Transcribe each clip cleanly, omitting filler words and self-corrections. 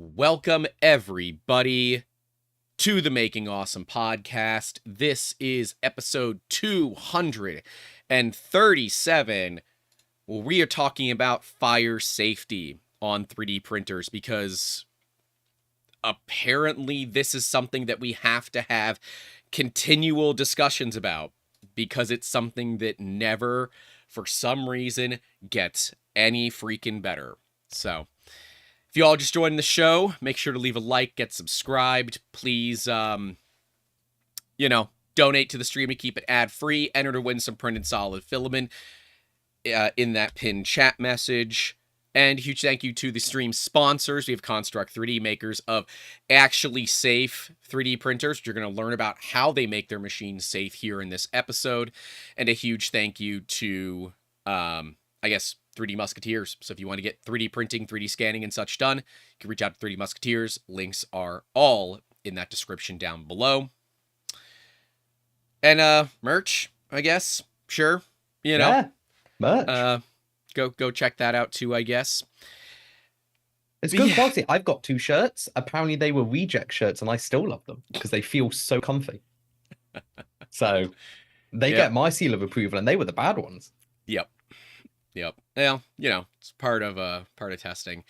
Welcome, everybody, to the Making Awesome podcast. This is episode 237, where we are talking about fire safety on 3D printers, because apparently this is something that we have to have continual discussions about, because it's something that never, for some reason, gets any freaking better. So if you all just joined the show, make sure to leave a like, get subscribed. Please, donate to the stream to keep it ad-free. Enter to win some printed solid filament in that pinned chat message. And a huge thank you to the stream sponsors. We have Construct 3D, makers of actually safe 3D printers. You're going to learn about how they make their machines safe here in this episode. And a huge thank you to, 3D Musketeers. So if you want to get 3D printing, 3D scanning, and such done, you can reach out to 3D Musketeers. Links are all in that description down below. And merch, I guess. Sure. Yeah, merch. Go check that out too, I guess. It's good quality. I've got 2 shirts. Apparently they were reject shirts and I still love them because they feel so comfy. So they get my seal of approval, and they were the bad ones. Yep. Well, it's part of testing.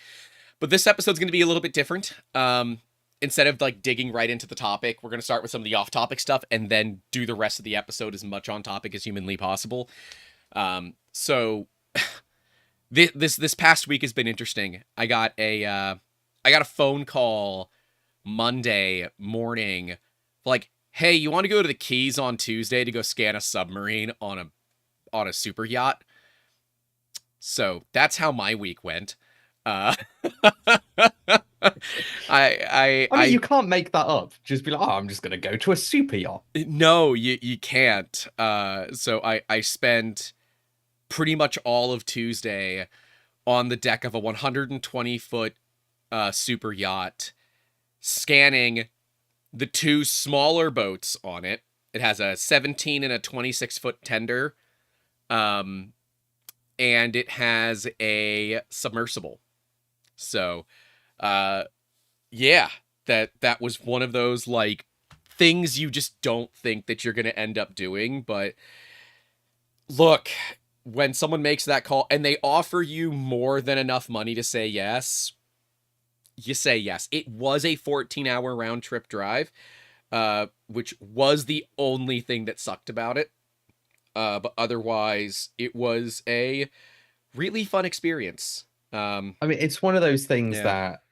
But this episode's going to be a little bit different. Instead of digging right into the topic, we're going to start with some of the off-topic stuff and then do the rest of the episode as much on topic as humanly possible. So this past week has been interesting. I got a phone call Monday morning, like, hey, you want to go to the Keys on Tuesday to go scan a submarine on a super yacht? So that's how my week went. I mean, you can't make that up. Just be like, I'm just gonna go to a super yacht. No, you can't. So I spent pretty much all of Tuesday on the deck of a 120-foot super yacht, scanning the 2 smaller boats on it. It has a 17 and a 26-foot tender, and it has a submersible. So, that was one of those things you just don't think that you're gonna end up doing. But look, when someone makes that call and they offer you more than enough money to say yes, you say yes. It was a 14-hour round trip drive, which was the only thing that sucked about it. But otherwise, it was a really fun experience. I mean, it's one of those things that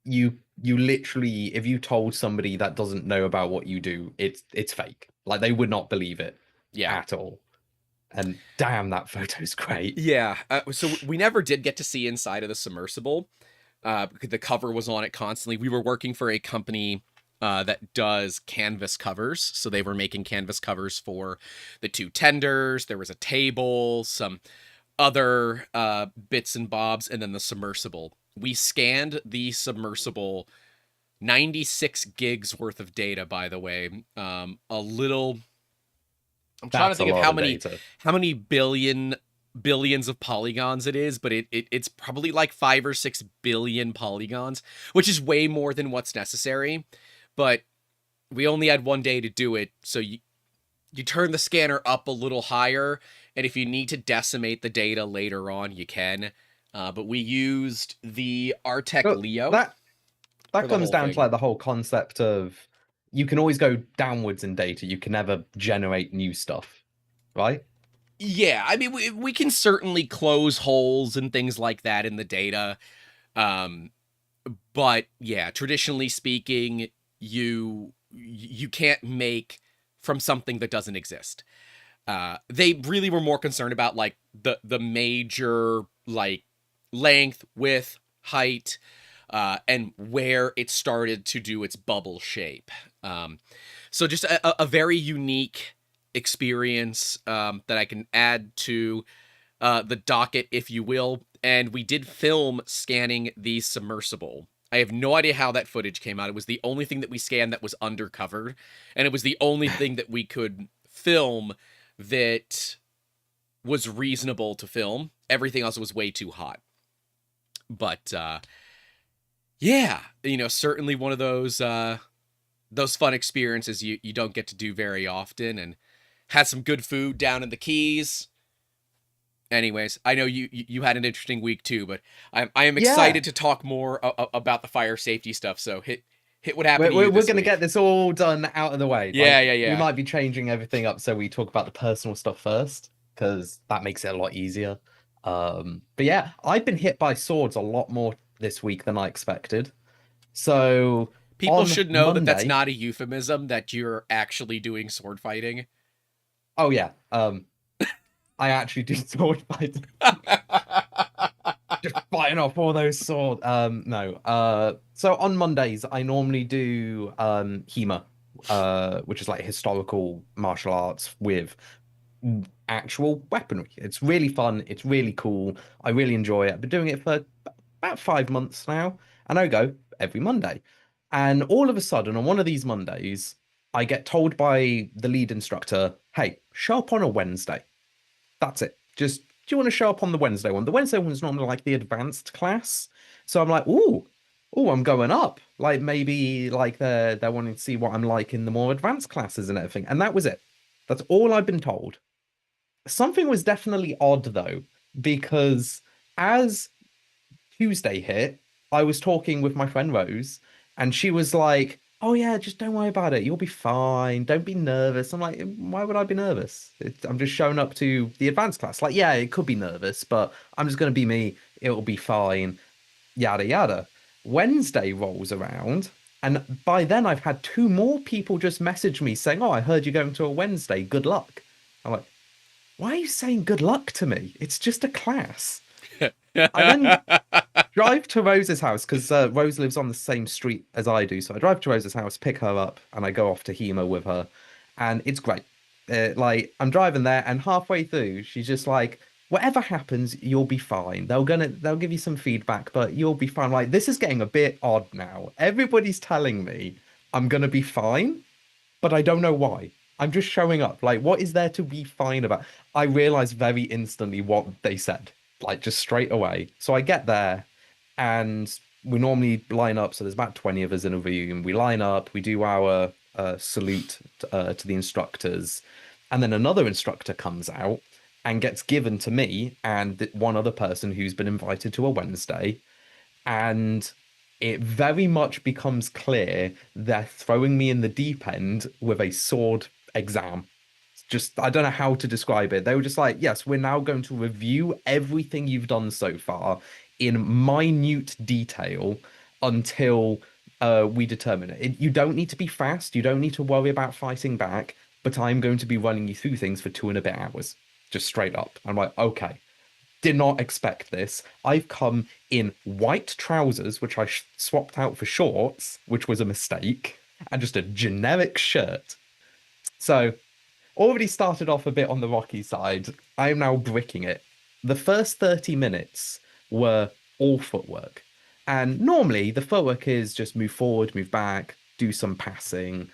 you literally, if you told somebody that doesn't know about what you do, it's fake. They would not believe it at all. And damn, that photo's great. Yeah. So we never did get to see inside of the submersible. The cover was on it constantly. We were working for a company that does canvas covers. So they were making canvas covers for the 2 tenders. There was a table, some other bits and bobs, and then the submersible. We scanned the submersible, 96 gigs worth of data, by the way. I'm trying to think of how many billions of polygons it is, but it's probably 5 or 6 billion polygons, which is way more than what's necessary. But we only had 1 day to do it, so you turn the scanner up a little higher, and if you need to decimate the data later on, you can. But we used the Artec Leo. That comes down to the whole concept of you can always go downwards in data. You can never generate new stuff, right? Yeah, I mean, we can certainly close holes and things like that in the data. But yeah, traditionally speaking, you can't make from something that doesn't exist. They really were more concerned about the major length, width, height, and where it started to do its bubble shape. So just a very unique experience that I can add to the docket, if you will. And we did film scanning the submersible. I have no idea how that footage came out. It was the only thing that we scanned that was undercovered, and it was the only thing that we could film that was reasonable to film. Everything else was way too hot. But Yeah, certainly one of those fun experiences you don't get to do very often, and had some good food down in the Keys. Anyways, I know you had an interesting week too, but I am Yeah, excited to talk more about the fire safety stuff. So hit what happened we're to you we're this gonna get week. this all done out of the way. Yeah, Like yeah, we yeah. might be changing everything up so we talk about the personal stuff first, because that makes it a lot easier. But yeah, I've been hit by swords a lot more this week than I expected. So People on should know that that's Monday, not a euphemism. That you're actually doing sword fighting. oh yeah, I actually do sword fighting. Just fighting off all those swords. No. So on Mondays, I normally do HEMA, which is like historical martial arts with actual weaponry. It's really fun. It's really cool. I really enjoy it. I've been doing it for about 5 months now, and I go every Monday. And all of a sudden, on one of these Mondays, I get told by the lead instructor, "Hey, show up on a Wednesday. That's it. Just do you want to show up on the Wednesday one? The Wednesday one's normally like the advanced class." So I'm like, ooh, I'm going up. Like maybe like they're wanting to see what I'm like in the more advanced classes and everything. And that was it. That's all I've been told. Something was definitely odd though, because as Tuesday hit, I was talking with my friend Rose, and she was like, "Oh yeah, just don't worry about it. You'll be fine. Don't be nervous." I'm like, "Why would I be nervous? I'm just showing up to the advanced class. Like, yeah, it could be nervous, but I'm just gonna be me. It'll be fine. Yada yada." Wednesday rolls around, and by then I've had two more people just message me saying, "Oh, I heard you're going to a Wednesday. Good luck." I'm like, "Why are you saying good luck to me? It's just a class." I then drive to Rose's house because Rose lives on the same street as I do. So I drive to Rose's house, pick her up, and I go off to HEMA with her. And it's great. Like I'm driving there, and halfway through, she's just like, "Whatever happens, you'll be fine. They'll give you some feedback, but you'll be fine." Like this is getting a bit odd now. Everybody's telling me I'm gonna be fine, but I don't know why. I'm just showing up. Like, what is there to be fine about? I realized very instantly what they said, like just straight away. So I get there and we normally line up. So there's about 20 of us in a room. We line up, we do our salute to the instructors. And then another instructor comes out and gets given to me and one other person who's been invited to a Wednesday. And it very much becomes clear they're throwing me in the deep end with a sword exam. Just, I don't know how to describe it. They were just like, "Yes, we're now going to review everything you've done so far in minute detail until we determine it. You don't need to be fast. You don't need to worry about fighting back, but I'm going to be running you through things for 2.5 hours, just straight up." I'm like, "Okay." Did not expect this. I've come in white trousers, which I swapped out for shorts, which was a mistake, and just a generic shirt. So, already started off a bit on the rocky side. I am now bricking it. The first 30 minutes were all footwork. And normally the footwork is just move forward, move back, do some passing,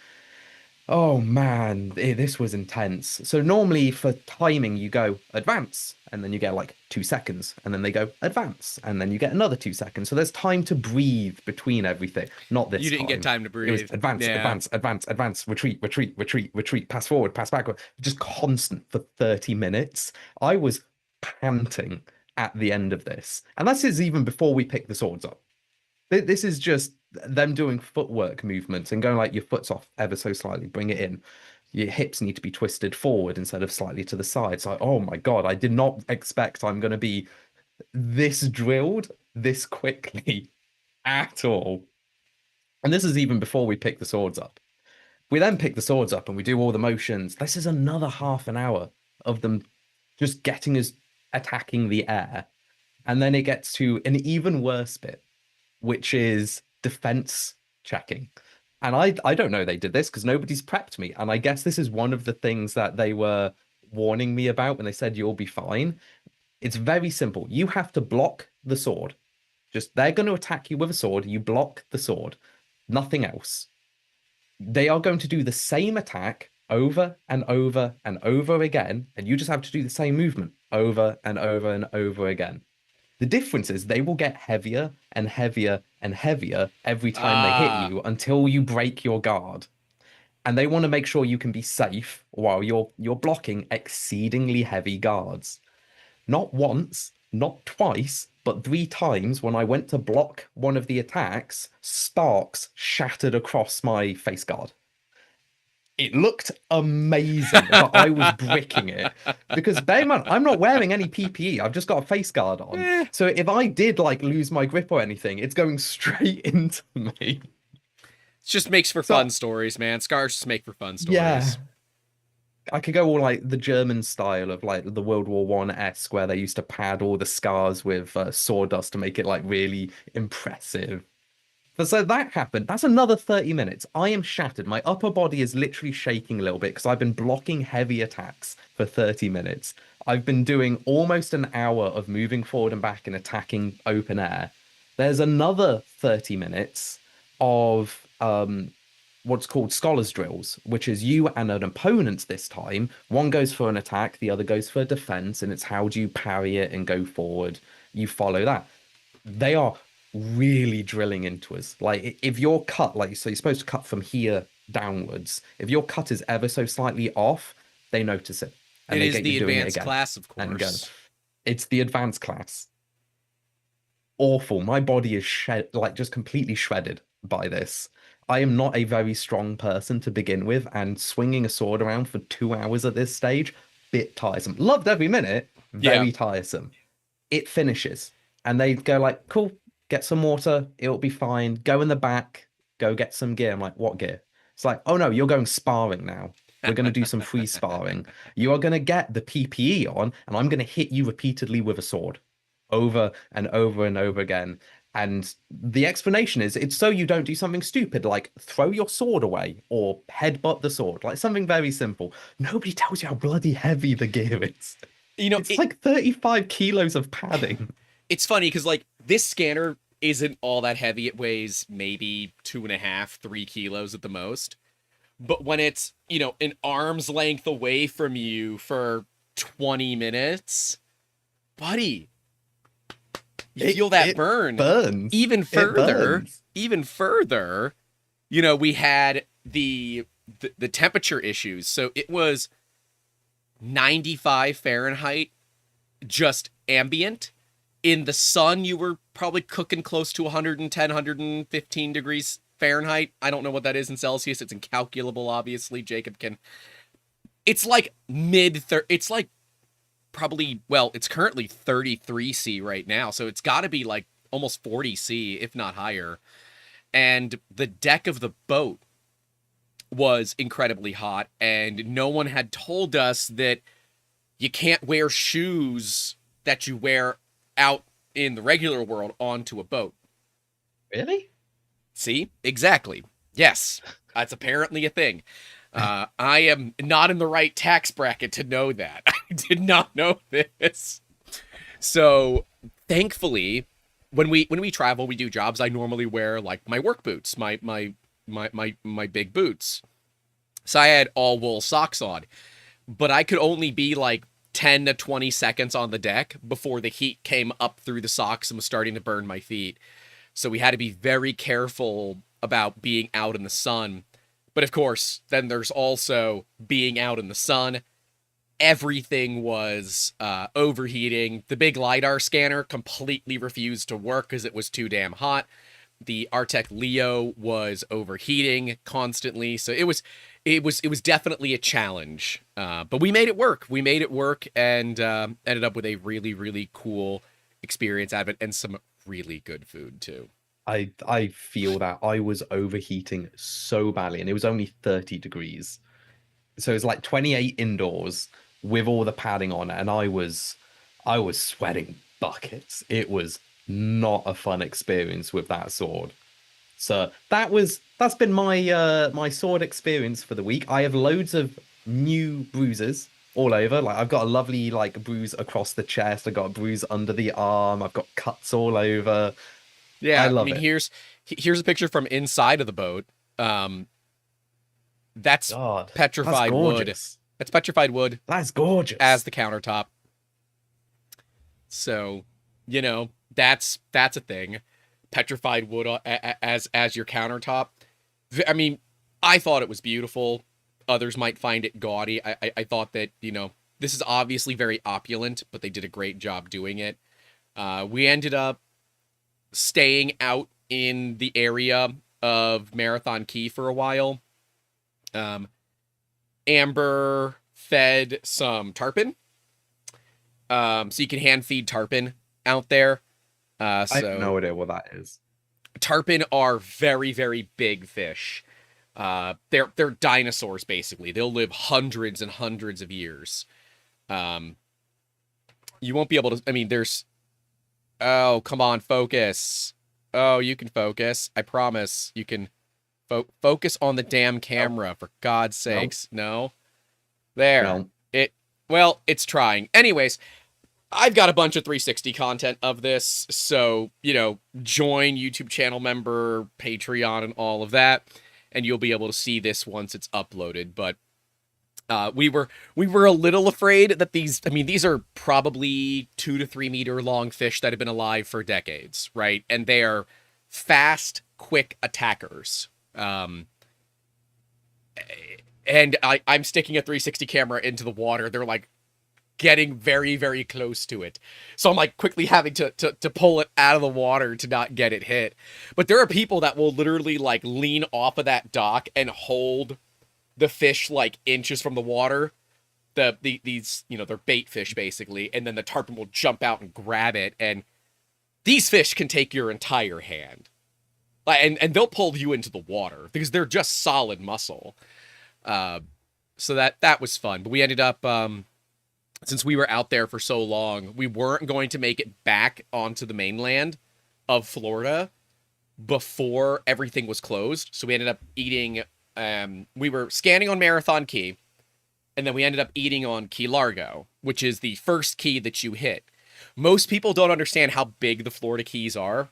oh man, this was intense. So normally for timing, you go advance, and then you get like 2 seconds, and then they go advance, and then you get another 2 seconds. So there's time to breathe between everything. Not You this didn't get time. time to It was breathe. advance, Yeah. advance, advance, advance, retreat, retreat, retreat, retreat, pass forward, pass backward. Just constant for 30 minutes. I was panting at the end of this. And this is even before we pick the swords up. This is just them doing footwork movements and going like your foot's off ever so slightly, bring it in. Your hips need to be twisted forward instead of slightly to the side. So, oh my God, I did not expect I'm going to be this drilled this quickly at all. And this is even before we pick the swords up. We then pick the swords up and we do all the motions. This is another half an hour of them just getting us attacking the air. And then it gets to an even worse bit, which is defense checking. And I don't know they did this because nobody's prepped me. And I guess this is one of the things that they were warning me about when they said you'll be fine. It's very simple. You have to block the sword. Just they're going to attack you with a sword. You block the sword. Nothing else. They are going to do the same attack over and over and over again. And you just have to do the same movement over and over and over again. The difference is they will get heavier and heavier and heavier every time they hit Ah, you until you break your guard. And they want to make sure you can be safe while you're blocking exceedingly heavy guards. Not once, not twice, but 3 times when I went to block one of the attacks, sparks shattered across my face guard. It looked amazing, but I was bricking it because bear in mind, I'm not wearing any PPE. I've just got a face guard on. eh. So if I did like lose my grip or anything, it's going straight into me. It just makes for So fun stories, man. Scars just make for fun yeah, stories. I could go all like the German style of like the World War One-esque, where they used to pad all the scars with sawdust to make it like really impressive. But so that happened. That's another 30 minutes. I am shattered. My upper body is literally shaking a little bit because I've been blocking heavy attacks for 30 minutes. I've been doing almost an hour of moving forward and back and attacking open air. There's another 30 minutes of what's called scholars drills, which is you and an opponent this time. One goes for an attack, the other goes for defense, and it's how do you parry it and go forward. You follow that. They are really drilling into us. Like if your cut, like so you're supposed to cut from here downwards. If your cut is ever so slightly off, they notice it and It they is get the you doing it advanced again class, of and again. course. It's the advanced class. Awful. My body is like just completely shredded by this. I am not a very strong person to begin with, and swinging a sword around for 2 hours at this stage, bit tiresome. Loved every minute, Yeah. very tiresome. It finishes, and they go like, "Cool, get some water, it'll be fine. Go in the back, go get some gear." I'm like, "What gear?" It's like, "Oh no, you're going sparring now. We're going to do some free sparring. You are going to get the PPE on, and I'm going to hit you repeatedly with a sword over and over and over again." And the explanation is it's so you don't do something stupid like throw your sword away or headbutt the sword, like something very simple. Nobody tells you how bloody heavy the gear is. You know, It's like 35 kilos of padding. it's funny because like this scanner isn't all that heavy. It weighs maybe 2.5, 3 kilos at the most. But when it's, an arm's length away from you for 20 minutes, buddy, you feel that It burn burns. even It further. burns. Even further, we had the temperature issues. So it was 95 Fahrenheit, just ambient. In the sun, you were probably cooking close to 110, 115 degrees Fahrenheit. I don't know what that is in Celsius. It's incalculable, obviously. Jacob can. It's like it's like probably, well, it's currently 33 C right now. So it's got to be like almost 40 C, if not higher. And the deck of the boat was incredibly hot. And no one had told us that you can't wear shoes that you wear out in the regular world onto a boat. Really? See? Exactly. Yes. That's apparently a thing. I am not in the right tax bracket to know that. I did not know this. So, thankfully, when we travel, we do jobs, I normally wear like my work boots, my big boots. So I had all wool socks on, but I could only be like 10 to 20 seconds on the deck before the heat came up through the socks and was starting to burn my feet. So we had to be very careful about being out in the sun. But of course, then there's also being out in the sun. Everything was overheating. The big LiDAR scanner completely refused to work because it was too damn hot. The Artec Leo was overheating constantly. So it was definitely a challenge. But we made it work. We made it work and ended up with a really, really cool experience out of it and some really good food too. I feel that I was overheating so badly, and it was only 30 degrees. So it was like 28 indoors with all the padding on, and I was sweating buckets. It was not a fun experience with that sword. So that's been my sword experience for the week. I have loads of new bruises all over. Like I've got a lovely like bruise across the chest. I got a bruise under the arm. I've got cuts all over. I Yeah, I love mean, it. here's a picture from inside of the boat. That's God, that's petrified wood. gorgeous. That's petrified wood That's gorgeous. as the countertop. So, You know, that's a thing. Petrified wood as your countertop. I mean, I thought it was beautiful. Others might find it gaudy. I thought that, you know, this is obviously very opulent, but they did a great job doing it. We ended up staying out in the area of Marathon Key for a while. Amber fed some tarpon. So you can hand feed tarpon out there. I have no idea what that is. Tarpon are very, very big fish. They're dinosaurs, basically. They'll live hundreds and hundreds of years. You won't be able to... I mean, there's... Oh, come on, focus. Oh, you can focus. I promise. You can focus on the damn camera, for God's sakes. No? There. No. Well, it's trying. Anyways, I've got a bunch of 360 content of this, so, you know, join YouTube channel member, Patreon, and all of that, and you'll be able to see this once it's uploaded. But we were a little afraid that these are probably 2 to 3 meter long fish that have been alive for decades, right? And they are fast, quick attackers. And I'm sticking a 360 camera into the water. They're like getting very, very close to it. So I'm like quickly having to pull it out of the water to not get it hit. But there are people that will literally like lean off of that dock and hold the fish like inches from the water. These, you know, they're bait fish basically. And then the tarpon will jump out and grab it. And these fish can take your entire hand. And they'll pull you into the water because they're just solid muscle. So that was fun. But we ended up, since we were out there for so long, we weren't going to make it back onto the mainland of Florida before everything was closed. So we ended up eating, we were scanning on Marathon Key, and then we ended up eating on Key Largo, which is the first key that you hit. Most people don't understand how big the Florida Keys are.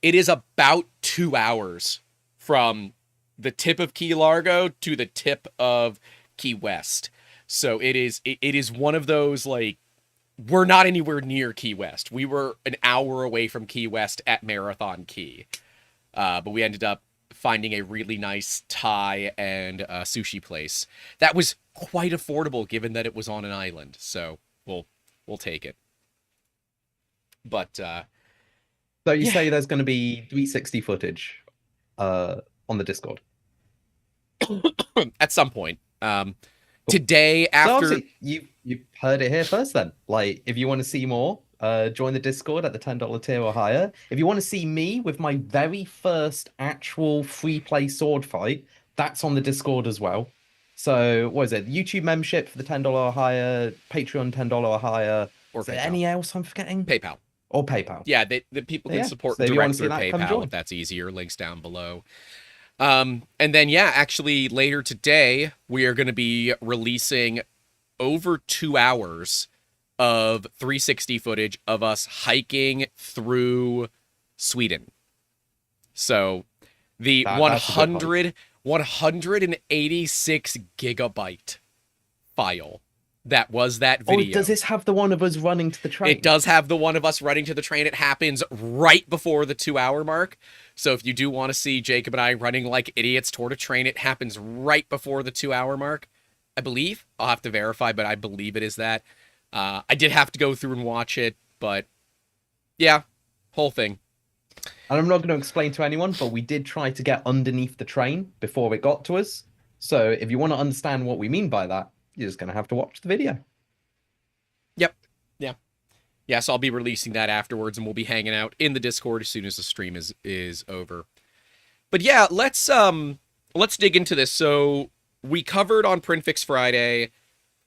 It is about 2 hours from the tip of Key Largo to the tip of Key West. So it is one of those, like, we're not anywhere near Key West. We were an hour away from Key West at Marathon Key. But we ended up finding a really nice Thai and sushi place that was quite affordable given that it was on an island. So we'll take it. But so you say there's going to be 360 footage on the Discord at some point. Today, after... So you heard it here first then. Like, if you want to see more, join the Discord at the $10 tier or higher. If you want to see me with my very first actual free play sword fight, that's on the Discord as well. So, what is it? YouTube membership for the $10 or higher, Patreon $10 or higher. Or is there any else I'm forgetting? PayPal. Or PayPal. Yeah, the people can support direct through PayPal if that's easier. Links down below. And then, yeah, actually later today, we are going to be releasing over 2 hours of 360 footage of us hiking through Sweden. So the 186 gigabyte file that was that video. Oh, does this have the one of us running to the train? It does have the one of us running to the train. It happens right before the 2 hour mark. So if you do want to see Jacob and I running like idiots toward a train, it happens right before the 2 hour mark. I believe. I'll have to verify, but I believe it is that. I did have to go through and watch it, but yeah, whole thing. And I'm not going to explain to anyone, but we did try to get underneath the train before it got to us. So if you want to understand what we mean by that, you're just going to have to watch the video. Yep. Yeah. Yeah, so I'll be releasing that afterwards, and we'll be hanging out in the Discord as soon as the stream is over. But yeah, let's dig into this. So we covered on Printfix Friday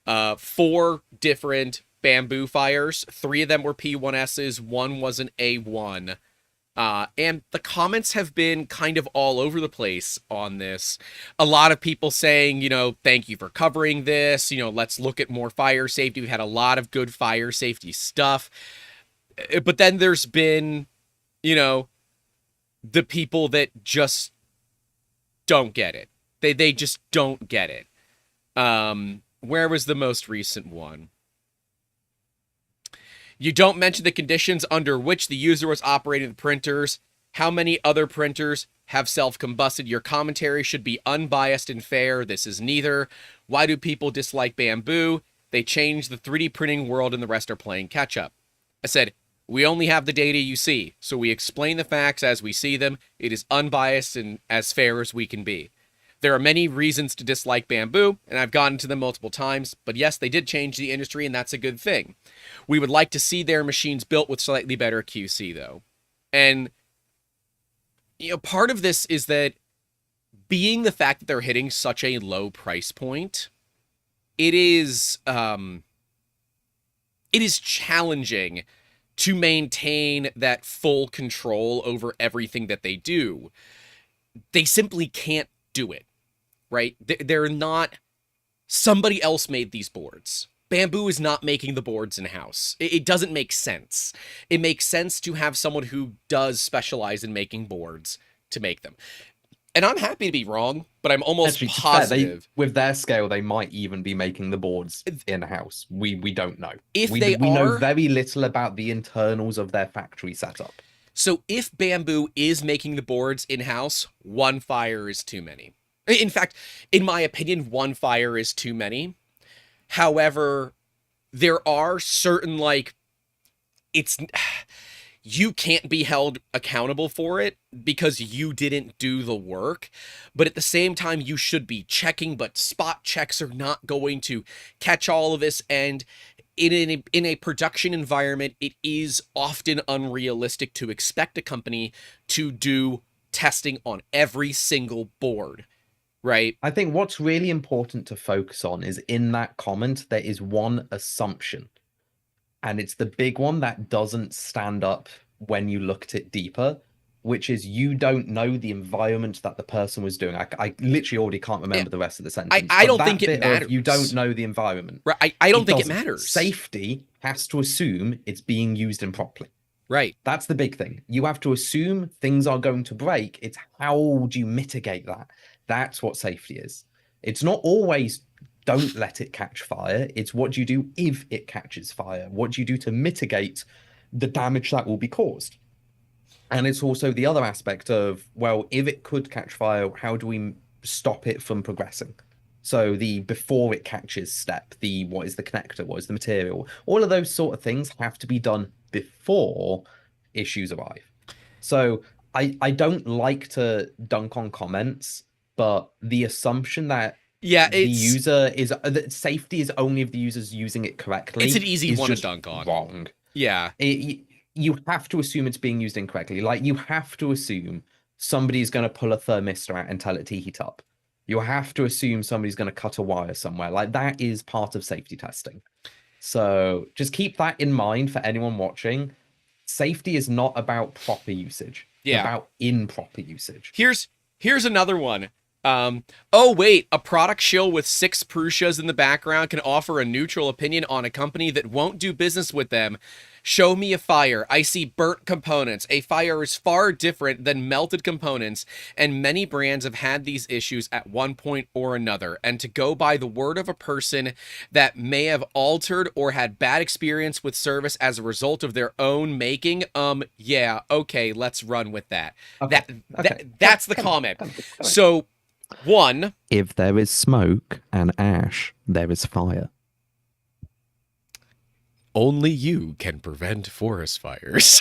4 different bamboo fires. 3 of them were P1Ss, 1 was an A1. And the comments have been kind of all over the place on this. A lot of people saying, you know, thank you for covering this. You know, let's look at more fire safety. We've had a lot of good fire safety stuff. But then there's been, you know, the people that just don't get it. They just don't get it. Where was the most recent one? You don't mention the conditions under which the user was operating the printers. How many other printers have self-combusted? Your commentary should be unbiased and fair. This is neither. Why do people dislike Bamboo? They changed the 3D printing world and the rest are playing catch-up. I said, we only have the data you see, so we explain the facts as we see them. It is unbiased and as fair as we can be. There are many reasons to dislike Bamboo, and I've gotten to them multiple times, but yes, they did change the industry, and that's a good thing. We would like to see their machines built with slightly better QC, though. And, you know, part of this is that being the fact that they're hitting such a low price point, it is challenging to maintain that full control over everything that they do. They simply can't do it, right? They're not... Somebody else made these boards. Bamboo is not making the boards in-house. It doesn't make sense. It makes sense to have someone who does specialize in making boards to make them. And I'm happy to be wrong, but I'm almost positive. With their scale, they might even be making the boards in-house. We don't know. We know very little about the internals of their factory setup. So if Bamboo is making the boards in-house, one fire is too many. In fact, in my opinion, one fire is too many. However, there are certain, like, you can't be held accountable for it because you didn't do the work. But at the same time, you should be checking, but spot checks are not going to catch all of this. And in a production environment, it is often unrealistic to expect a company to do testing on every single board, right? I think what's really important to focus on is in that comment, there is one assumption. And it's the big one that doesn't stand up when you look at it deeper, which is you don't know the environment that the person was doing. I literally already can't remember the rest of the sentence. I don't think it matters. You don't know the environment. Right. I don't think it matters. Safety has to assume it's being used improperly. Right. That's the big thing. You have to assume things are going to break. It's how do you mitigate that? That's what safety is. It's not always don't let it catch fire. It's what do you do if it catches fire? What do you do to mitigate the damage that will be caused? And it's also the other aspect of, well, if it could catch fire, how do we stop it from progressing? So the before it catches step, the what is the connector, what is the material, all of those sort of things have to be done before issues arrive. So I don't like to dunk on comments, but the assumption that the user is that safety is only if the user's using it correctly. It's an easy one to dunk on. Wrong. Yeah. You have to assume it's being used incorrectly. Like you have to assume somebody's going to pull a thermistor out and tell it to heat up. You have to assume somebody's going to cut a wire somewhere. Like that is part of safety testing. So just keep that in mind for anyone watching. Safety is not about proper usage. It's about improper usage. Here's another one. Oh wait, a product shill with 6 Prussias in the background can offer a neutral opinion on a company that won't do business with them. Show me a fire. I see burnt components. A fire is far different than melted components, and many brands have had these issues at one point or another. And to go by the word of a person that may have altered or had bad experience with service as a result of their own making, yeah, okay, let's run with that. Okay. That's the comment. So, one, if there is smoke and ash, there is fire. Only you can prevent forest fires.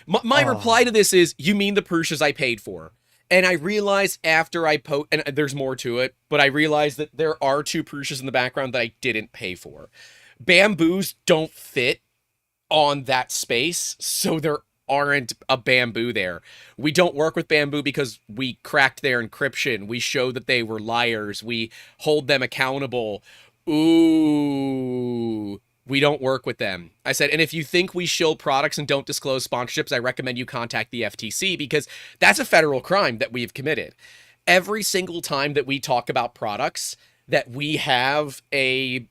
my reply to this is, you mean the Prussias I paid for? And I realized after I and there's more to it, but I realized that there are 2 Prussias in the background that I didn't pay for. Bamboos don't fit on that space, so there aren't a Bamboo there. We don't work with Bamboo because we cracked their encryption. We showed that they were liars. We hold them accountable. Ooh, we don't work with them. I said, and if you think we shill products and don't disclose sponsorships, I recommend you contact the FTC because that's a federal crime that we've committed. Every single time that we talk about products that we have a,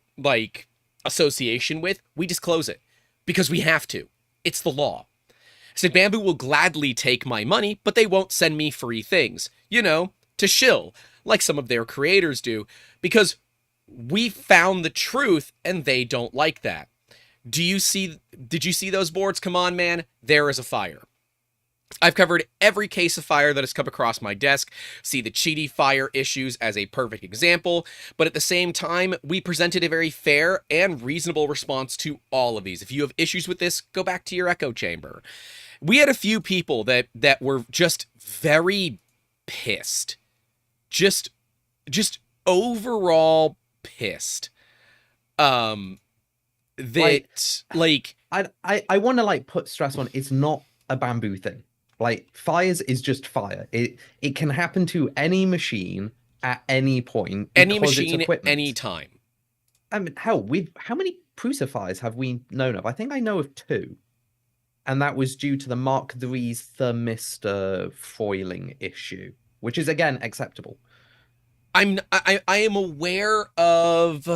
association with, we disclose it because we have to. It's the law. I said, Bamboo will gladly take my money, but they won't send me free things, to shill, like some of their creators do, because we found the truth and they don't like that. Did you see those boards? Come on, man. There is a fire. I've covered every case of fire that has come across my desk. See the Cheaty fire issues as a perfect example, but at the same time, we presented a very fair and reasonable response to all of these. If you have issues with this, go back to your echo chamber. We had a few people that were just very pissed. Just overall pissed. I want to like put stress on, it's not a bamboo thing. Like, fires is just fire. It can happen to any machine at any point. Any machine, any time. I mean, hell, how many Prusa fires have we known of? I think I know of 2. And that was due to the Mark III's thermistor foiling issue, which is, again, acceptable. I am aware of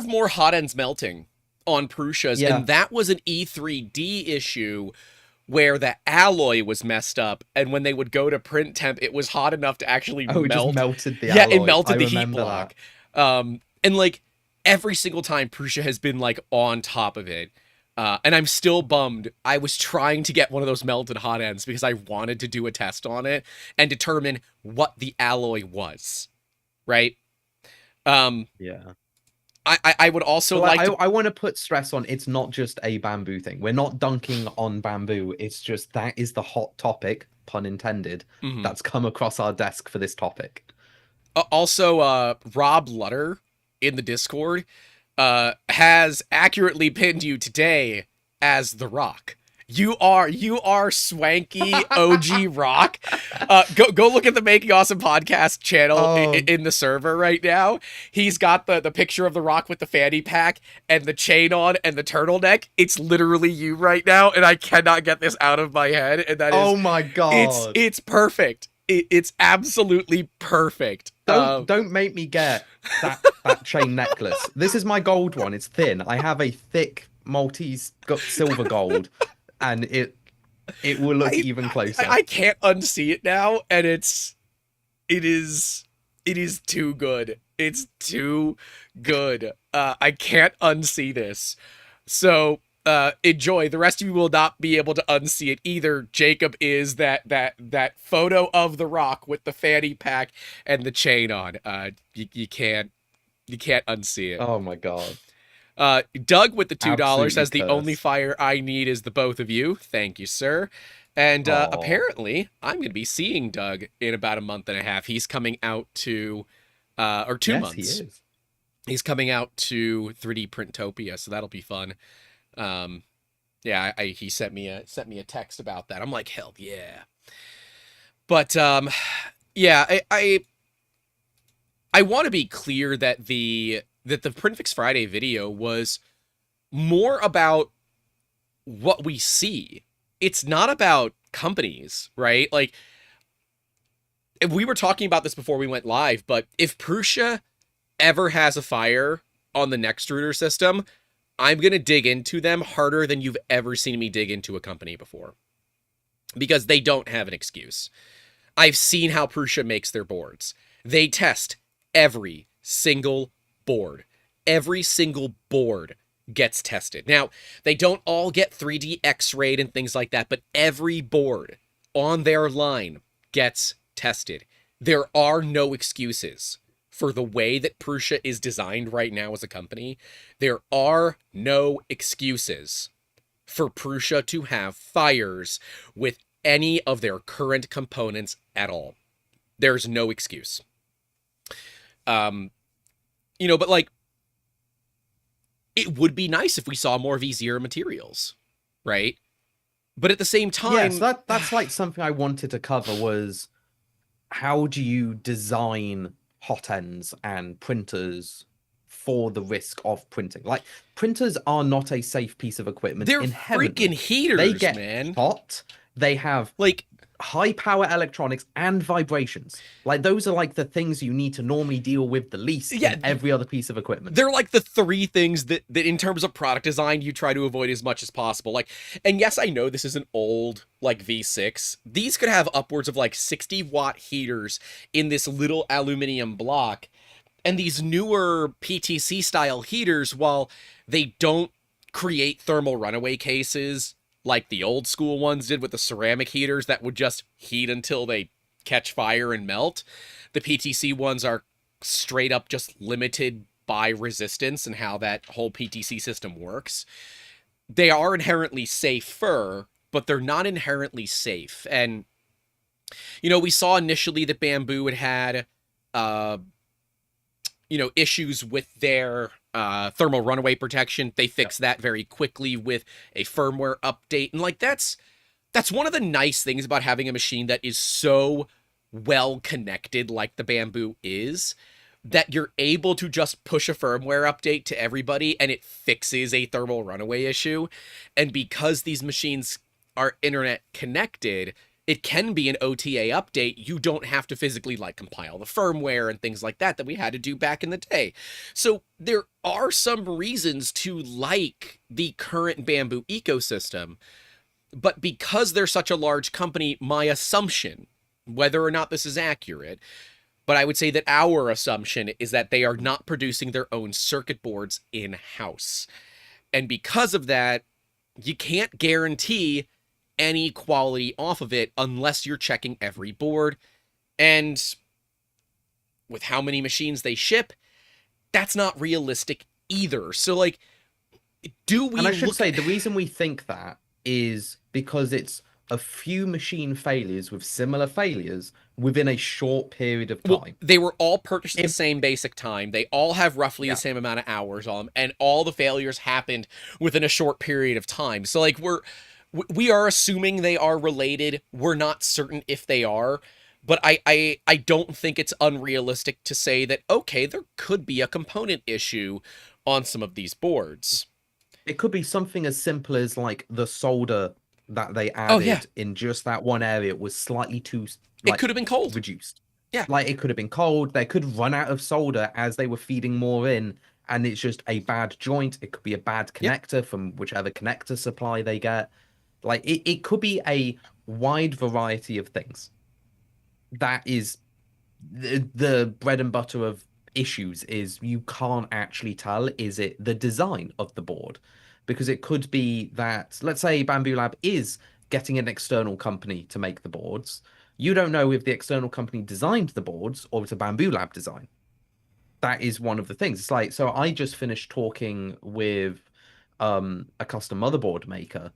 more hot ends melting on Prusas, and that was an E3D issue where the alloy was messed up, and when they would go to print temp, it was hot enough to actually melt. It just melted the alloy. Yeah, it melted the heat block. And like every single time, Prusa has been like on top of it. And I'm still bummed. I was trying to get one of those melted hot ends because I wanted to do a test on it and determine what the alloy was. Right? Yeah. I would also like to... I want to put stress on, it's not just a bamboo thing. We're not dunking on bamboo. It's just that is the hot topic, pun intended, that's come across our desk for this topic. Also, Rob Lutter in the Discord has accurately pinned you today as The Rock. You are swanky OG Rock. Go look at the Making Awesome podcast channel in the server right now. He's got the picture of The Rock with the fanny pack and the chain on and the turtleneck. It's literally you right now, and I cannot get this out of my head. And that is, oh my god, it's perfect. It's absolutely perfect. Don't make me get that chain necklace. This is my gold one. It's thin. I have a thick Maltese silver gold. And it will look even closer. I can't unsee it now, and it is too good. It's too good. I can't unsee this. So enjoy. The rest of you will not be able to unsee it either. Jacob is that photo of The Rock with the fanny pack and the chain on. You can't unsee it. Oh my god. Doug with the $2 says the only fire I need is the both of you. Thank you, sir. And apparently, I'm going to be seeing Doug in about a month and a half. He's coming out to, or 2 months. He is. He's coming out to 3D Printopia, so that'll be fun. Yeah, he sent me a text about that. I'm like, hell yeah. But yeah, I want to be clear that the Printfix Friday video was more about what we see. It's not about companies, right? Like, we were talking about this before we went live, but if Prusa ever has a fire on the Nextruder system, I'm going to dig into them harder than you've ever seen me dig into a company before. Because they don't have an excuse. I've seen how Prusa makes their boards. They test every single board. Every single board gets tested. Now, they don't all get 3D X-rayed and things like that, but every board on their line gets tested. There are no excuses for the way that Prusa is designed right now as a company. There are no excuses for Prusa to have fires with any of their current components at all. There's no excuse. But like, it would be nice if we saw more V0 materials, right? But at the same time... Yes, that's like something I wanted to cover was how do you design hot ends and printers for the risk of printing? Like, printers are not a safe piece of equipment. They're freaking heaters, they get man. Hot. They have like high power electronics and vibrations. Like, those are like the things you need to normally deal with the least in every other piece of equipment. They're like the 3 things that in terms of product design you try to avoid as much as possible. Like, and yes, I know this is an old like V6. These could have upwards of like 60-watt heaters in this little aluminum block. And these newer PTC style heaters, while they don't create thermal runaway cases like the old school ones did with the ceramic heaters that would just heat until they catch fire and melt, the PTC ones are straight up just limited by resistance and how that whole PTC system works. They are inherently safer, but they're not inherently safe. And, you know, we saw initially that Bamboo had issues with their thermal runaway protection. They fixed that very quickly with a firmware update. And like, that's one of the nice things about having a machine that is so well connected like the Bamboo is, that you're able to just push a firmware update to everybody and it fixes a thermal runaway issue. And because these machines are internet connected, it can be an OTA update. You don't have to physically like compile the firmware and things like that we had to do back in the day. So there are some reasons to like the current Bamboo ecosystem, but because they're such a large company, my assumption, whether or not this is accurate, but I would say that our assumption is that they are not producing their own circuit boards in-house. And because of that, you can't guarantee any quality off of it unless you're checking every board. And with how many machines they ship, that's not realistic either. So, like, do we... And I should say, the reason we think that is because it's a few machine failures with similar failures within a short period of time. Well, they were all purchased at the same basic time. They all have roughly the same amount of hours on them, and all the failures happened within a short period of time. So, like, we are assuming they are related. We're not certain if they are, but I don't think it's unrealistic to say that, okay, there could be a component issue on some of these boards. It could be something as simple as like the solder that they added in just that one area was slightly too it could have been cold, reduced. Yeah, like it could have been cold. They could run out of solder as they were feeding more in, and it's just a bad joint. It could be a bad connector from whichever connector supply they get. Like it could be a wide variety of things. That is the bread and butter of issues, is you can't actually tell, is it the design of the board? Because it could be that, let's say Bamboo Lab is getting an external company to make the boards. You don't know if the external company designed the boards or it's a Bamboo Lab design. That is one of the things. It's like, so I just finished talking with a custom motherboard maker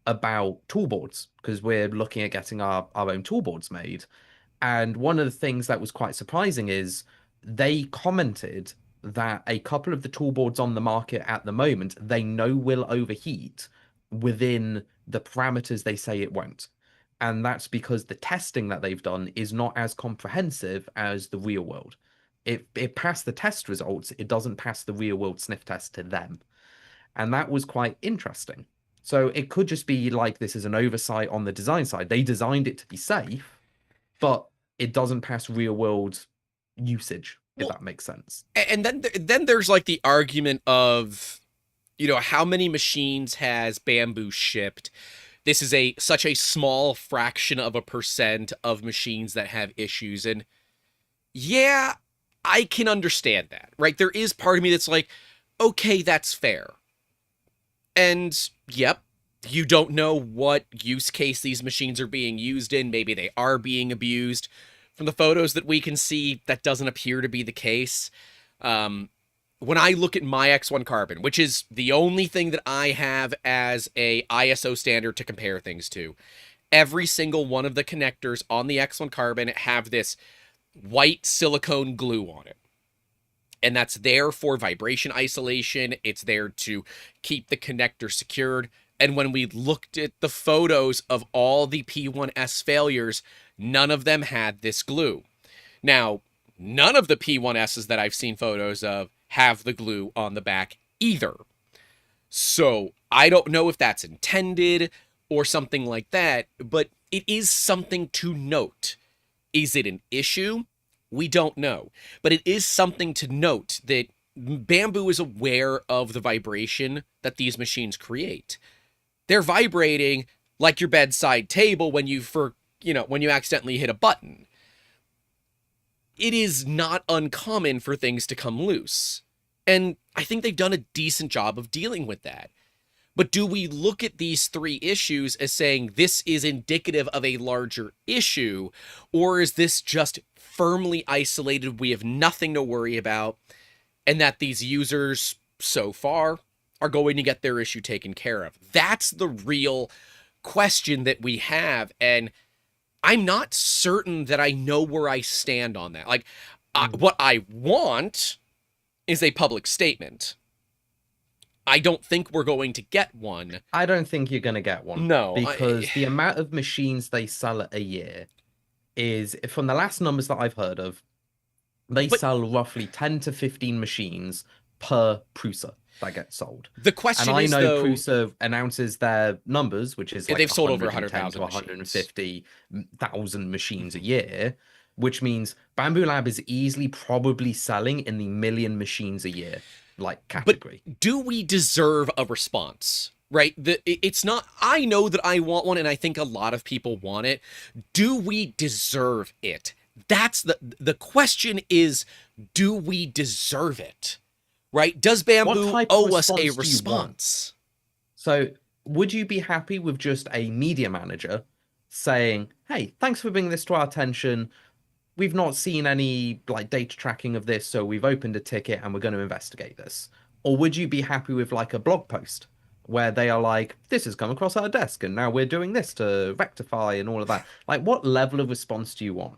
about toolboards, because we're looking at getting our own toolboards made. And one of the things that was quite surprising is they commented that a couple of the toolboards on the market at the moment, they know will overheat within the parameters they say it won't. And that's because the testing that they've done is not as comprehensive as the real world. It passed the test results, it doesn't pass the real world sniff test to them. And that was quite interesting. So it could just be like this is an oversight on the design side. They designed it to be safe, but it doesn't pass real world usage, if that makes sense. And then there's like the argument of, you know, how many machines has Bamboo shipped? This is such a small fraction of a percent of machines that have issues. And yeah, I can understand that, right? There is part of me that's like, okay, that's fair. And yep, you don't know what use case these machines are being used in. Maybe they are being abused. From the photos that we can see, that doesn't appear to be the case. When I look at my X1 Carbon, which is the only thing that I have as a ISO standard to compare things to, every single one of the connectors on the X1 Carbon have this white silicone glue on it. And that's there for vibration isolation. It's there to keep the connector secured. And when we looked at the photos of all the P1S failures, none of them had this glue. Now, none of the P1Ss that I've seen photos of have the glue on the back either. So I don't know if that's intended or something like that, but it is something to note. Is it an issue? We don't know. But it is something to note that Bamboo is aware of the vibration that these machines create. They're vibrating like your bedside table when you accidentally hit a button. it is not uncommon for things to come loose. And I think they've done a decent job of dealing with that. But do we look at these 3 issues as saying this is indicative of a larger issue, or is this just firmly isolated, we have nothing to worry about, and that these users so far are going to get their issue taken care of? That's the real question that we have, and I'm not certain that I know where I stand on that. Like, what I want is a public statement. I don't think we're going to get one. I don't think you're going to get one. No. Because the amount of machines they sell a year is, from the last numbers that I've heard of, they sell roughly 10 to 15 machines per Prusa that get sold. The question and I is, know though, Prusa announces their numbers, which is like they've sold over 100,000 to 150,000 machines a year, which means Bamboo Lab is easily probably selling in the million machines a year like category. But do we deserve a response? Right? It's not, I know that I want one, and I think a lot of people want it. Do we deserve it? That's the question is, do we deserve it? Right? Does Bamboo owe us a response? So would you be happy with just a media manager saying, hey, thanks for bringing this to our attention. We've not seen any like data tracking of this, so we've opened a ticket and we're going to investigate this? Or would you be happy with like a blog post where they are like, this has come across our desk and now we're doing this to rectify and all of that? Like, what level of response do you want?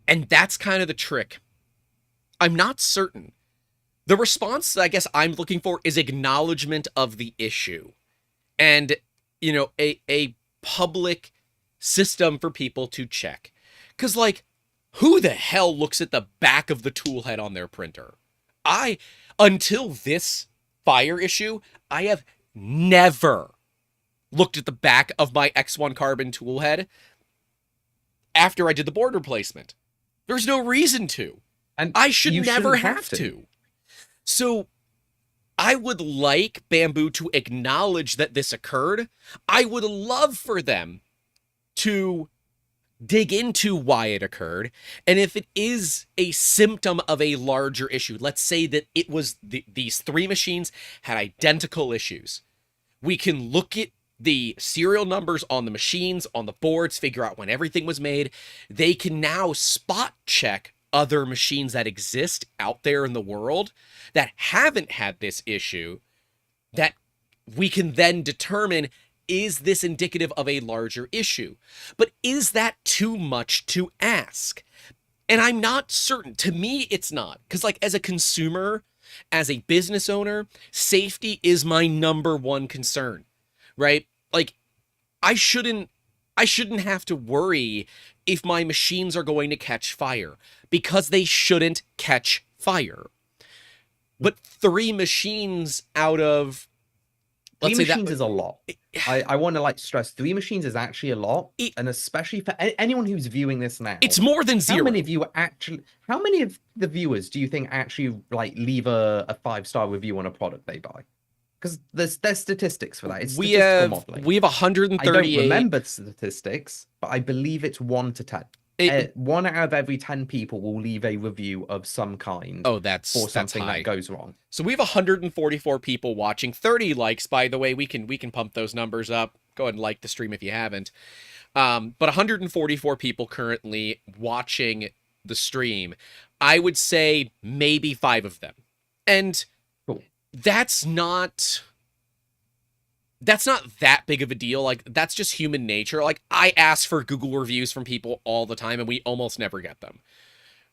And that's kind of the trick. I'm not certain. The response that I guess I'm looking for is acknowledgement of the issue. And, you know, a public system for people to check. Because, like, who the hell looks at the back of the tool head on their printer? Until this fire issue, I have never looked at the back of my X1 Carbon tool head after I did the board replacement. There's no reason to. And I should never have to. So I would like Bamboo to acknowledge that this occurred. I would love for them to dig into why it occurred. And if it is a symptom of a larger issue, let's say that it was these 3 machines had identical issues. We can look at the serial numbers on the machines, on the boards, figure out when everything was made. They can now spot check other machines that exist out there in the world that haven't had this issue, that we can then determine, is this indicative of a larger issue? But is that too much to ask? And I'm not certain. To me, it's not. Because, like, as a consumer, as a business owner, safety is my number one concern, right? Like, I shouldn't have to worry if my machines are going to catch fire, because they shouldn't catch fire. But 3 machines out of... 3 machines is a lot. I want to like stress 3 machines is actually a lot, and especially for anyone who's viewing this now. It's more than 0. How many of the viewers do you think actually like leave a 5-star review on a product they buy? Because there's statistics for that. It's we have 138. I don't remember statistics, but I believe it's 1 to 10. 1 out of every 10 people will leave a review of some kind. Oh, that's something high. That goes wrong. So we have 144 people watching, 30 likes, by the way. We can pump those numbers up. Go ahead and like the stream if you haven't. But 144 people currently watching the stream. I would say maybe 5 of them. And cool. That's not that big of a deal. Like, that's just human nature. Like, I ask for Google reviews from people all the time, and we almost never get them,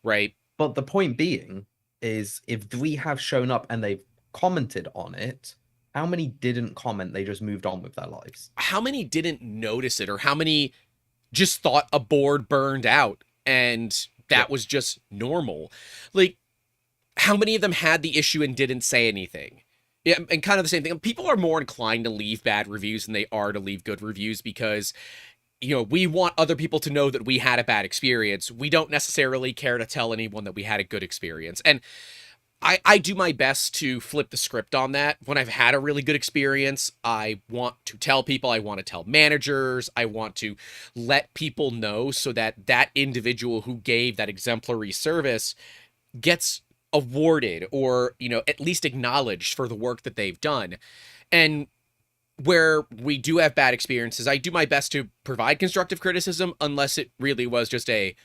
right? But the point being is, if 3 have shown up and they've commented on it, how many didn't comment? They just moved on with their lives. How many didn't notice it, or how many just thought a board burned out and that was just normal? Like, how many of them had the issue and didn't say anything? Yeah, and kind of the same thing. People are more inclined to leave bad reviews than they are to leave good reviews because, you know, we want other people to know that we had a bad experience. We don't necessarily care to tell anyone that we had a good experience. And I do my best to flip the script on that. When I've had a really good experience, I want to tell people, I want to tell managers, I want to let people know so that that individual who gave that exemplary service gets awarded or, you know, at least acknowledged for the work that they've done. And where we do have bad experiences, I do my best to provide constructive criticism unless it really was just a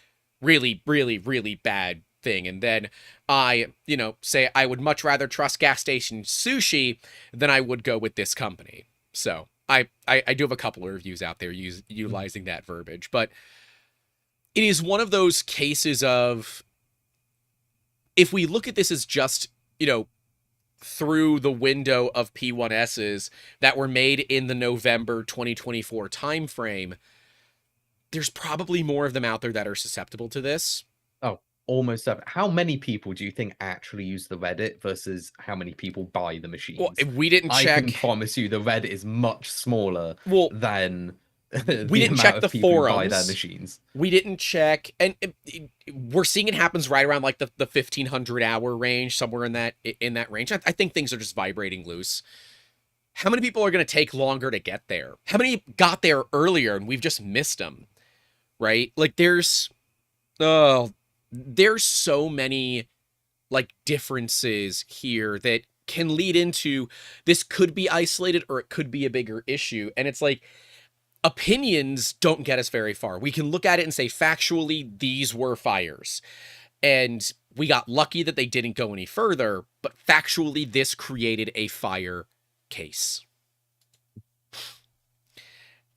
really, really, really bad thing. And then I, you know, say I would much rather trust gas station sushi than I would go with this company. So I do have a couple of reviews out there utilizing that verbiage, but it is one of those cases of, if we look at this as just, you know, through the window of P1Ss that were made in the November 2024 timeframe, there's probably more of them out there that are susceptible to this. Oh, almost ever. How many people do you think actually use the Reddit versus how many people buy the machines? Well, we didn't check. I can promise you the Reddit is much smaller than we didn't check the forums. Buy their machines. We didn't check, and we're seeing it happens right around like the 1,500 hour range, somewhere in that range. I think things are just vibrating loose. How many people are going to take longer to get there? How many got there earlier and we've just missed them? Right? Like there's so many like differences here that can lead into this could be isolated or it could be a bigger issue, and it's like, opinions don't get us very far. We can look at it and say, factually, these were fires. And we got lucky that they didn't go any further, but factually, this created a fire case.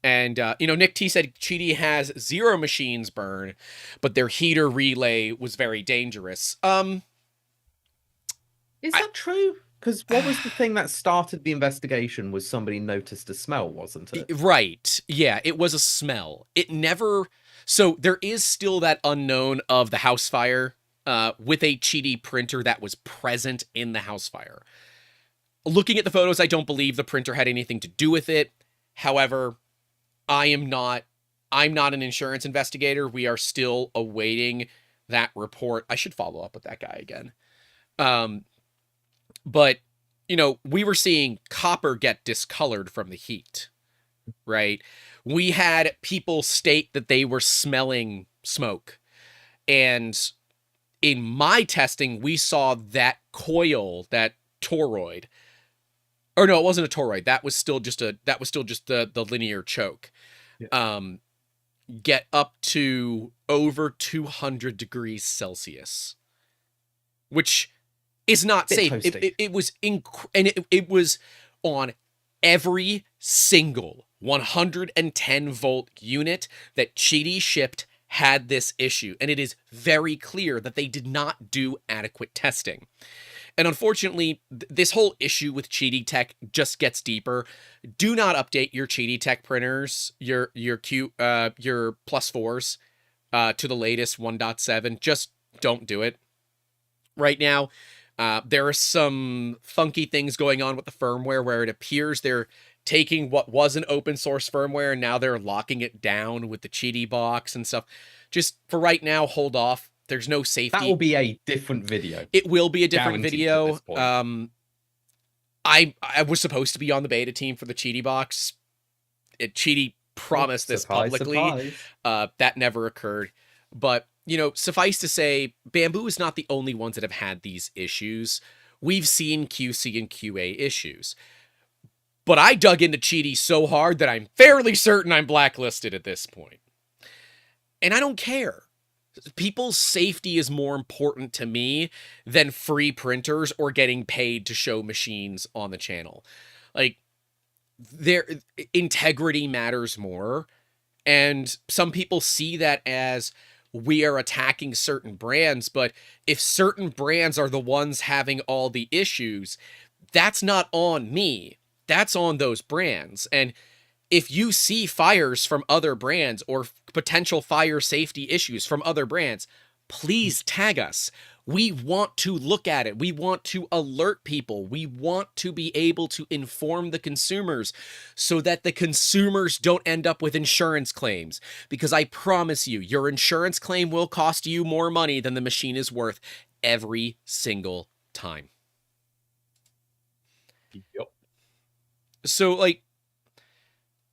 And, you know, Nick T said Cheaty has 0 machines burn, but their heater relay was very dangerous. Is that true? Because what was the thing that started the investigation was somebody noticed a smell, wasn't it? Right. Yeah, it was a smell. It never... So there is still that unknown of the house fire with a Cheaty printer that was present in the house fire. Looking at the photos, I don't believe the printer had anything to do with it. However, I'm not an insurance investigator. We are still awaiting that report. I should follow up with that guy again. But, you know, we were seeing copper get discolored from the heat, right? We had people state that they were smelling smoke. And in my testing, we saw that coil, that toroid, or no, it wasn't a toroid. That was still just the linear choke. Yeah. Get up to over 200 degrees Celsius, which is not safe. It was it was on every single 110 volt unit that Cheaty shipped had this issue, and it is very clear that they did not do adequate testing. And unfortunately, this whole issue with Cheaty Tech just gets deeper. Do not update your Cheaty Tech printers, your plus 4s to the latest 1.7. Just don't do it. Right now, there are some funky things going on with the firmware where it appears they're taking what was an open source firmware and now they're locking it down with the Cheaty box and stuff. Just for right now, hold off. There's no safety. That will be a different video. It will be a different video. I was supposed to be on the beta team for the Cheaty box. Cheaty promised this publicly. That never occurred. But, you know, suffice to say, Bamboo is not the only ones that have had these issues. We've seen QC and QA issues. But I dug into Cheaty so hard that I'm fairly certain I'm blacklisted at this point. And I don't care. People's safety is more important to me than free printers or getting paid to show machines on the channel. Like, their integrity matters more. And some people see that as we are attacking certain brands, but if certain brands are the ones having all the issues, that's not on me. That's on those brands. And if you see fires from other brands or potential fire safety issues from other brands, please tag us. We want to look at it. We want to alert people. We want to be able to inform the consumers so that the consumers don't end up with insurance claims. Because I promise you, your insurance claim will cost you more money than the machine is worth every single time. Yep. So, like,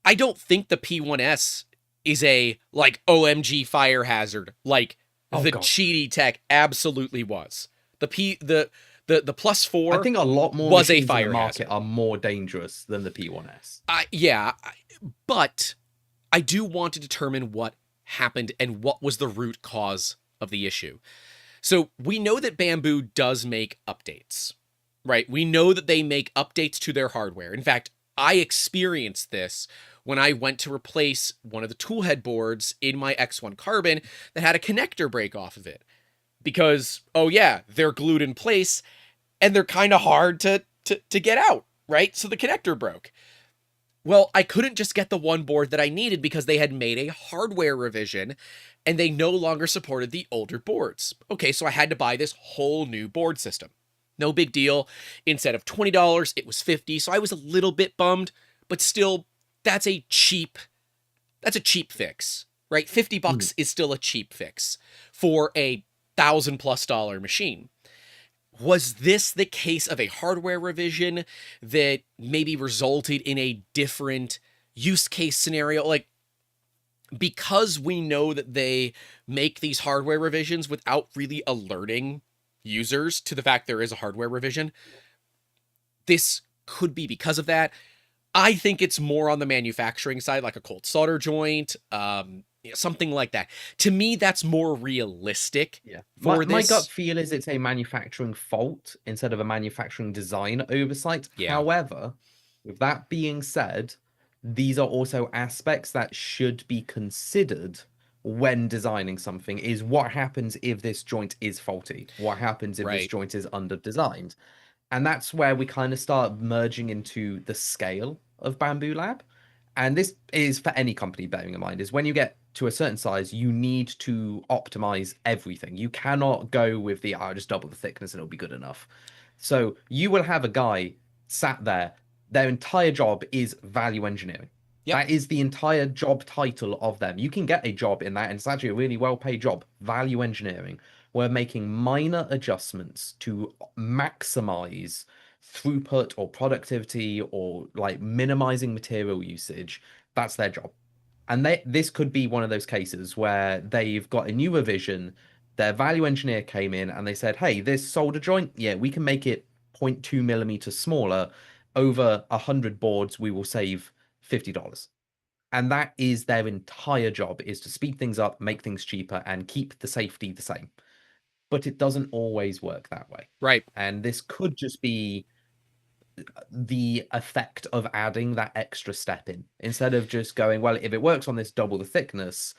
I don't think the P1S is a, like, OMG fire hazard, like the God. Cheaty tech absolutely was. The plus 4 I think a lot more was a machines in fire the market hazard. are more dangerous than the P1S. But I do want to determine what happened and what was the root cause of the issue. So we know that Bamboo does make updates, right? We know that they make updates to their hardware. In fact, I experienced this when I went to replace one of the toolhead boards in my X1 Carbon that had a connector break off of it. Because, oh yeah, they're glued in place and they're kind of hard to get out, right? So the connector broke. Well, I couldn't just get the one board that I needed because they had made a hardware revision and they no longer supported the older boards. Okay, so I had to buy this whole new board system. No big deal. Instead of $20, it was $50, so I was a little bit bummed, but still, that's a cheap fix, right? $50 is still a cheap fix for a $1,000+ machine. Was this the case of a hardware revision that maybe resulted in a different use case scenario? Like, because we know that they make these hardware revisions without really alerting users to the fact there is a hardware revision, this could be because of that. I think it's more on the manufacturing side, like a cold solder joint, something like that. To me, that's more realistic. Yeah. For my this. gut feel is it's a manufacturing fault instead of a manufacturing design oversight. Yeah. However, with that being said, these are also aspects that should be considered when designing something. Is what happens if this joint is faulty? What happens if this Right. joint is under designed? And that's where we kind of start merging into the scale of Bamboo Lab. And this is for any company, bearing in mind, is when you get to a certain size, you need to optimize everything. You cannot go with the, just double the thickness and it'll be good enough. So you will have a guy sat there, their entire job is value engineering. Yep. That is the entire job title of them. You can get a job in that, and it's actually a really well-paid job, value engineering. We're making minor adjustments to maximize throughput or productivity or like minimizing material usage. That's their job. And this could be one of those cases where they've got a new revision. Their value engineer came in and they said, hey, this solder joint, yeah, we can make it 0.2 millimeters smaller. Over 100 boards, we will save $50. And that is their entire job, is to speed things up, make things cheaper, and keep the safety the same. But it doesn't always work that way. Right. And this could just be the effect of adding that extra step in. Instead of just going, well, if it works on this double the thickness,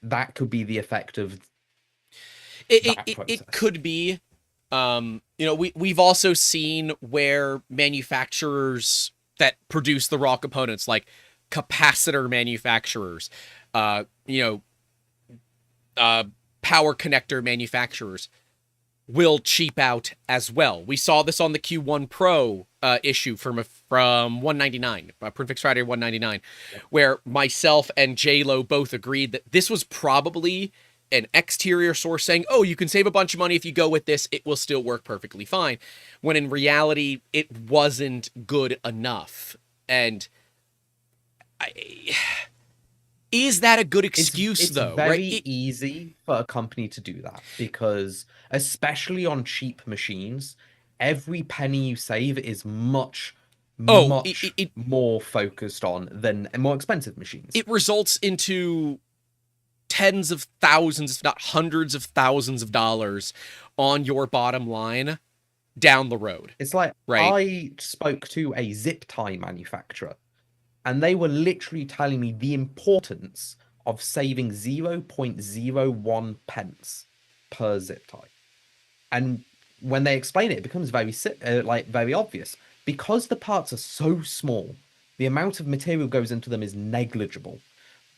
that could be the effect of it could be. We've also seen where manufacturers that produce the raw components, like capacitor manufacturers, power connector manufacturers, will cheap out as well. We saw this on the Q1 Pro issue from 199, Prefix Friday 199, where myself and J-Lo both agreed that this was probably an exterior source saying, oh, you can save a bunch of money if you go with this, it will still work perfectly fine, when in reality, it wasn't good enough. And is that a good excuse, though? It's very easy for a company to do that, because especially on cheap machines, every penny you save is much more focused on than more expensive machines. It results into tens of thousands, if not hundreds of thousands of dollars on your bottom line down the road. It's like, right? I spoke to a zip tie manufacturer, and they were literally telling me the importance of saving 0.01 pence per zip tie. And when they explain it, it becomes very obvious. Because the parts are so small, the amount of material goes into them is negligible.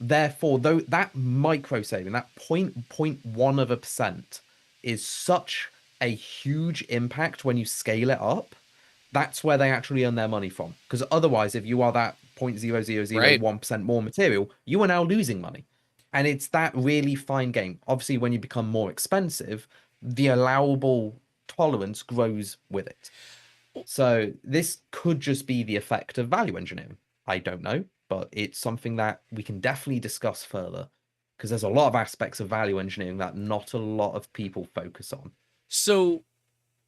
Therefore, though that micro saving, that 0.1% is such a huge impact when you scale it up, that's where they actually earn their money from. Because otherwise, if you are that 0.0001% more material, you are now losing money. And it's that really fine game. Obviously, when you become more expensive, the allowable tolerance grows with it. So this could just be the effect of value engineering. I don't know, but it's something that we can definitely discuss further because there's a lot of aspects of value engineering that not a lot of people focus on. So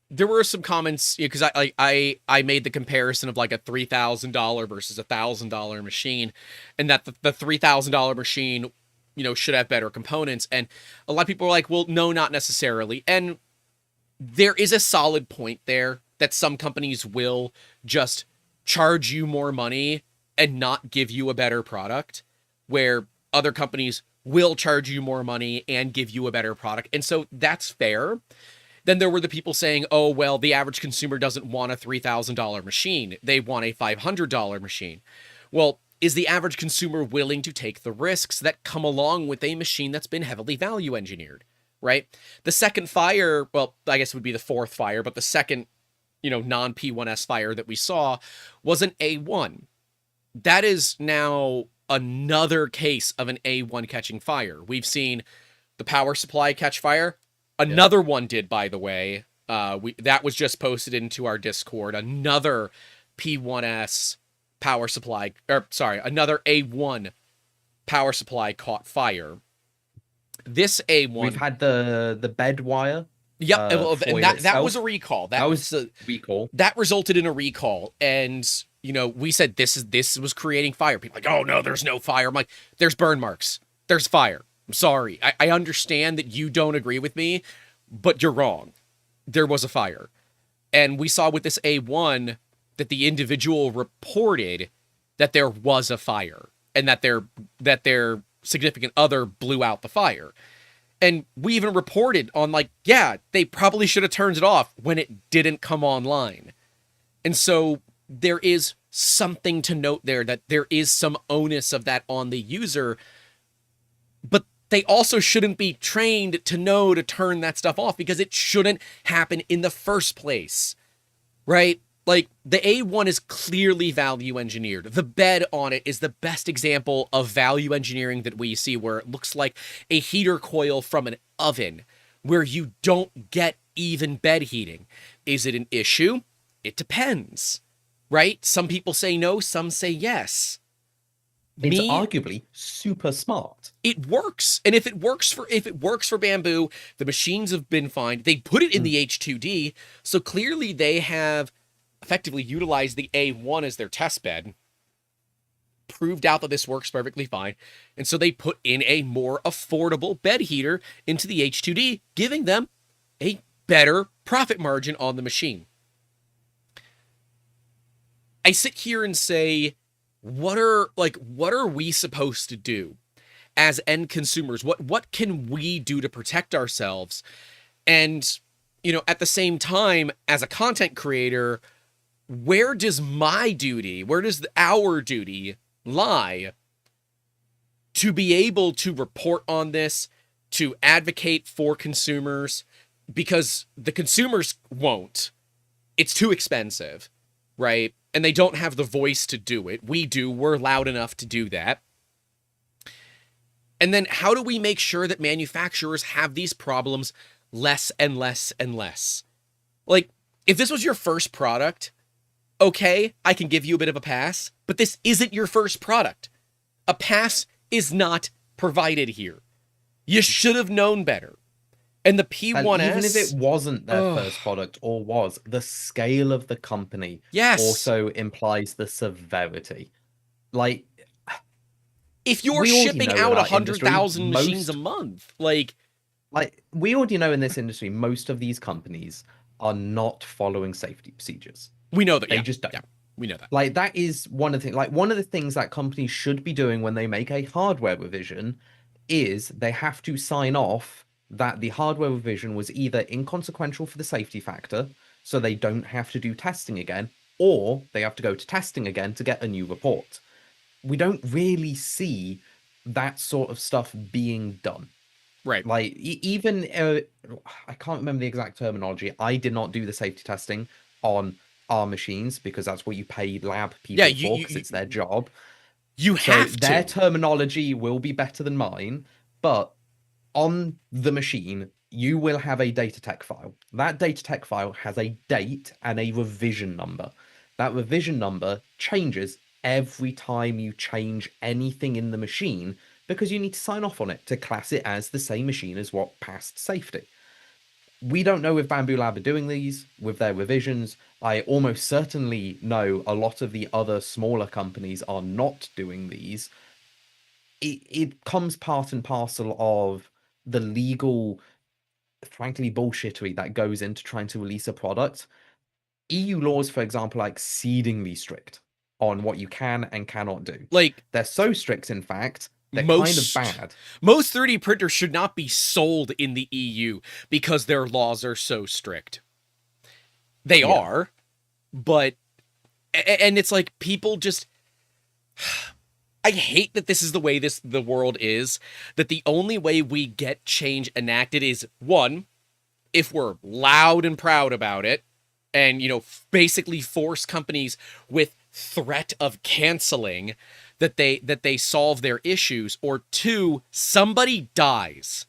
there were some comments because I made the comparison of like a $3,000 versus $1,000 machine, and that the $3,000 machine, should have better components. And a lot of people were like, well, no, not necessarily. And there is a solid point there that some companies will just charge you more money and not give you a better product, where other companies will charge you more money and give you a better product. And so that's fair. Then there were the people saying, oh, well, the average consumer doesn't want a $3,000 machine. They want a $500 machine. Well, is the average consumer willing to take the risks that come along with a machine that's been heavily value engineered, right? The second fire, well, I guess it would be the fourth fire, but the second, non-P1S fire that we saw was an A1. That is now another case of an A1 catching fire. We've seen the power supply catch fire. Another one did, by the way. That was just posted into our Discord. Another P1S power supply, another A1 power supply caught fire. This A1, we've had the bed wire. Yep, and that was a recall. That was a recall. That resulted in a recall, and we said this was creating fire. People are like, oh no, there's no fire. I'm like, there's burn marks. There's fire. I'm sorry. I understand that you don't agree with me, but you're wrong. There was a fire. And we saw with this A1 that the individual reported that there was a fire and that their significant other blew out the fire. And we even reported on they probably should have turned it off when it didn't come online. And so there is something to note there, that there is some onus of that on the user, but they also shouldn't be trained to know to turn that stuff off because it shouldn't happen in the first place, right? Like, the A1 is clearly value engineered. The bed on it is the best example of value engineering that we see, where it looks like a heater coil from an oven, where you don't get even bed heating. Is it an issue? It depends, right? Some people say no, some say yes. It's arguably super smart. It works. And if it works for Bamboo, the machines have been fine. They put it in the H2D, so clearly they have effectively utilized the A1 as their test bed, proved out that this works perfectly fine, and so they put in a more affordable bed heater into the H2D, giving them a better profit margin on the machine. I sit here and say, what are we supposed to do as end consumers? What can we do to protect ourselves? And, at the same time, as a content creator, where does our duty lie to be able to report on this, to advocate for consumers? Because the consumers won't. It's too expensive, right? And they don't have the voice to do it. We do. We're loud enough to do that. And then how do we make sure that manufacturers have these problems less and less and less? Like, if this was your first product, okay, I can give you a bit of a pass, but this isn't your first product. A pass is not provided here. You should have known better. And the P1S... And even if it wasn't their first product, or was, the scale of the company also implies the severity. Like, if you're shipping out 100,000 machines a month, like we already know in this industry, most of these companies are not following safety procedures. We know that. They just don't. Yeah, we know that. Like, that is one of the things that companies should be doing when they make a hardware revision is they have to sign off that the hardware revision was either inconsequential for the safety factor, so they don't have to do testing again, or they have to go to testing again to get a new report. We don't really see that sort of stuff being done. Right. Like, even, I can't remember the exact terminology. I did not do the safety testing on our machines because that's what you pay lab people for, because it's their job. You have to. Their terminology will be better than mine, but on the machine, you will have a data tech file. That data tech file has a date and a revision number. That revision number changes every time you change anything in the machine because you need to sign off on it to class it as the same machine as what passed safety. We don't know if Bamboo Lab are doing these with their revisions. I almost certainly know a lot of the other smaller companies are not doing these. It comes part and parcel of the legal, frankly, bullshittery that goes into trying to release a product. EU laws, for example, are exceedingly strict on what you can and cannot do. Like, they're so strict, in fact, they're kind of bad. Most 3D printers should not be sold in the EU because their laws are so strict. They are, but... And it's like, people just... I hate that this is the way the world is, that the only way we get change enacted is, one, if we're loud and proud about it, and, you know, basically force companies with threat of canceling that they solve their issues, or two, somebody dies.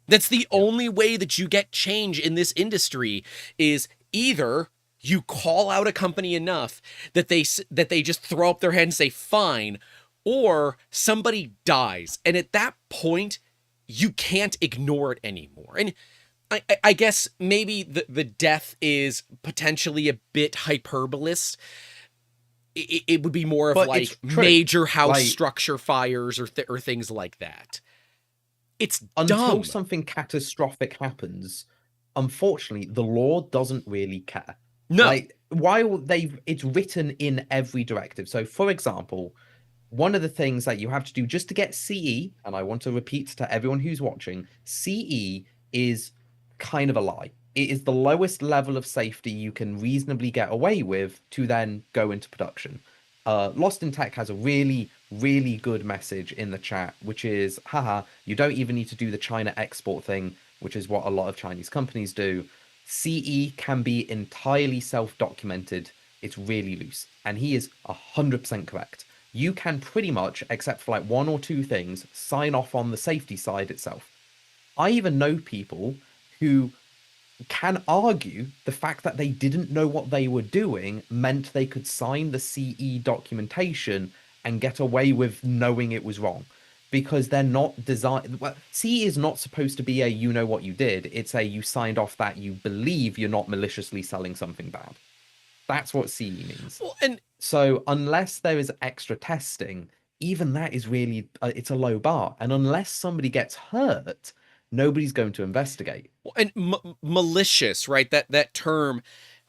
That's the only way that you get change in this industry, is either you call out a company enough that they just throw up their head and say, fine, or somebody dies. And at that point, you can't ignore it anymore. And I guess maybe the death is potentially a bit hyperbolous. It would be more of like major house structure fires or things like that. It's until dumb. Something catastrophic happens, unfortunately, the law doesn't really care. No. Like, while it's written in every directive. So, for example, one of the things that you have to do just to get CE, and I want to repeat to everyone who's watching, CE is kind of a lie. It is the lowest level of safety you can reasonably get away with to then go into production. Lost in Tech has a really, really good message in the chat, which is, haha, you don't even need to do the China export thing, which is what a lot of Chinese companies do. CE can be entirely self-documented. It's really loose. And he is 100% correct. You can pretty much, except for like one or two things, sign off on the safety side itself. I even know people who can argue the fact that they didn't know what they were doing meant they could sign the CE documentation and get away with knowing it was wrong, because they're not designed. Well, CE is not supposed to be a you know what you did. It's a you signed off that you believe you're not maliciously selling something bad. That's what CE means. Well, and so unless there is extra testing, even that is really, it's a low bar. And unless somebody gets hurt, nobody's going to investigate. And malicious, right? That term,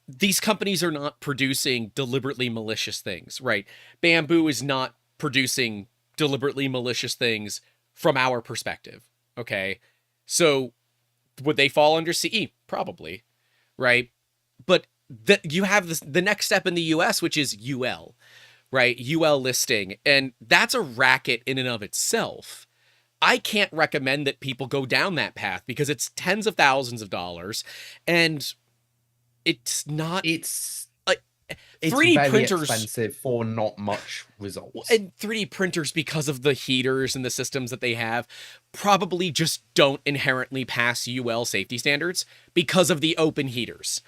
these companies are not producing deliberately malicious things, right? Bamboo is not producing deliberately malicious things from our perspective, okay? So would they fall under CE? Probably, right? But you have the next step in the US, which is UL, right? UL listing. And that's a racket in and of itself. I can't recommend that people go down that path because it's tens of thousands of dollars, and it's not. It's 3D very printers expensive for not much results. And 3D printers, because of the heaters and the systems that they have, probably just don't inherently pass UL safety standards because of the open heaters,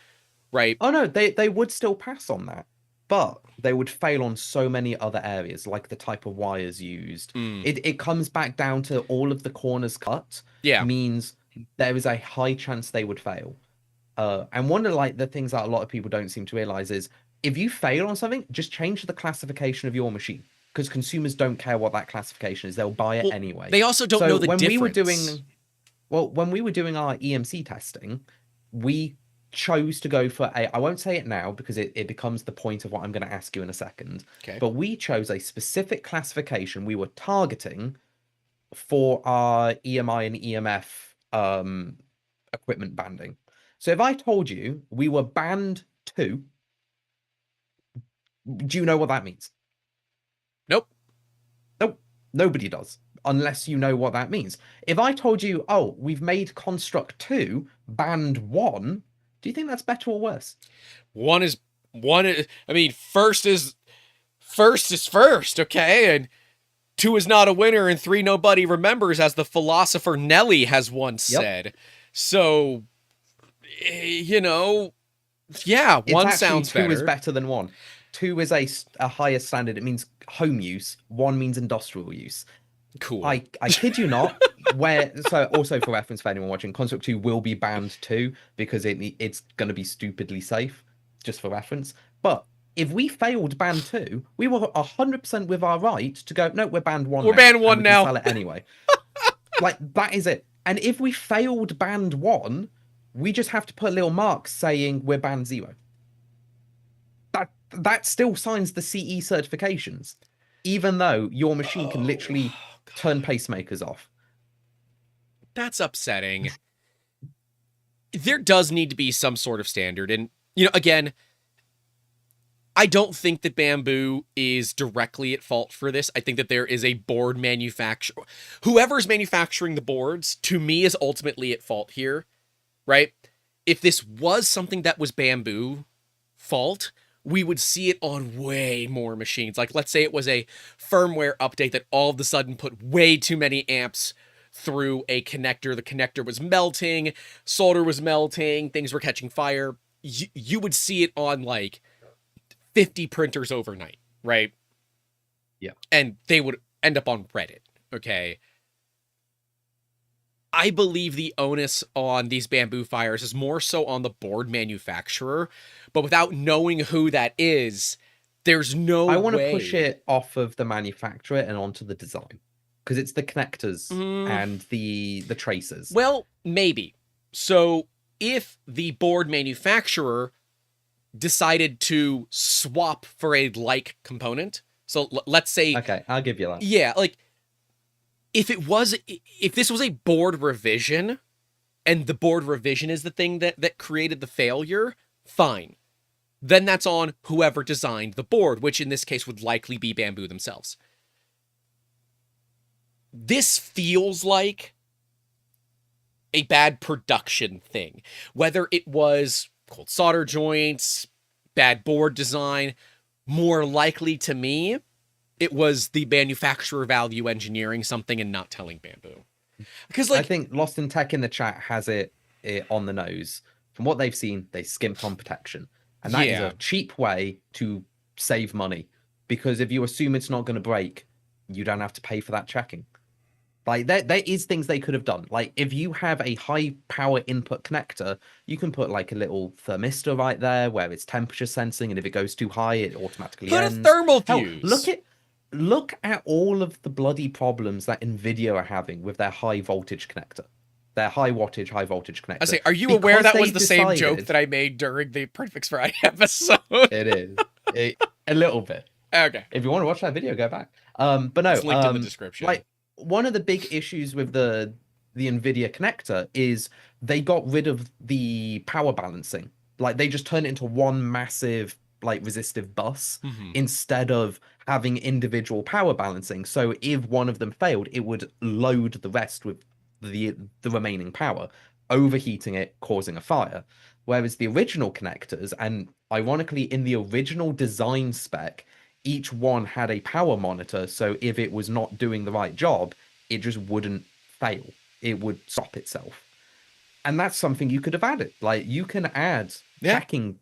right? Oh no, they would still pass on that, but they would fail on so many other areas, like the type of wires used. It comes back down to all of the corners cut. Yeah, means there is a high chance they would fail. And one of the things that a lot of people don't seem to realize is, if you fail on something, just change the classification of your machine, because consumers don't care what that classification is. They'll buy it anyway. They also don't know the difference. When we were doing our EMC testing, we chose to go for I won't say it now because it becomes the point of what I'm going to ask you in a second. Okay. But we chose a specific classification we were targeting for our EMI and EMF equipment banding. So if I told you we were band 2, do you know what that means? Nope. Nope. Nobody does, unless you know what that means. If I told you, oh, we've made construct 2 band 1, do you think that's better or worse? One is I mean, first is first, okay? And 2 is not a winner, and 3 nobody remembers, as the philosopher Nelly has once said. So, you know, yeah, It's one actually sounds two is better. better than one. Two is a higher standard. It means home use. One means industrial use. Cool. I kid you not. Where so also for reference for anyone watching, Construct 2 will be banned too because it's going to be stupidly safe, just for reference. But if we failed ban 2, we were 100% with our right to go, no, we're banned 1 We're now, banned and one we can now. sell it anyway. Like that is it. And if we failed banned 1, we just have to put a little mark saying we're banned 0. That still signs the CE certifications, even though your machine can Oh, literally turn pacemakers off. that's upsetting. There does need to be some sort of standard. And, again, I don't think that Bamboo is directly at fault for this. I think that there is a board manufacturer. Whoever's manufacturing the boards, to me, is ultimately at fault here, right? If this was something that was Bamboo fault, we would see it on way more machines. Like, let's say it was a firmware update that all of a sudden put way too many amps through a connector. The connector was melting, solder was melting, things were catching fire. You would see it on like 50 printers overnight, right? Yeah. And they would end up on Reddit, okay? I believe the onus on these Bamboo fires is more so on the board manufacturer, but without knowing who that is, there's no way. I want to push it off of the manufacturer and onto the design, because it's the connectors and the tracers. Well, maybe. So if the board manufacturer decided to swap for a like component, so let's say, okay, I'll give you that. Yeah, like if this was a board revision and the board revision is the thing that created the failure, fine. Then that's on whoever designed the board, which in this case would likely be Bamboo themselves. This feels like a bad production thing. Whether it was cold solder joints, bad board design, more likely to me, it was the manufacturer value engineering something and not telling Bamboo. Because I think Lost in Tech in the chat has it on the nose. From what they've seen, they skimped on protection. And that is a cheap way to save money. Because if you assume it's not going to break, you don't have to pay for that checking. Like there is things they could have done. Like if you have a high power input connector, you can put like a little thermistor right there where it's temperature sensing, and if it goes too high, it automatically ends. Put a thermal fuse. Hell, look at all of the bloody problems that Nvidia are having with their high voltage connector. Their high wattage, high voltage connector. I say, are you aware that was the same joke that I made during the Prefix Friday episode? It is. A little bit. Okay. If you want to watch that video, go back. But no, it's linked in the description. Like one of the big issues with the Nvidia connector is they got rid of the power balancing. Like they just turned it into one massive like resistive bus instead of having individual power balancing. So if one of them failed, it would load the rest with the remaining power, overheating it, causing a fire. Whereas the original connectors, and ironically in the original design spec, each one had a power monitor, so if it was not doing the right job, it just wouldn't fail. It would stop itself. And that's something you could have added. Like you can add checking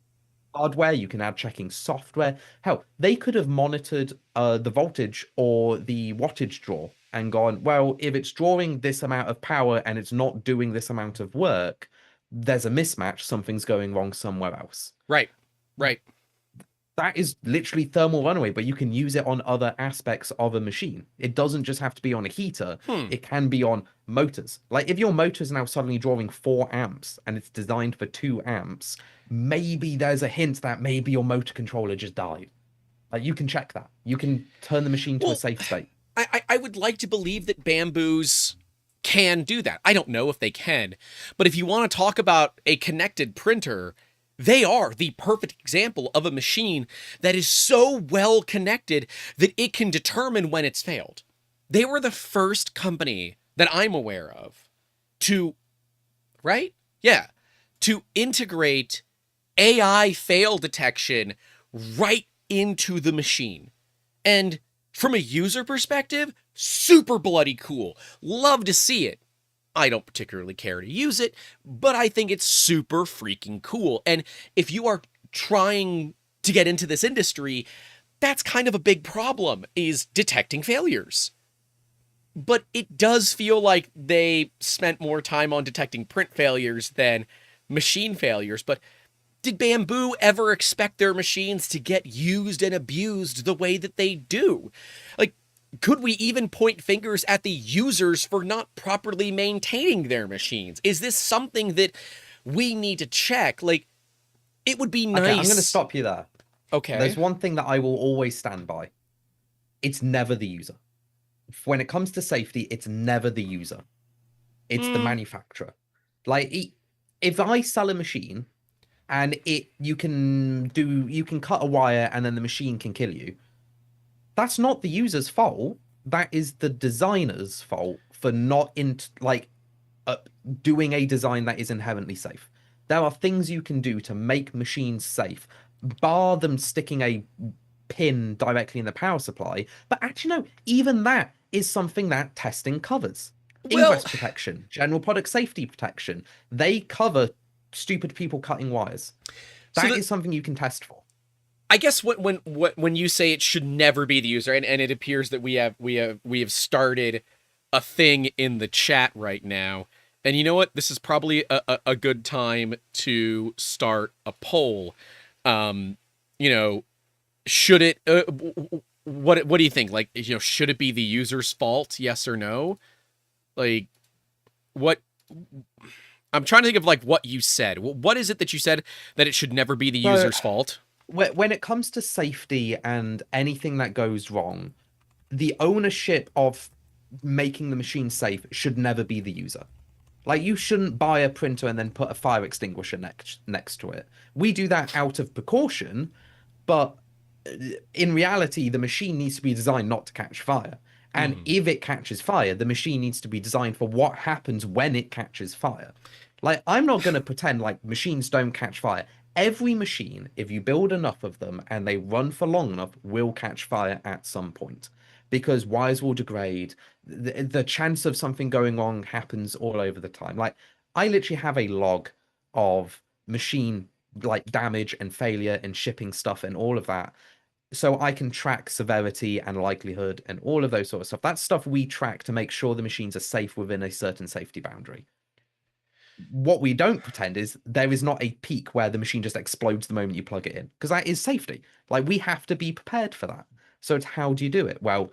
hardware, you can add checking software. Hell, they could have monitored the voltage or the wattage draw and gone, well, if it's drawing this amount of power and it's not doing this amount of work, there's a mismatch, something's going wrong somewhere else. Right. That is literally thermal runaway, but you can use it on other aspects of a machine. It doesn't just have to be on a heater. It can be on motors. Like if your motor's now suddenly drawing 4 amps and it's designed for 2 amps, maybe there's a hint that maybe your motor controller just died. Like you can check that. You can turn the machine to a safe state. I would like to believe that Bamboos can do that. I don't know if they can, but if you want to talk about a connected printer, they are the perfect example of a machine that is so well connected that it can determine when it's failed. They were the first company that I'm aware of to, right? Yeah, to integrate AI fail detection right into the machine. And from a user perspective, super bloody cool. Love to see it. I don't particularly care to use it, but I think it's super freaking cool. And if you are trying to get into this industry, that's kind of a big problem, is detecting failures. But it does feel like they spent more time on detecting print failures than machine failures. But did Bamboo ever expect their machines to get used and abused the way that they do? Like, could we even point fingers at the users for not properly maintaining their machines? Is this something that we need to check? Like, it would be nice. Okay, I'm going to stop you there. Okay. There's one thing that I will always stand by. It's never the user. When it comes to safety, it's never the user. It's the manufacturer. Like, if I sell a machine and you can cut a wire and then the machine can kill you, that's not the user's fault. That is the designer's fault for not doing a design that is inherently safe. There are things you can do to make machines safe, bar them sticking a pin directly in the power supply. But actually, no, even that is something that testing covers. Ingress protection, general product safety protection. They cover stupid people cutting wires. That is something you can test for. I guess when you say it should never be the user, and it appears that we have started a thing in the chat right now. And you know what? This is probably a good time to start a poll. Should it? What do you think? Like, should it be the user's fault? Yes or no? Like, what? I'm trying to think of like what you said. What is it that you said that it should never be the user's fault? When it comes to safety and anything that goes wrong, the ownership of making the machine safe should never be the user. Like, you shouldn't buy a printer and then put a fire extinguisher next to it. We do that out of precaution, but in reality, the machine needs to be designed not to catch fire. And if it catches fire, the machine needs to be designed for what happens when it catches fire. Like, I'm not going to pretend like machines don't catch fire. Every machine, if you build enough of them and they run for long enough, will catch fire at some point, because wires will degrade. The chance of something going wrong happens all over the time. Like, I literally have a log of machine like damage and failure and shipping stuff and all of that, so I can track severity and likelihood and all of those sort of stuff. That's stuff we track to make sure the machines are safe within a certain safety boundary. What we don't pretend is there is not a peak where the machine just explodes the moment you plug it in, because that is safety. Like, we have to be prepared for that. So it's, how do you do it? Well,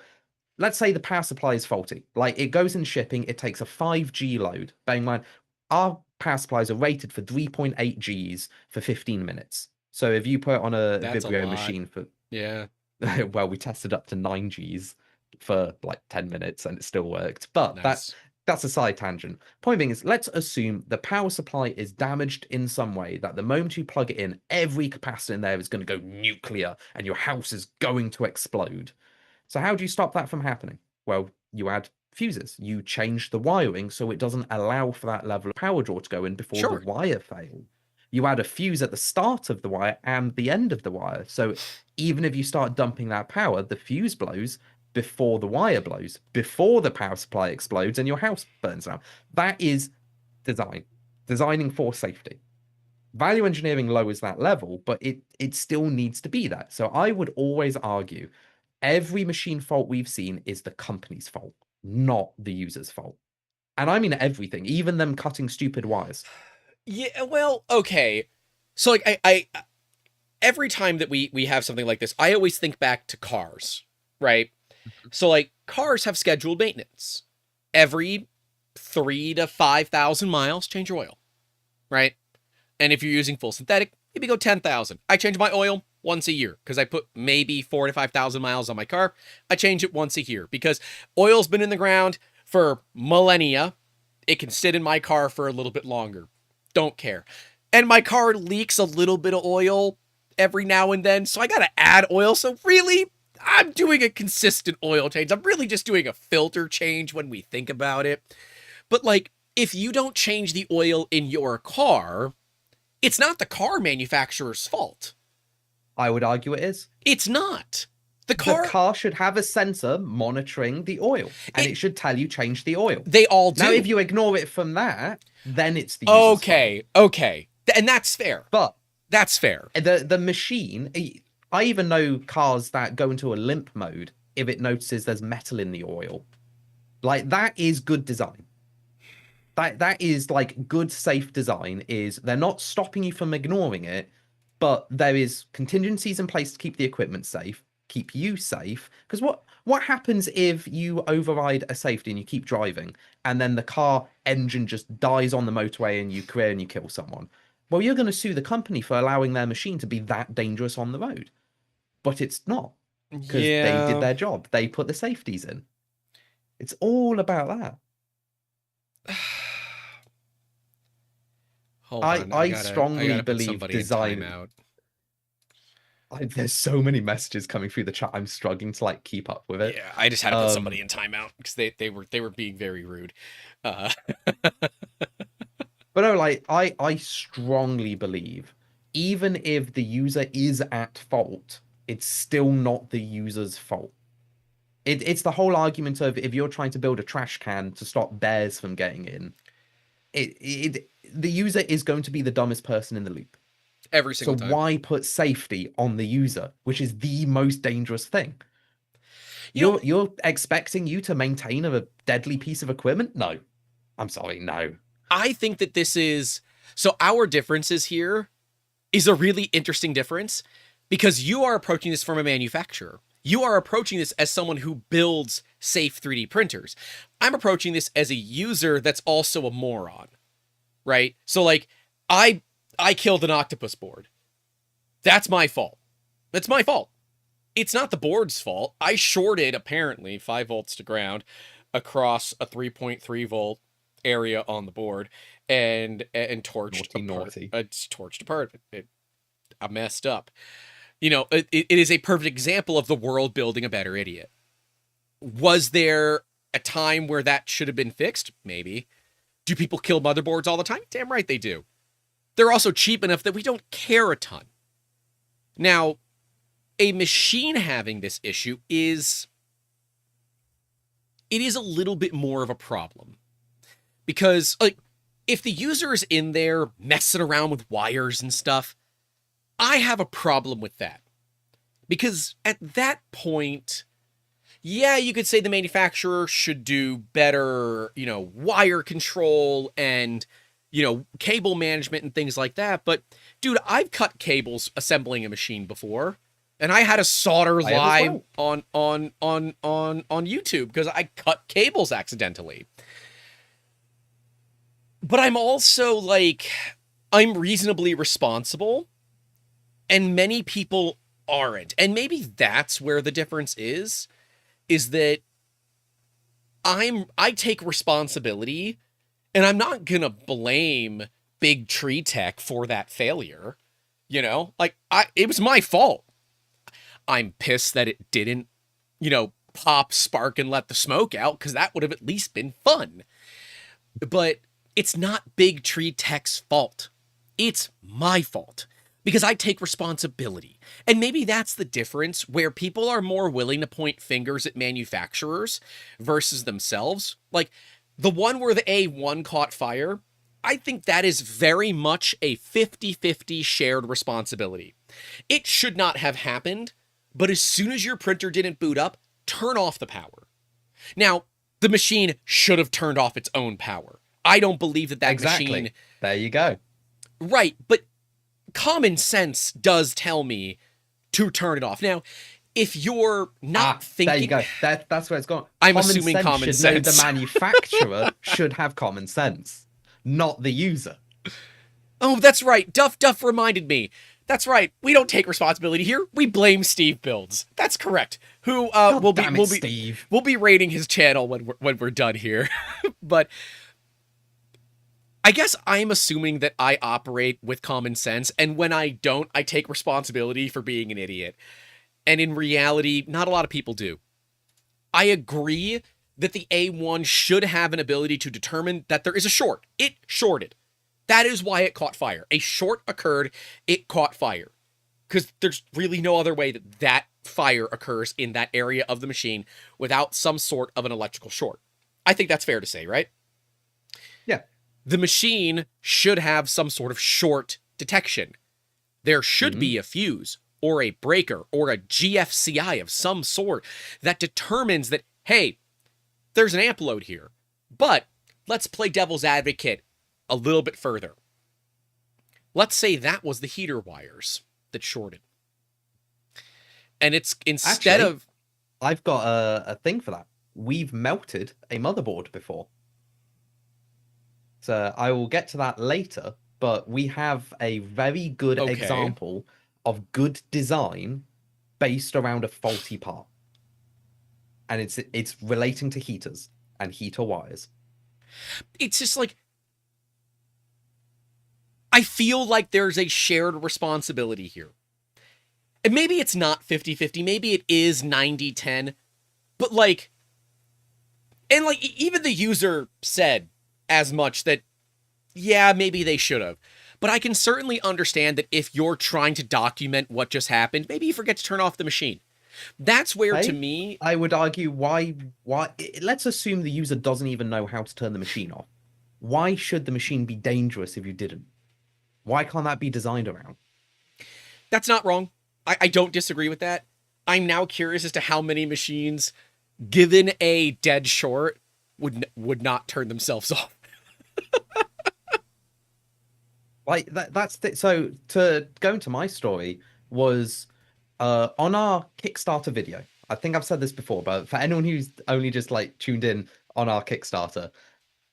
let's say the power supply is faulty. Like, it goes in shipping, it takes a 5G load. Bear in mind, our power supplies are rated for 3.8 Gs for 15 minutes. So if you put it on a Vibrio machine for... Yeah. Well, we tested up to 9 Gs for like 10 minutes and it still worked. But Nice. that's a side tangent. Point being is, let's assume the power supply is damaged in some way, that the moment you plug it in, every capacitor in there is going to go nuclear and your house is going to explode. So how do you stop that from happening? Well, you add fuses. You change the wiring so it doesn't allow for that level of power draw to go in before the wire fails. You add a fuse at the start of the wire and the end of the wire. So even if you start dumping that power, the fuse blows before the wire blows, before the power supply explodes and your house burns down. That is designing for safety. Value engineering lowers that level, but it still needs to be that. So I would always argue every machine fault we've seen is the company's fault, not the user's fault. And I mean everything, even them cutting stupid wires. Yeah, well, okay. So like I every time that we have something like this, I always think back to cars, right? So like, cars have scheduled maintenance. Every 3,000 to 5,000 miles, change your oil, right? And if you're using full synthetic, maybe go 10,000. I change my oil once a year because I put maybe 4,000 to 5,000 miles on my car. I change it once a year because oil's been in the ground for millennia. It can sit in my car for a little bit longer. Don't care. And my car leaks a little bit of oil every now and then, so I gotta add oil. So really, I'm doing a consistent oil change. I'm really just doing a filter change when we think about it. But like, if you don't change the oil in your car, it's not the car manufacturer's fault. I would argue it is. It's not. The The car, car should have a sensor monitoring the oil, and it should tell you change the oil. They all do. Now, if you ignore it from that, then it's the user's fault. Okay. And that's fair. But that's fair. The machine, I even know cars that go into a limp mode if it notices there's metal in the oil. Like, that is good design. That is like good, safe design. Is they're not stopping you from ignoring it, but there is contingencies in place to keep the equipment safe, keep you safe. Because what happens if you override a safety and you keep driving, and then the car engine just dies on the motorway and you kill someone? Well, you're going to sue the company for allowing their machine to be that dangerous on the road. But it's not, because they did their job. They put the safeties in. It's all about that. I strongly believe design. There's so many messages coming through the chat. I'm struggling to like keep up with it. Yeah, I just had to put somebody in timeout because they were being very rude. But no, like I strongly believe, even if the user is at fault, it's still not the user's fault. It's the whole argument of, if you're trying to build a trash can to stop bears from getting in, the user is going to be the dumbest person in the loop. Every single time. So why put safety on the user, which is the most dangerous thing? You're expecting you to maintain a deadly piece of equipment? No. I'm sorry, no. I think that this is... So our differences here is a really interesting difference, because you are approaching this from a manufacturer. You are approaching this as someone who builds safe 3D printers. I'm approaching this as a user that's also a moron, right? So like, I killed an octopus board. That's my fault. That's my fault. It's not the board's fault. I shorted, apparently, 5 volts to ground across a 3.3 volt area on the board and torched it's torched apart. I messed up. You know, it is a perfect example of the world building a better idiot. Was there a time where that should have been fixed? Maybe. Do people kill motherboards all the time? Damn right they do. They're also cheap enough that we don't care a ton. Now, a machine having this issue is a little bit more of a problem. Because, like, if the user is in there messing around with wires and stuff, I have a problem with that. Because at that point, yeah, you could say the manufacturer should do better, you know, wire control and, you know, cable management and things like that. But, dude, I've cut cables assembling a machine before. And I had to solder live on YouTube because I cut cables accidentally. But I'm also, like, I'm reasonably responsible, and many people aren't. And maybe that's where the difference is that I take responsibility, and I'm not gonna blame Big Tree Tech for that failure. You know, like, it was my fault. I'm pissed that it didn't, you know, pop, spark, and let the smoke out, because that would have at least been fun. But it's not Big Tree Tech's fault. It's my fault, because I take responsibility. And maybe that's the difference, where people are more willing to point fingers at manufacturers versus themselves. Like, the one where the A1 caught fire, I think that is very much a 50-50 shared responsibility. It should not have happened, but as soon as your printer didn't boot up, turn off the power. Now, the machine should have turned off its own power. I don't believe that machine... There you go. Right, but common sense does tell me to turn it off. Now, if you're not thinking... There you go. That's where it's gone. I'm assuming common sense. The manufacturer should have common sense, not the user. Oh, that's right. Duff reminded me. That's right. We don't take responsibility here. We blame Steve Builds. That's correct. Who we'll be rating his channel when we're done here. But I guess I'm assuming that I operate with common sense, and when I don't, I take responsibility for being an idiot. And in reality, not a lot of people do. I agree that the A1 should have an ability to determine that there is a short. It shorted. That is why it caught fire. A short occurred, it caught fire. Because there's really no other way that fire occurs in that area of the machine without some sort of an electrical short. I think that's fair to say, right? Yeah. The machine should have some sort of short detection. There should be a fuse or a breaker or a GFCI of some sort that determines that, hey, there's an amp load here. But let's play devil's advocate a little bit further. Let's say that was the heater wires that shorted. And it's instead of... I've got a thing for that. We've melted a motherboard before. So I will get to that later, but we have a very good example of good design based around a faulty part. And it's relating to heaters and heater wires. It's just like, I feel like there's a shared responsibility here. And maybe it's not 50-50, maybe it is 90-10, but like, and like, even the user said as much that, yeah, maybe they should have. But I can certainly understand that if you're trying to document what just happened, maybe you forget to turn off the machine. That's where, to me... I would argue why... Let's assume the user doesn't even know how to turn the machine off. Why should the machine be dangerous if you didn't? Why can't that be designed around? That's not wrong. I don't disagree with that. I'm now curious as to how many machines, given a dead short, would not turn themselves off. Like so to go into my story was on our Kickstarter video. I think I've said this before, but for anyone who's only just like tuned in on our Kickstarter,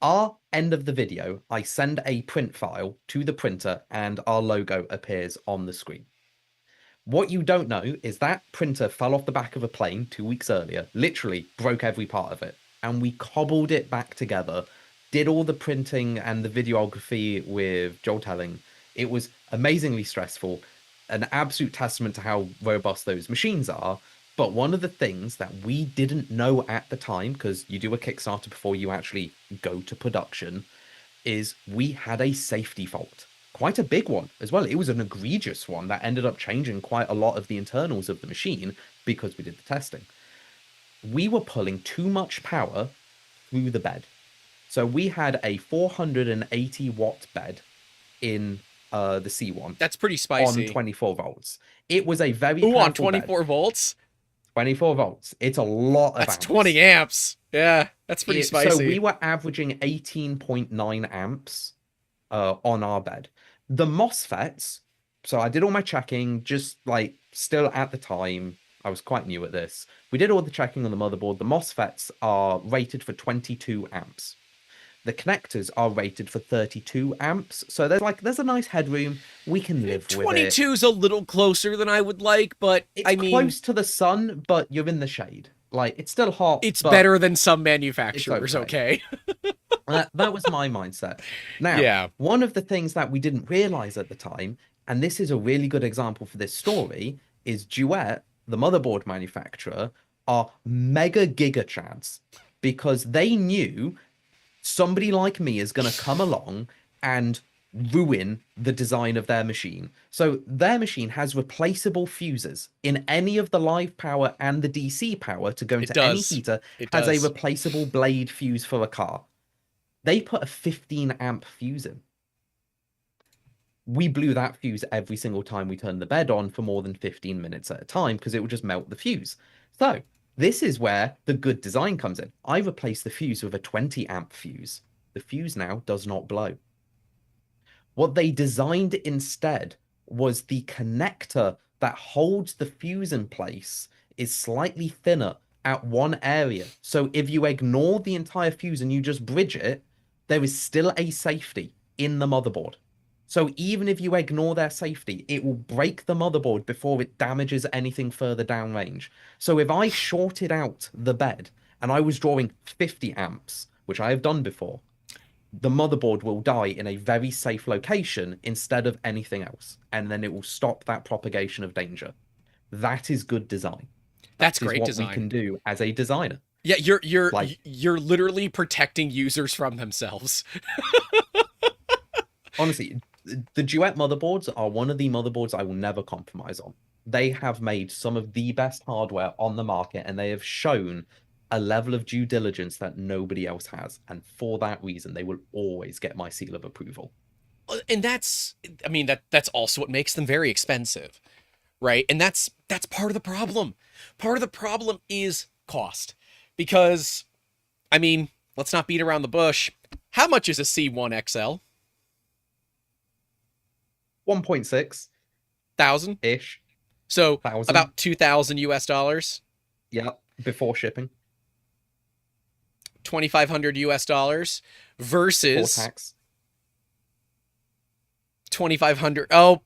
our end of the video, I send a print file to the printer and our logo appears on the screen. What you don't know is that printer fell off the back of a plane 2 weeks earlier, literally broke every part of it, and we cobbled it back together, did all the printing and the videography with Joel Telling. It was amazingly stressful, an absolute testament to how robust those machines are. But one of the things that we didn't know at the time, because you do a Kickstarter before you actually go to production, is we had a safety fault. Quite a big one as well. It was an egregious one that ended up changing quite a lot of the internals of the machine because we did the testing. We were pulling too much power through the bed. So we had a 480 watt bed in the C1. That's pretty spicy. On 24 volts. It was a very powerful on 24 bed. volts? 24 volts. It's a lot of That's amps. 20 amps. Yeah, that's pretty spicy. So we were averaging 18.9 amps on our bed. The MOSFETs, so I did all my checking, just like still at the time, I was quite new at this. We did all the checking on the motherboard. The MOSFETs are rated for 22 amps. The connectors are rated for 32 amps. So there's a nice headroom. We can live with it. 22 is a little closer than I would like, but I mean, close to the sun, but you're in the shade. Like, it's still hot. It's better than some manufacturers, okay? That was my mindset. Now, one of the things that we didn't realize at the time, and this is a really good example for this story, is Duet, the motherboard manufacturer, are mega giga chads, because they knew somebody like me is going to come along and ruin the design of their machine. So their machine has replaceable fuses in any of the live power and the DC power to go into any heater. It has a replaceable blade fuse for a car. They put a 15 amp fuse in. We blew that fuse every single time we turned the bed on for more than 15 minutes at a time because it would just melt the fuse. So this is where the good design comes in. I replaced the fuse with a 20 amp fuse. The fuse now does not blow. What they designed instead was the connector that holds the fuse in place is slightly thinner at one area. So if you ignore the entire fuse and you just bridge it, there is still a safety in the motherboard. So even if you ignore their safety, it will break the motherboard before it damages anything further downrange. So if I shorted out the bed and I was drawing 50 amps, which I have done before, the motherboard will die in a very safe location instead of anything else. And then it will stop that propagation of danger. That is good design. That's great what design. We can do as a designer. Yeah, you're literally protecting users from themselves. Honestly, the Duet motherboards are one of the motherboards I will never compromise on. they have made some of the best hardware on the market, and they have shown a level of due diligence that nobody else has. And for that reason, they will always get my seal of approval. And that's, I mean, that's also what makes them very expensive, right? And that's part of the problem. Part of the problem is cost. Because, I mean, let's not beat around the bush. How much is a C1XL? 1.6 thousand ish. So Thousand. about 2,000 US dollars. Yeah, before shipping. 2,500 US dollars versus before tax. 2,500. Oh,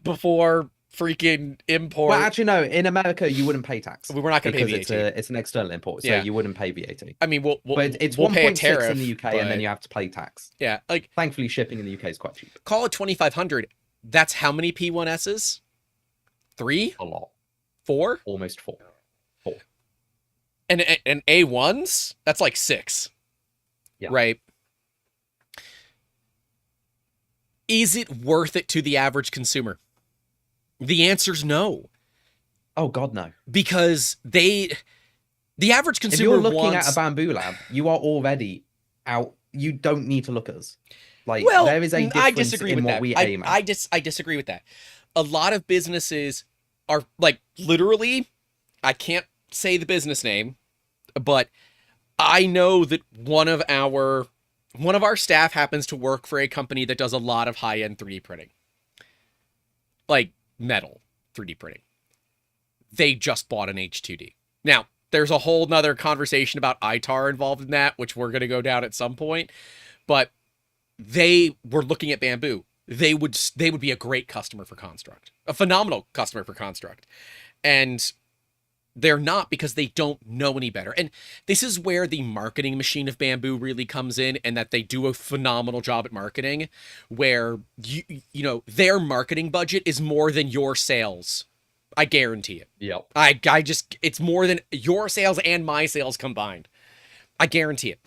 before freaking import. Well, actually, no. In America, you wouldn't pay tax. We're not going to pay VAT. It's an external import, so you wouldn't pay VAT. I mean, but it's we'll 1.6 in the UK, and then you have to pay tax. Yeah, like thankfully, shipping in the UK is quite cheap. Call it 2,500. That's how many P1Ss? 3? A lot. 4? Almost 4. 4. And A1s? That's like 6. Yeah. Right. Is it worth it to the average consumer? The answer's no. Oh God, no. Because the average consumer, if you're looking at a Bamboo Lab, you are already out. You don't need to look at us. Like, there is a difference I disagree in with what that. we aim at. I disagree with that. A lot of businesses are like, literally, I can't say the business name, but I know that one of our staff happens to work for a company that does a lot of high-end 3D printing. Like metal 3D printing. They just bought an H2D. Now, there's a whole nother conversation about ITAR involved in that, which we're going to go down at some point. But they were looking at Bamboo. They would be a great customer for Construct. A phenomenal customer for Construct. And they're not, because they don't know any better. And this is where the marketing machine of Bamboo really comes in, and that they do a phenomenal job at marketing, where you know, their marketing budget is more than your sales. I guarantee it. Yep. I just, it's more than your sales and my sales combined. I guarantee it.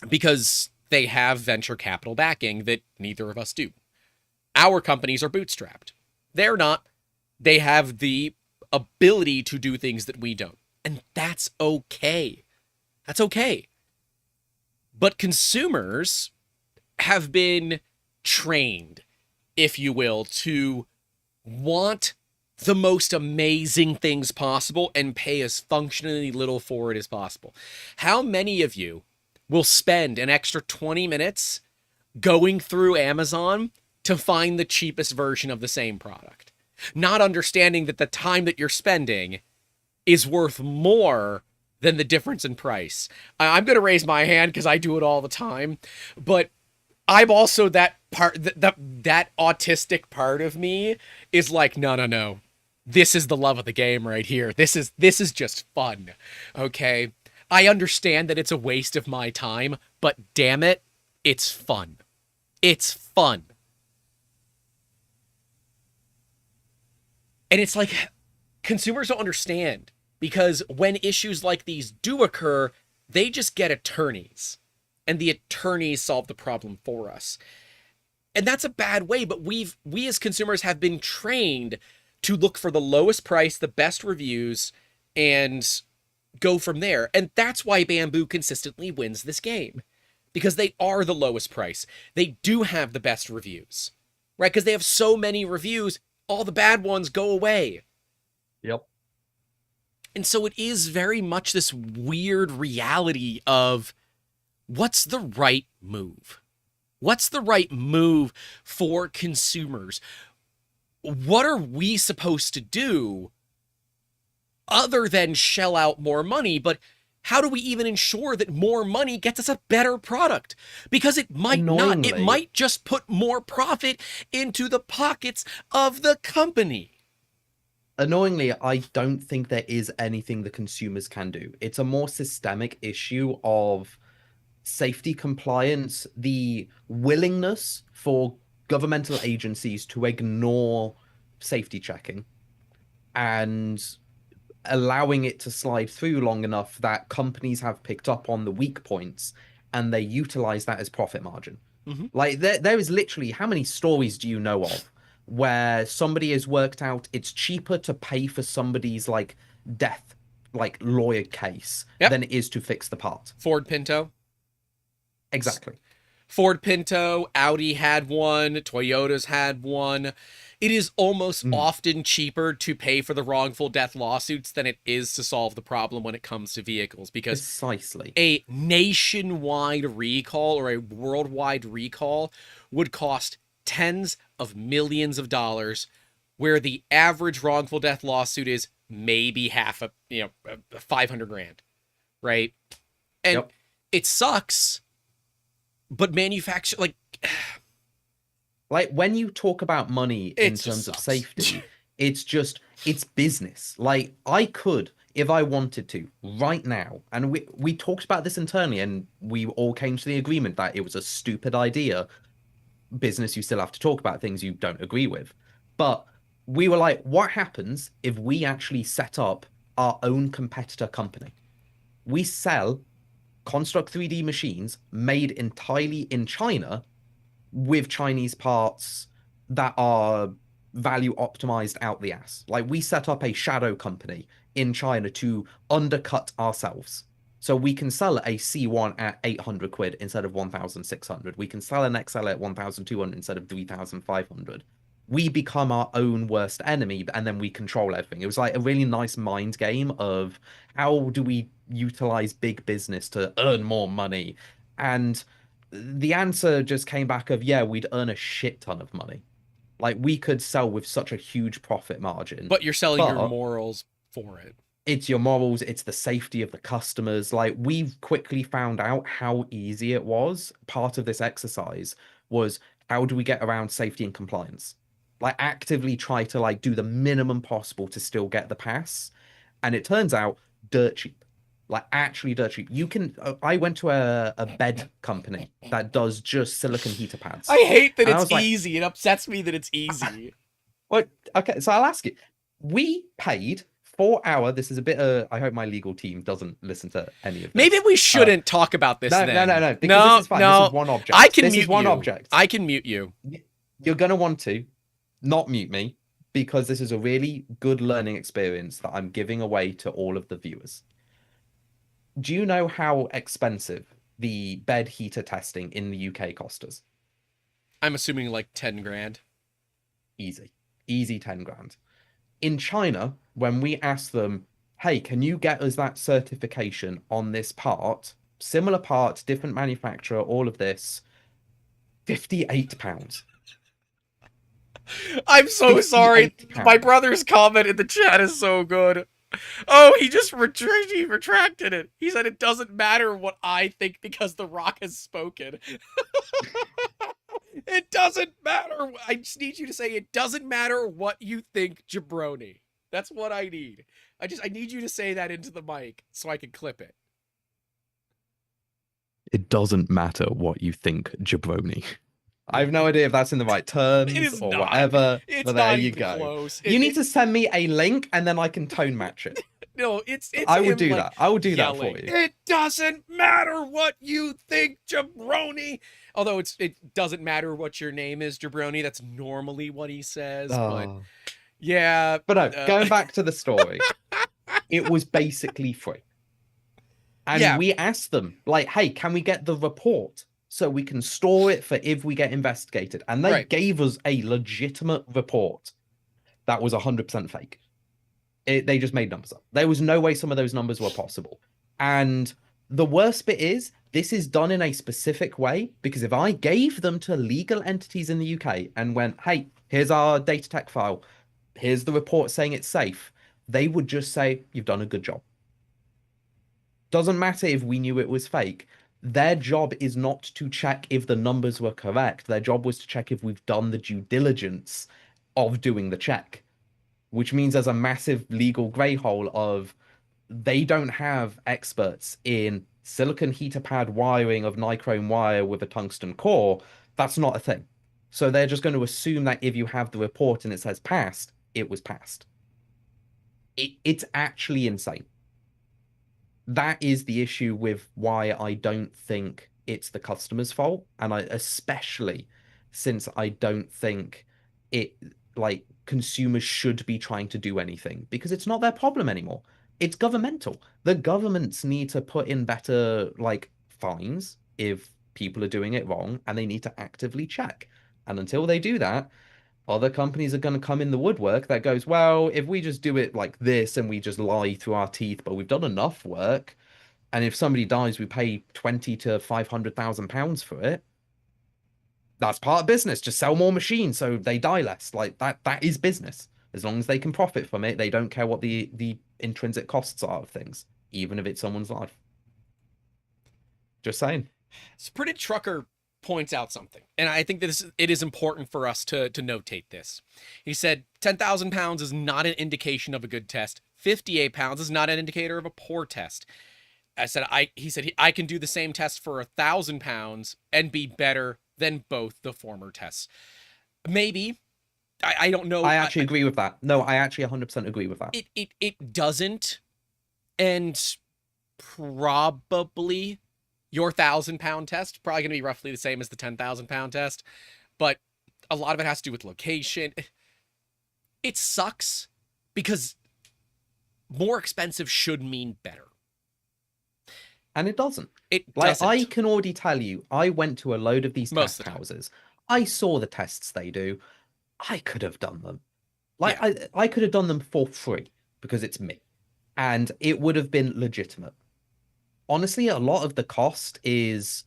Because they have venture capital backing that neither of us do. Our companies are bootstrapped. They're not. They have the ability to do things that we don't. And that's okay. That's okay. But consumers have been trained, if you will, to want the most amazing things possible and pay as functionally little for it as possible. How many of you will spend an extra 20 minutes going through Amazon to find the cheapest version of the same product, not understanding that the time that you're spending is worth more than the difference in price? I'm going to raise my hand because I do it all the time, but I'm also that part, that autistic part of me is like, no. This is the love of the game right here. This is just fun. Okay. I understand that it's a waste of my time, but damn it, it's fun. It's fun. And it's like, consumers don't understand, because when issues like these do occur, they just get attorneys, and the attorneys solve the problem for us. And that's a bad way, but we as consumers have been trained to look for the lowest price, the best reviews, and go from there. And that's why Bamboo consistently wins this game, because they are the lowest price. They do have the best reviews, right? Because they have so many reviews, all the bad ones go away. Yep. And so it is very much this weird reality of, what's the right move? What's the right move for consumers? What are we supposed to do other than shell out more money? But how do we even ensure that more money gets us a better product? Because it might not. It might just put more profit into the pockets of the company. Annoyingly, I don't think there is anything the consumers can do. It's a more systemic issue of safety compliance, the willingness for governmental agencies to ignore safety checking and allowing it to slide through long enough that companies have picked up on the weak points and they utilize that as profit margin. Mm-hmm. Like, there is literally, how many stories do you know of where somebody has worked out it's cheaper to pay for somebody's like death, like lawyer case, Yep. than it is to fix the part. Ford Pinto. Exactly. Ford Pinto, Audi had one, Toyota's had one. It is almost often cheaper to pay for the wrongful death lawsuits than it is to solve the problem when it comes to vehicles, because Precisely. a nationwide recall or a worldwide recall would cost tens of millions of dollars, where the average wrongful death lawsuit is maybe half 500 grand, right? And Yep. it sucks, but manufacture like when you talk about money in it terms just of sucks. safety, it's business. Like I could, if I wanted to, right now, and we talked about this internally, and we all came to the agreement that it was a stupid idea. Business, you still have to talk about things you don't agree with. But we were like, what happens if we actually set up our own competitor company? We sell Construct 3D machines made entirely in China with Chinese parts that are value optimized out the ass. Like we set up a shadow company in China to undercut ourselves. So we can sell a C1 at 800 quid instead of 1,600. We can sell an XL at 1,200 instead of 3,500. We become our own worst enemy, and then we control everything. It was like a really nice mind game of how do we utilize big business to earn more money. And the answer just came back of, yeah, we'd earn a shit ton of money. Like we could sell with such a huge profit margin, But you're selling your but morals for it. it's your morals, it's the safety of the customers. Like we've quickly found out how easy it was. Part of this exercise was how do we get around safety and compliance? Like actively try to like do the minimum possible to still get the pass. And it turns out dirt cheap. Like actually dirt cheap. You can I went to a bed company that does just silicon heater pads. I hate that And I it's was like, easy. It upsets me that it's easy. what? Okay, so I'll ask you. We paid for our. This is a bit. I hope my legal team doesn't listen to any of Maybe this. we shouldn't talk about this No, then. no. Because No, this is fine. This no. is one I object. can This mute is one you. object. I can mute you. You're gonna want to not mute me because this is a really good learning experience that I'm giving away to all of the viewers. Do you know how expensive the bed heater testing in the UK cost us? I'm assuming like 10 grand. Easy. Easy 10 grand. In China, when we asked them, hey, can you get us that certification on this part? Similar part, different manufacturer, all of this, £58. I'm so sorry. My £58. brother's comment in the chat is so good. Oh, he just retracted it. He said it doesn't matter what I think because The Rock has spoken. It doesn't matter. I just need you to say it doesn't matter what you think, jabroni. That's what I need. I need you to say that into the mic so I can clip it. It doesn't matter what you think, jabroni. I have no idea if that's in the right terms It is or not. whatever, It's but there not you even go. close. You need to send me a link and then I can tone match it. No, it's I will him, do like, that. I will do yelling, that for you. It doesn't matter what you think, jabroni. Although it doesn't matter what your name is, jabroni. That's normally what he says, but Oh. yeah. But no, going back to the story, it was basically free. And Yeah. we asked them, like, hey, can we get the report so we can store it for if we get investigated? And they gave us a legitimate report that was 100% fake. They just made numbers up. There was no way some of those numbers were possible. And the worst bit is, this is done in a specific way, because if I gave them to legal entities in the UK and went, hey, here's our data tech file, here's the report saying it's safe, they would just say, you've done a good job. Doesn't matter if we knew it was fake. Their job is not to check if the numbers were correct. Their job was to check if we've done the due diligence of doing the check, which means there's a massive legal gray hole of they don't have experts in silicon heater pad wiring of nichrome wire with a tungsten core. That's not a thing. So they're just going to assume that if you have the report and it says passed, it was passed. It's actually insane. That is the issue with why I don't think it's the customer's fault. And I especially since I don't think it like consumers should be trying to do anything because it's not their problem anymore. It's governmental. The governments need to put in better like fines if people are doing it wrong, and they need to actively check. And until they do that, other companies are going to come in the woodwork that goes, well, if we just do it like this and we just lie through our teeth, but we've done enough work, and if somebody dies, we pay 20 to 500,000 pounds for it. That's part of business. Just sell more machines so they die less. Like that is business. As long as they can profit from it, they don't care what the intrinsic costs are of things, even if it's someone's life. Just saying. Sprinted Trucker points out something, and I think that it is important for us to notate this. He said 10,000 pounds is not an indication of a good test. 58 pounds is not an indicator of a poor test. He said I can do the same test for 1,000 pounds and be better than both the former tests. Maybe. I don't know. I actually agree with that. No, I actually 100% agree with that. It doesn't, and probably your 1,000-pound test probably going to be roughly the same as the 10,000-pound test, but a lot of it has to do with location. It sucks because more expensive should mean better. And it doesn't. It like doesn't. I can already tell you, I went to a load of these test houses. I saw the tests they do. I could have done them. Like yeah. I could have done them for free because it's me. And it would have been legitimate. Honestly, a lot of the cost is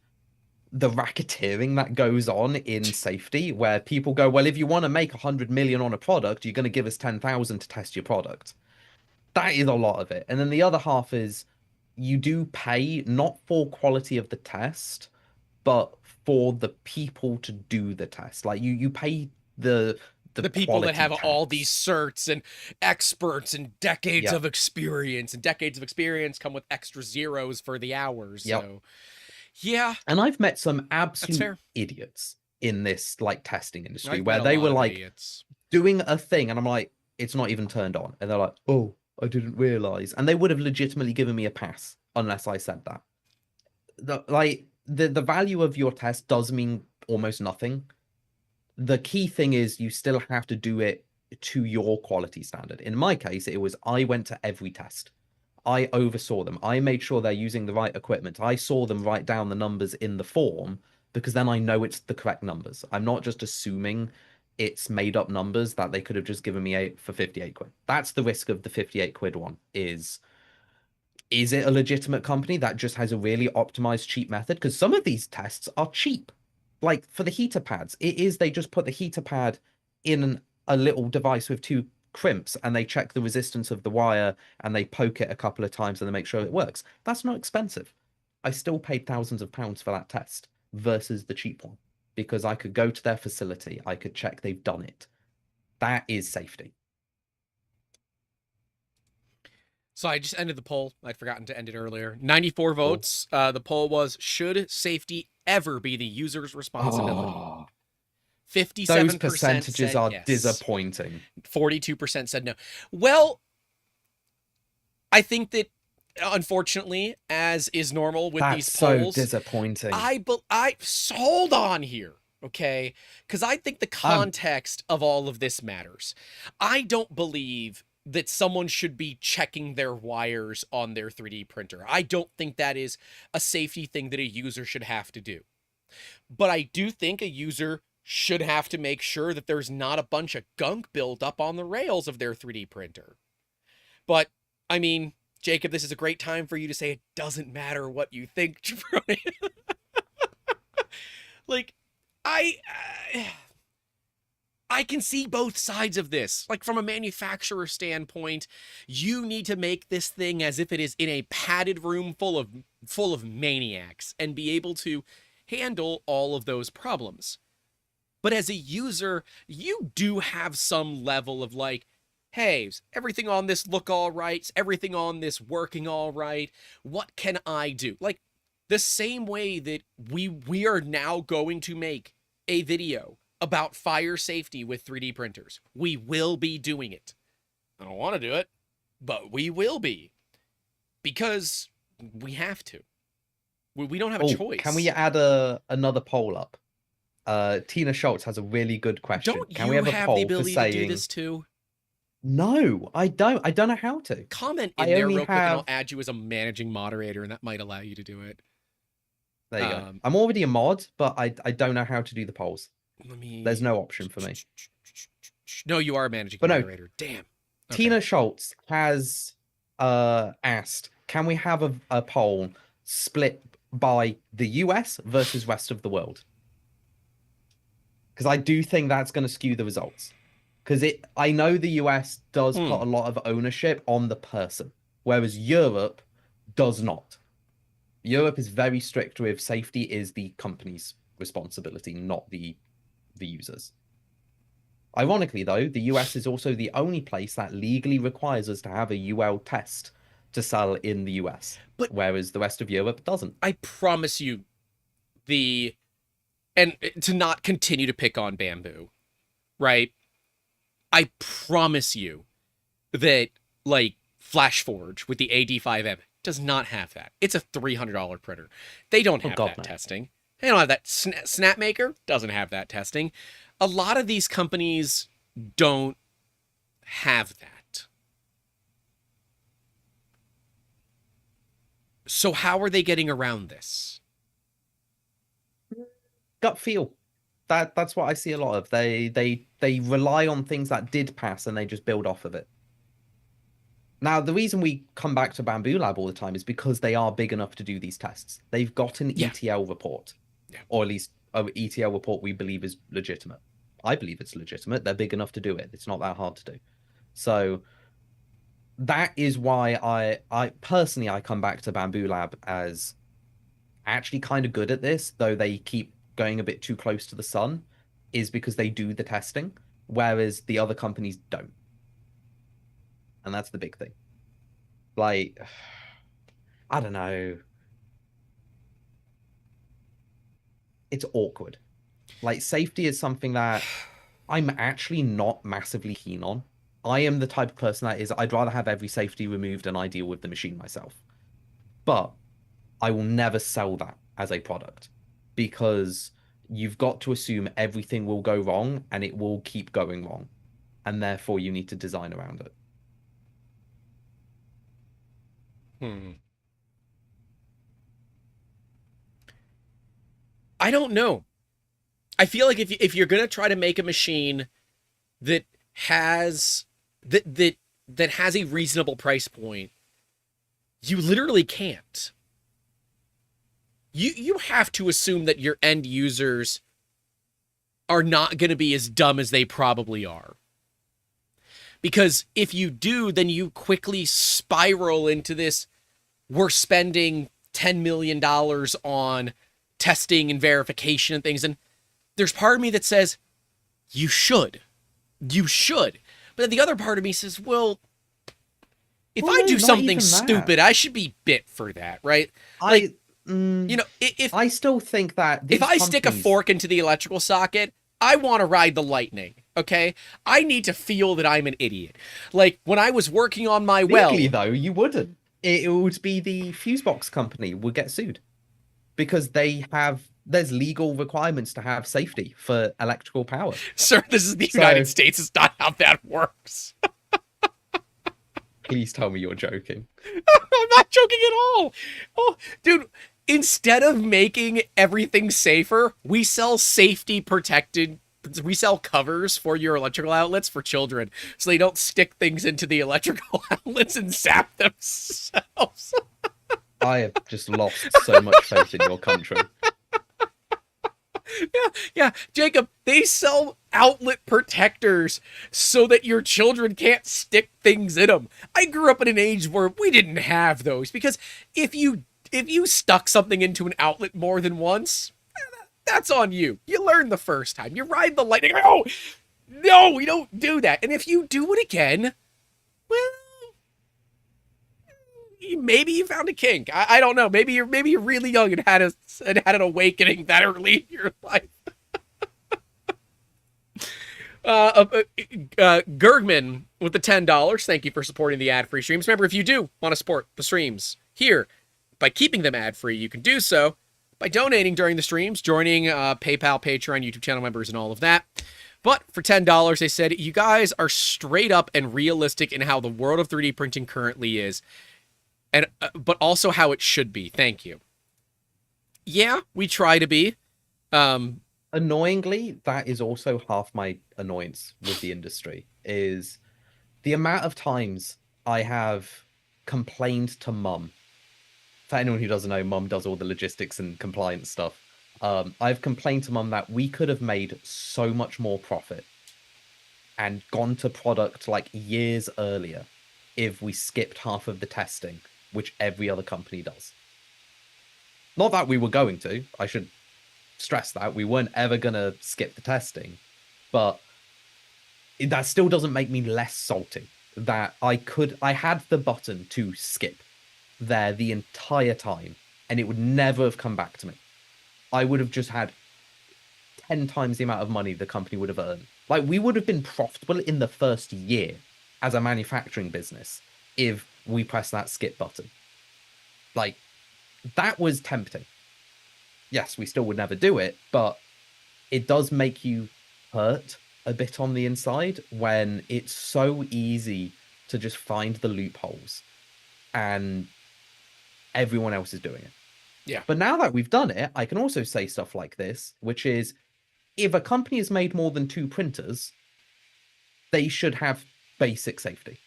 the racketeering that goes on in safety, where people go, well, if you want to make 100 million on a product, you're going to give us 10,000 to test your product. That is a lot of it. And then the other half is you do pay not for quality of the test, but for the people to do the test. Like you pay the people that have all these certs and experts and decades of experience, and decades of experience come with extra zeros for the hours. So yeah. And I've met some absolute idiots in this like testing industry where they were like doing a thing and I'm like, it's not even turned on. And they're like, oh, I didn't realize. And they would have legitimately given me a pass unless I said that. The value of your test does mean almost nothing. The key thing is you still have to do it to your quality standard. In my case, it was I went to every test. I oversaw them. I made sure they're using the right equipment. I saw them write down the numbers in the form because then I know it's the correct numbers. I'm not just assuming it's made up numbers that they could have just given me for 58 quid. That's the risk of the 58 quid one is it a legitimate company that just has a really optimized cheap method? Because some of these tests are cheap. Like for the heater pads, they just put the heater pad in a little device with two crimps and they check the resistance of the wire and they poke it a couple of times and they make sure it works. That's not expensive. I still paid thousands of pounds for that test versus the cheap one because I could go to their facility. I could check they've done it. That is safety. So I just ended the poll. I'd forgotten to end it earlier. 94 votes. The poll was, should safety ever be the user's responsibility? 57% Those percentages said are yes. Disappointing. 42% said no. Well, I think that unfortunately, as is normal with these polls, so disappointing. I hold on here, okay? Because I think the context of all of this matters. I don't believe that someone should be checking their wires on their 3D printer. I don't think that is a safety thing that a user should have to do. But I do think a user should have to make sure that there's not a bunch of gunk built up on the rails of their 3D printer. But, I mean, Jacob, this is a great time for you to say it doesn't matter what you think, Jabroni. Like, I can see both sides of this. Like, from a manufacturer standpoint, you need to make this thing as if it is in a padded room full of maniacs and be able to handle all of those problems. But as a user, you do have some level of like, hey, is everything on this look all right? Is everything on this working all right? What can I do? Like, the same way that we are now going to make a video about fire safety with 3D printers. We will be doing it. I don't want to do it, but we will be. Because we have to. We don't have a choice. Can we add another poll up? Tina Schultz has a really good question. Don't Can we you have a have the poll for ability to do saying this too? no? I don't. I don't know how to. Comment in I there only real quick, and I'll have. add you as a managing moderator, and that might allow you to do it. There you go. I'm already a mod, but I don't know how to do the polls. Let me. There's no option for me. No, you are a managing But moderator. No, Damn. Okay. Tina Schultz has asked, can we have a poll split by the US versus rest of the world? Because I do think that's going to skew the results. Because I know the US does put a lot of ownership on the person, whereas Europe does not. Europe is very strict with safety is the company's responsibility, not the users. Ironically, though, the US is also the only place that legally requires us to have a UL test to sell in the US, whereas the rest of Europe doesn't. I promise you, and to not continue to pick on Bamboo, right? I promise you that, like, FlashForge with the AD5M does not have that. It's a $300 printer. They don't have that testing. They don't have that. Snapmaker doesn't have that testing. A lot of these companies don't have that. So how are they getting around this? Gut feel. That's what I see a lot of. They rely on things that did pass and they just build off of it. Now, the reason we come back to Bamboo Lab all the time is because they are big enough to do these tests. They've got an ETL report, or at least an ETL report we believe is legitimate. I believe it's legitimate. They're big enough to do it. It's not that hard to do. So that is why I personally, I come back to Bamboo Lab as actually kind of good at this, though they keep going a bit too close to the sun, is because they do the testing, whereas the other companies don't. And that's the big thing. Like, I don't know. It's awkward. Like, safety is something that I'm actually not massively keen on. I am the type of person that is, I'd rather have every safety removed and I deal with the machine myself. But I will never sell that as a product, because you've got to assume everything will go wrong and it will keep going wrong. And therefore you need to design around it. I don't know. I feel like if you're gonna try to make a machine that has that has a reasonable price point, you literally can't. You have to assume that your end users are not going to be as dumb as they probably are. Because if you do, then you quickly spiral into this, we're spending $10 million on testing and verification and things. And there's part of me that says, you should. You should. But then the other part of me says, well, if I do something stupid, I should be bit for that, right? Like, you know, if I still think that if I stick a fork into the electrical socket, I want to ride the lightning, okay? I need to feel that I'm an idiot. Like, when I was working on my well... Legally, though, you wouldn't. It would be the fuse box company would get sued. Because there's legal requirements to have safety for electrical power. Sir, this is the United States. It's not how that works. Please tell me you're joking. I'm not joking at all. Oh, dude, instead of making everything safer, we sell we sell covers for your electrical outlets for children, so they don't stick things into the electrical outlets and zap themselves. I have just lost so much faith in your country. Yeah, Jacob, they sell outlet protectors so that your children can't stick things in them. I grew up in an age where we didn't have those, because if you stuck something into an outlet more than once, that's on you. You learn the first time. You ride the lightning. Oh, no, we don't do that. And if you do it again, well, maybe you found a kink. I don't know. Maybe you're really young and had an awakening that early in your life. Gergman with the $10. Thank you for supporting the ad-free streams. Remember, if you do want to support the streams here by keeping them ad-free, you can do so by donating during the streams, joining PayPal, Patreon, YouTube channel members, and all of that. But for $10, they said, you guys are straight up and realistic in how the world of 3D printing currently is, and but also how it should be. Thank you. Yeah, we try to be. Annoyingly, that is also half my annoyance with the industry, is the amount of times I have complained to Mum. For anyone who doesn't know, Mum does all the logistics and compliance stuff. I've complained to Mum that we could have made so much more profit and gone to product like years earlier if we skipped half of the testing, which every other company does. Not that we were going to, I should stress that. We weren't ever going to skip the testing, but that still doesn't make me less salty that I had the button to skip there the entire time and it would never have come back to me. I would have just had 10 times the amount of money the company would have earned. Like, we would have been profitable in the first year as a manufacturing business if we pressed that skip button. Like, that was tempting. Yes, we still would never do it, but it does make you hurt a bit on the inside when it's so easy to just find the loopholes and everyone else is doing it. Yeah. But now that we've done it, I can also say stuff like this, which is, if a company has made more than 2 printers, they should have basic safety.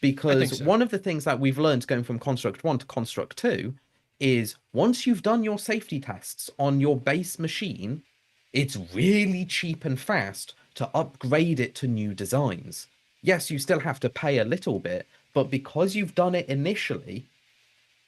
Because one of the things that we've learned going from Construct 1 to Construct 2 is once you've done your safety tests on your base machine, it's really cheap and fast to upgrade it to new designs. Yes, you still have to pay a little bit, but because you've done it initially,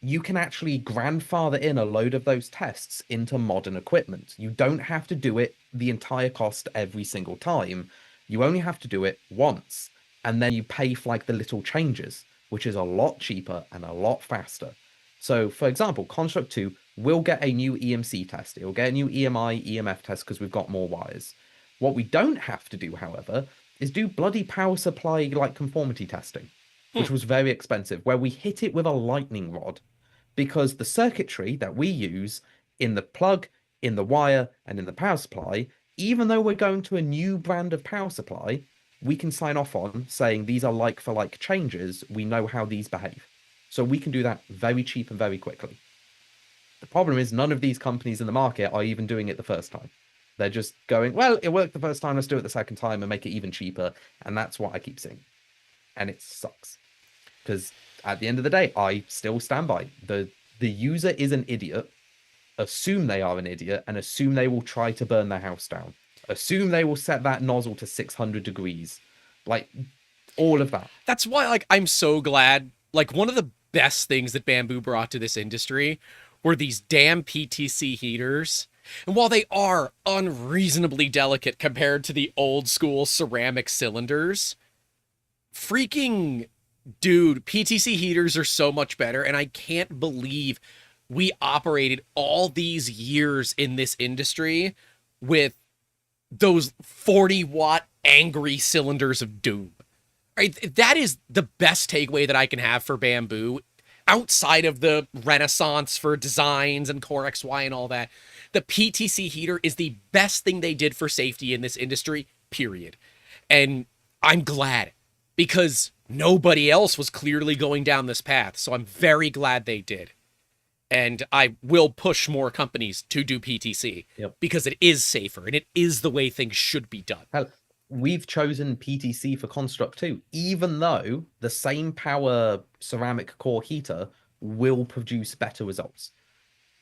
you can actually grandfather in a load of those tests into modern equipment. You don't have to do it the entire cost every single time. You only have to do it once, and then you pay for like the little changes, which is a lot cheaper and a lot faster. So, for example, Construct 2 will get a new EMC test. It will get a new EMI, EMF test because we've got more wires. What we don't have to do, however, is do bloody power supply like conformity testing, which was very expensive, where we hit it with a lightning rod because the circuitry that we use in the plug, in the wire, and in the power supply, even though we're going to a new brand of power supply, we can sign off on saying these are like for like changes. We know how these behave. So we can do that very cheap and very quickly. The problem is none of these companies in the market are even doing it the first time. They're just going, well, it worked the first time, let's do it the second time and make it even cheaper. And that's what I keep seeing. And it sucks. Because at the end of the day, I still stand by. The user is an idiot. Assume they are an idiot and assume they will try to burn their house down. Assume they will set that nozzle to 600 degrees. Like, all of that. That's why, like, I'm so glad. Like, one of the best things that Bamboo brought to this industry were these damn PTC heaters. And while they are unreasonably delicate compared to the old school ceramic cylinders, freaking dude, PTC heaters are so much better. And I can't believe we operated all these years in this industry with those 40-watt angry cylinders of doom. Right? That is the best takeaway that I can have for Bamboo outside of the renaissance for designs and Core XY and all that. The PTC heater is the best thing they did for safety in this industry, period. And I'm glad because nobody else was clearly going down this path. So I'm very glad they did. And I will push more companies to do PTC because it is safer and it is the way things should be done. Hell, we've chosen PTC for Construct 2, even though the same power ceramic core heater will produce better results.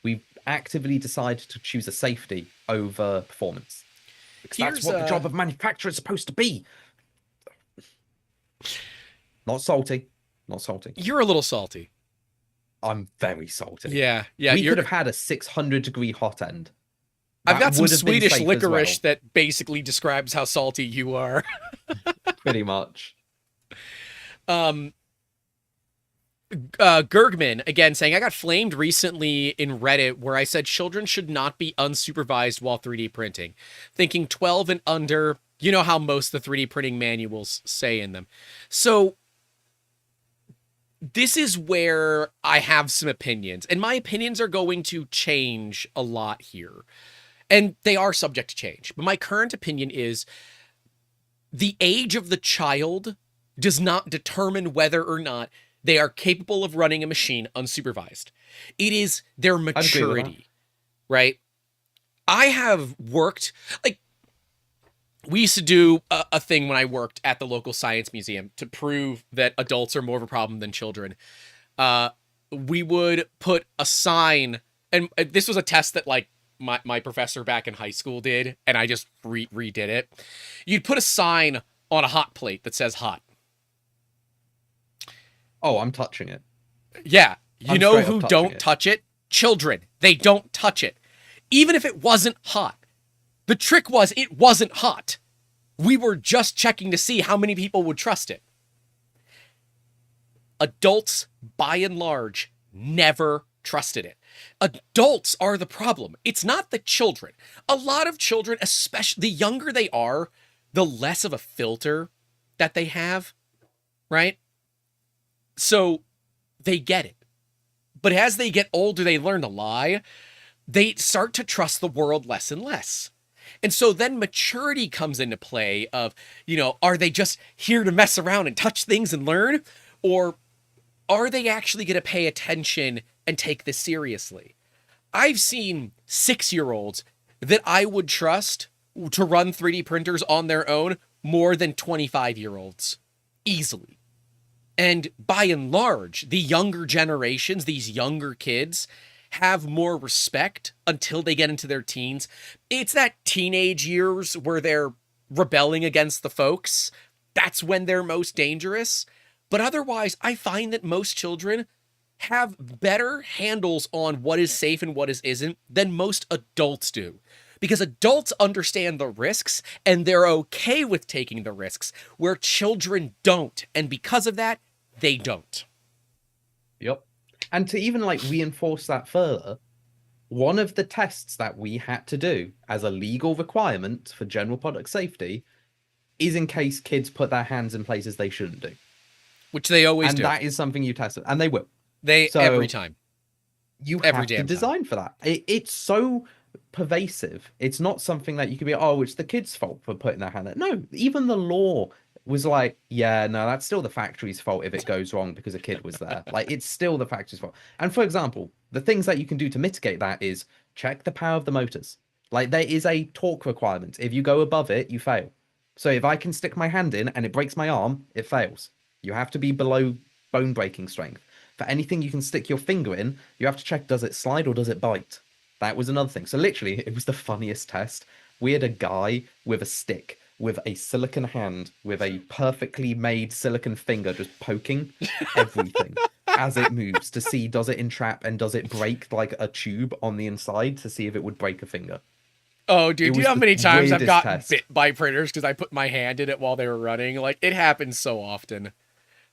We've actively decided to choose a safety over performance. Because that's what the job of manufacturer is supposed to be. Not salty. Not salty. You're a little salty. I'm very salty. Yeah. Yeah. We could have had a 600-degree hot end. I've got some Swedish licorice that basically describes how salty you are. Pretty much. Gergman, again, saying, I got flamed recently in Reddit where I said children should not be unsupervised while 3D printing. Thinking 12 and under, you know how most of the 3D printing manuals say in them. So this is where I have some opinions, and my opinions are going to change a lot here. And they are subject to change. But my current opinion is the age of the child does not determine whether or not they are capable of running a machine unsupervised. It is their maturity, right? I have worked, like, we used to do a thing when I worked at the local science museum to prove that adults are more of a problem than children. We would put a sign, and this was a test that, like, my professor back in high school did, and I just redid it. You'd put a sign on a hot plate that says hot. Oh, I'm touching it. Yeah. You know who don't touch it? Children. They don't touch it. Even if it wasn't hot. The trick was it wasn't hot. We were just checking to see how many people would trust it. Adults, by and large, never trusted it. Adults are the problem. It's not the children. A lot of children, especially the younger they are, the less of a filter that they have, right? So they get it. But as they get older, they learn to lie. They start to trust the world less and less. And so then maturity comes into play of, you know, are they just here to mess around and touch things and learn? Or are they actually going to pay attention and take this seriously? I've seen 6-year-olds that I would trust to run 3D printers on their own more than 25-year-olds. Easily. And by and large, the younger generations, these younger kids, have more respect until they get into their teens. It's that teenage years where they're rebelling against the folks. That's when they're most dangerous. But otherwise, I find that most children have better handles on what is safe and what isn't than most adults do. Because adults understand the risks and they're okay with taking the risks, where children don't. And because of that, they don't. Yep. And to even like reinforce that further, one of the tests that we had to do as a legal requirement for general product safety is in case kids put their hands in places they shouldn't do. Which they always do. And that is something you test, and they will. Every time. You have to design for that. It's so pervasive. It's not something that you could be, oh, it's the kid's fault for putting their hand in. No, even the law was like, yeah, no, that's still the factory's fault if it goes wrong because a kid was there. Like, it's still the factory's fault. And for example, the things that you can do to mitigate that is check the power of the motors. Like, there is a torque requirement. If you go above it, you fail. So if I can stick my hand in and it breaks my arm, it fails. You have to be below bone breaking strength. For anything you can stick your finger in, you have to check, does it slide or does it bite? That was another thing. So literally, it was the funniest test. We had a guy with a stick, with a silicon hand, with a perfectly made silicon finger, just poking everything as it moves to see, does it entrap and does it break like a tube on the inside to see if it would break a finger. Oh, dude, do you know how many times I've gotten bit by printers because I put my hand in it while they were running? Like, it happens so often.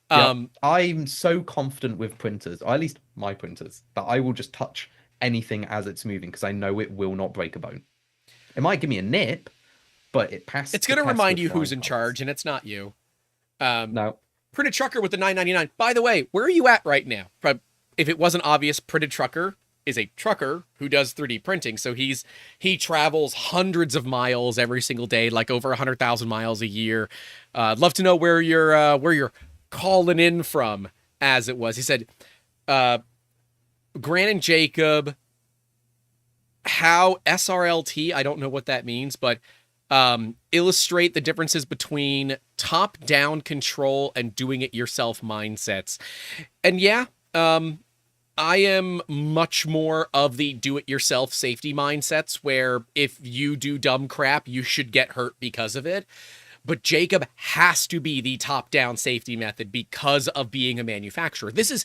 I'm so confident with printers, or at least my printers, that I will just touch anything as it's moving because I know it will not break a bone. It might give me a nip, but it passes. It's going to remind you who's in charge, and it's not you. No. Printed Trucker with the $9.99. By the way, where are you at right now? If it wasn't obvious, Printed Trucker is a trucker who does 3D printing. So he travels hundreds of miles every single day, like over 100,000 miles a year. Love to know where you're calling in from, as it was. He said, Grant and Jacob, how SRLT, I don't know what that means, but illustrate the differences between top-down control and doing-it-yourself mindsets. And yeah, I am much more of the do-it-yourself safety mindsets, where if you do dumb crap, you should get hurt because of it. But Jacob has to be the top-down safety method because of being a manufacturer. This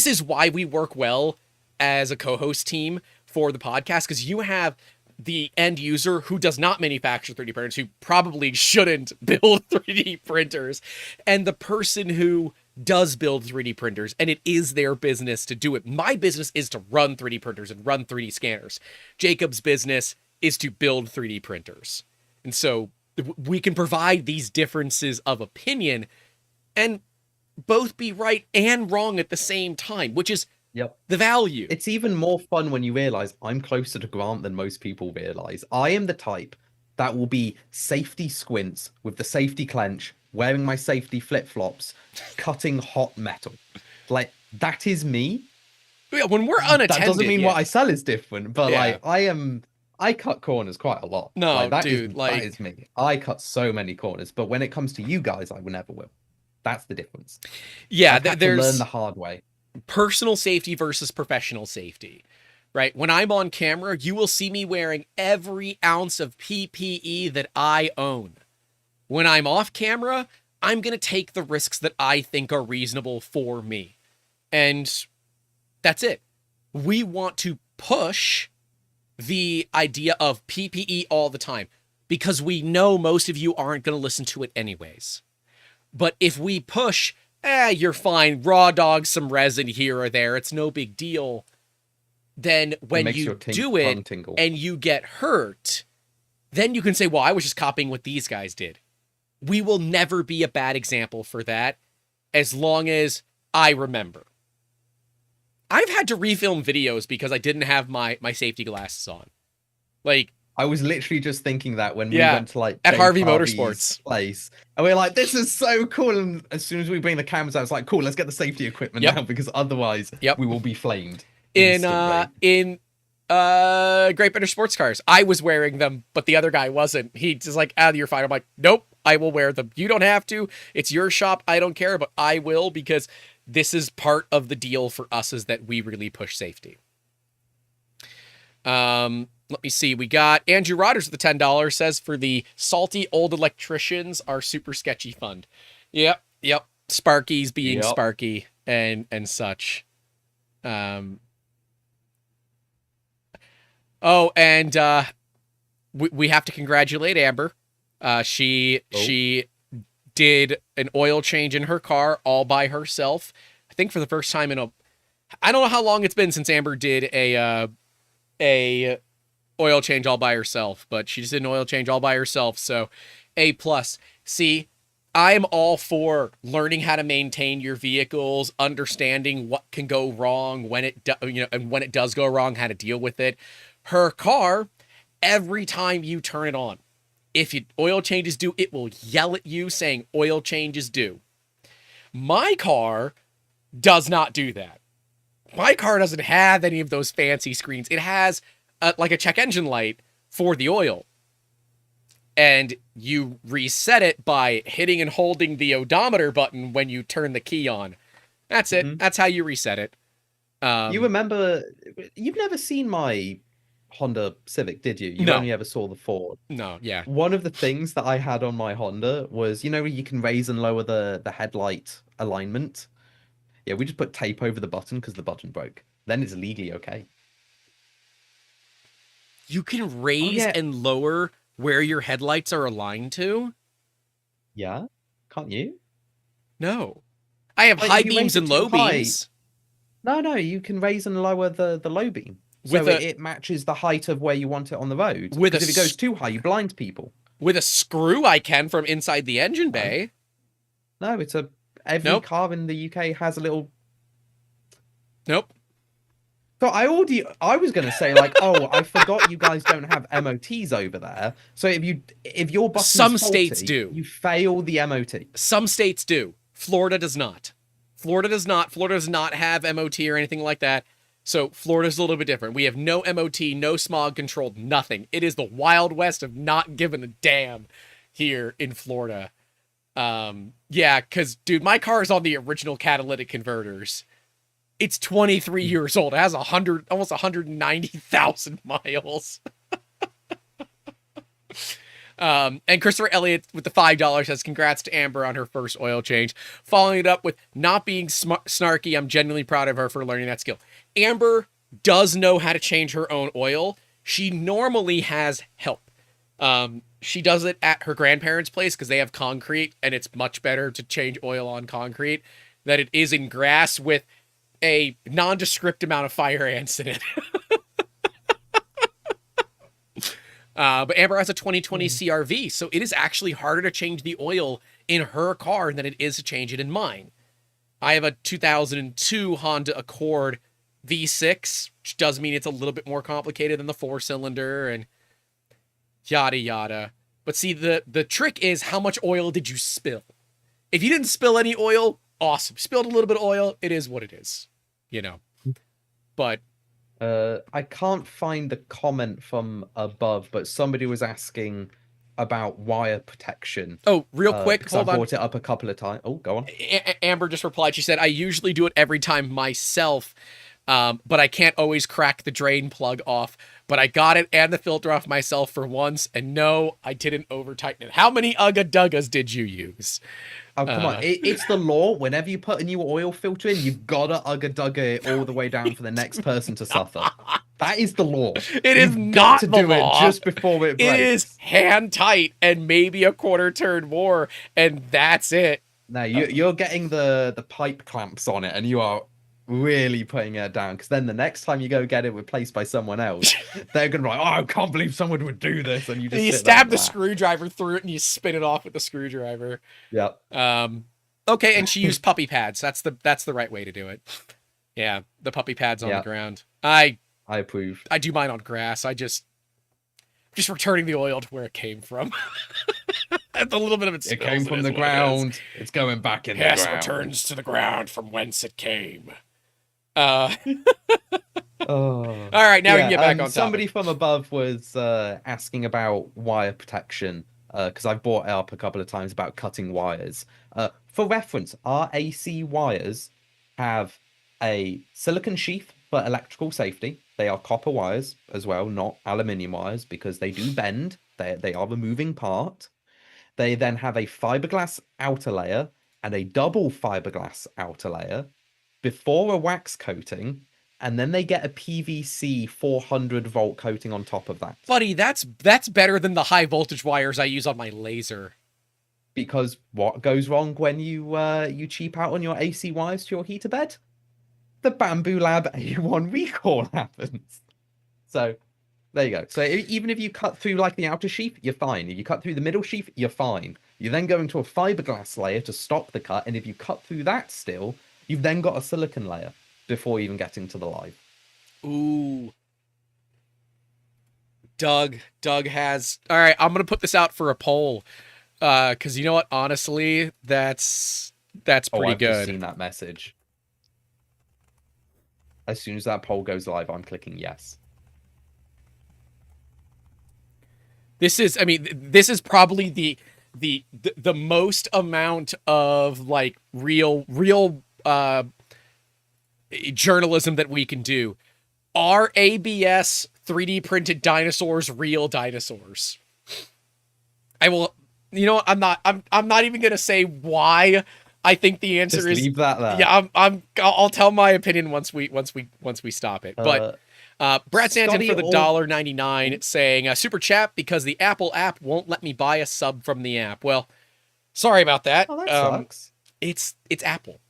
is why we work well as a co-host team for the podcast, because you have the end user who does not manufacture 3D printers, who probably shouldn't build 3D printers, and the person who does build 3D printers, and it is their business to do it. My business is to run 3D printers and run 3D scanners. Jacob's business is to build 3D printers. And so we can provide these differences of opinion, and both be right and wrong at the same time, which is Yep. the value. It's even more fun when you realize I'm closer to Grant than most people realize. I am the type that will be safety squints with the safety clench, wearing my safety flip-flops, cutting hot metal. Like, that is me. Yeah, when we're unattended, that doesn't mean what I sell is different, but Yeah. like I cut corners quite a lot. No, like, that dude, is, like, that is me. I cut so many corners, but when it comes to you guys, I will never will. That's the difference. yeah, I've had to learn the hard way. Personal safety versus professional safety, right? When I'm on camera, you will see me wearing every ounce of PPE that I own. When I'm off camera, I'm going to take the risks that I think are reasonable for me. And that's it. We want to push the idea of PPE all the time because we know most of you aren't going to listen to it anyways. But if we push, you're fine, raw dog some resin here or there, it's no big deal, then when you do it and you get hurt, then you can say, well, I was just copying what these guys did. We will never be a bad example for that as long as I remember. I've had to refilm videos because I didn't have my safety glasses on. Like, I was literally just thinking that when we went to like at Harvey Motorsports place, and we are like, "This is so cool!" And as soon as we bring the cameras out, it's like, "Cool, let's get the safety equipment now because otherwise, we will be flamed." In Great British Sports Cars, I was wearing them, but the other guy wasn't. He just like, you're fine. I'm like, nope, I will wear them. You don't have to. It's your shop. I don't care, but I will because this is part of the deal for us is that we really push safety. Let me see. We got Andrew Rodgers with the $10 says for the salty old electricians are super sketchy fund. Yep. Sparky's being Sparky and such. And we have to congratulate Amber. She did an oil change in her car all by herself. I think for the first time I don't know how long it's been since Amber did a oil change all by herself, but she just did an oil change all by herself. So A+. See, I'm all for learning how to maintain your vehicles, understanding what can go wrong when and when it does go wrong, how to deal with it. Her car, every time you turn it on, if oil change is due, it will yell at you saying oil change is due. My car does not do that. My car doesn't have any of those fancy screens. It has like a check engine light for the oil. And you reset it by hitting and holding the odometer button when you turn the key on. That's it. Mm-hmm. That's how you reset it. You remember, you've never seen my Honda Civic, did you? You only ever saw the Ford. No, yeah. One of the things that I had on my Honda was, you can raise and lower the headlight alignment. Yeah, we just put tape over the button because the button broke. Then it's legally okay. You can raise and lower where your headlights are aligned to? Yeah? Can't you? No. I have high beams and low beams. No, you can raise and lower the low beam. So it matches the height of where you want it on the road. Because if it goes too high, you blind people. With a screw I can from inside the engine bay. No, it's every car in the UK has a little... Nope. So I was going to say like, I forgot you guys don't have MOTs over there. So if your button's Some faulty, states do. You fail the MOT. Some states do. Florida does not. Florida does not have MOT or anything like that. So Florida's a little bit different. We have no MOT, no smog controlled, nothing. It is the Wild West of not giving a damn here in Florida. Yeah, because, dude, my car is on the original catalytic converters. It's 23 years old. It has almost 190,000 miles. And Christopher Elliott with the $5 says, congrats to Amber on her first oil change. Following it up with not being snarky, I'm genuinely proud of her for learning that skill. Amber does know how to change her own oil. She normally has help. She does it at her grandparents' place because they have concrete, and it's much better to change oil on concrete than it is in grass with a nondescript amount of fire ants in it. But Amber has a 2020 CRV, so it is actually harder to change the oil in her car than it is to change it in mine. I have a 2002 Honda Accord V6, which does mean it's a little bit more complicated than the 4-cylinder and yada yada. But see, the trick is, how much oil did you spill? If you didn't spill any oil, awesome. Spilled a little bit of oil, it is what it is, you know. But I can't find the comment from above, but somebody was asking about wire protection. Oh, real quick, because hold I on. brought it up a couple of times. Oh, go on. Amber just replied. She said, I usually do it every time myself, but I can't always crack the drain plug off. But I got it and the filter off myself for once, and no, I didn't over-tighten it. How many Ugga Duggas did you use? Oh, come on. It's the law. Whenever you put a new oil filter in, you've got to Ugga Dugga it all the way down for the next person to suffer. That is the law. It is not to the do law. it just before it breaks. It is hand tight and maybe a quarter turn more, and that's it. No, you're getting the pipe clamps on it, and you are really putting it down, because then the next time you go get it replaced by someone else, they're gonna be like, "Oh, I can't believe someone would do this," and you just stab the screwdriver through it and you spin it off with the screwdriver. Yep. Okay, and she used puppy pads. That's the right way to do it. Yeah, the puppy pads on the ground. I approve. I do mine on grass. Just returning the oil to where it came from. And a little bit of it came from the ground. It's going back in the ground. Yes, returns to the ground from whence it came. All right, now we can get back on topic. Somebody from above was asking about wire protection, because I've brought it up a couple of times about cutting wires. For reference, our AC wires have a silicon sheath for electrical safety. They are copper wires as well, not aluminium wires, because they do bend. They are a moving part. They then have a fiberglass outer layer and a double fiberglass outer layer before a wax coating, and then they get a PVC 400-volt coating on top of that. Buddy, that's better than the high voltage wires I use on my laser. Because what goes wrong when you cheap out on your AC wires to your heater bed? The Bamboo Lab A1 recall happens. So there you go. So even if you cut through like the outer sheath, you're fine. If you cut through the middle sheath, you're fine. You then go into a fiberglass layer to stop the cut, and if you cut through that still, you've then got a silicon layer before even getting to the live. Ooh. Doug has... All right, I'm going to put this out for a poll. Because you know what? Honestly, that's pretty good. I've seen that message. As soon as that poll goes live, I'm clicking yes. This is probably the most amount of like real journalism that we can do. Are ABS 3D printed dinosaurs real dinosaurs? I will. You know what? I'm not even gonna say why. I think the answer Just is leave that there. Yeah, I'll tell my opinion once we stop it. But Brad Santon for the $1.99 saying super chat because the Apple app won't let me buy a sub from the app. Well, sorry about that. Oh, that sucks. It's Apple.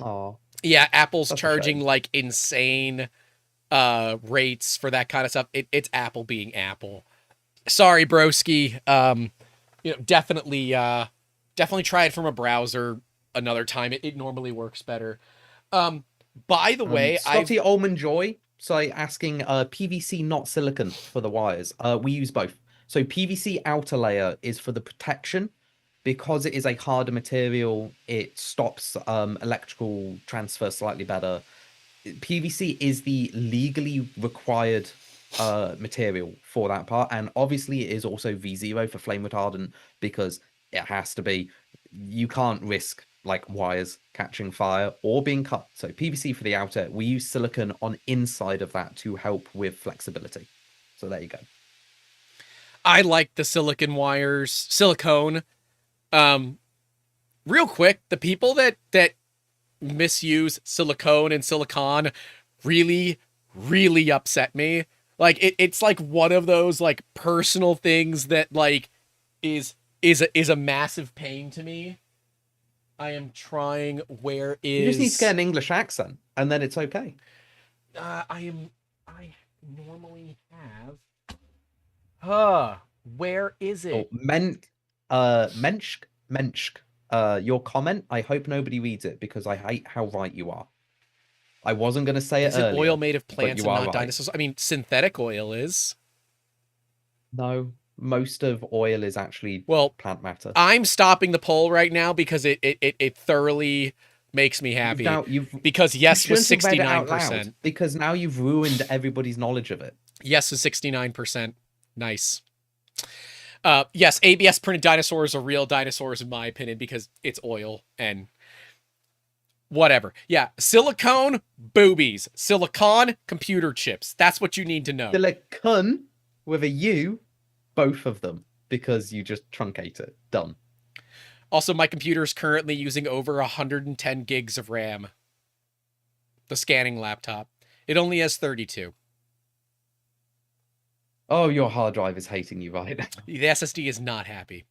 Oh. Yeah, Apple's charging like insane rates for that kind of stuff. It's Apple being Apple. Sorry, broski. Definitely try it from a browser another time. It normally works better. By the way, Scotty Almond Joy, asking PVC, not silicon for the wires. We use both. So PVC outer layer is for the protection. Because it is a harder material, it stops electrical transfer slightly better. PVC is the legally required material for that part, and obviously it is also V0 for flame retardant because it has to be. You can't risk like wires catching fire or being cut. So PVC for the outer. We use silicon on inside of that to help with flexibility. So there you go. I like the silicone. Real quick, the people that misuse silicone and silicon really upset me. Like it's like one of those like personal things that like is a massive pain to me. I am trying. Where is... You just need to get an English accent, and then it's okay. I normally have. Where is it? Mensch. your comment, I hope nobody reads it because I hate how right you are. I wasn't going to say it Is it earlier, oil made of but plants you and are not right. dinosaurs? I mean, synthetic oil is. No, most of oil is actually Well, plant matter. I'm stopping the poll right now because it thoroughly makes me happy. Because You yes was shouldn't have read it out loud 69%. because now you've ruined everybody's knowledge of it. Yes is 69%. Nice. Yes, ABS printed dinosaurs are real dinosaurs in my opinion because it's oil and whatever. Yeah, silicone boobies, silicon computer chips. That's what you need to know. Silicon with a U, both of them, because you just truncate it. Done. Also, my computer is currently using over 110 gigs of RAM. The scanning laptop. It only has 32. Oh, your hard drive is hating you right now. The SSD is not happy.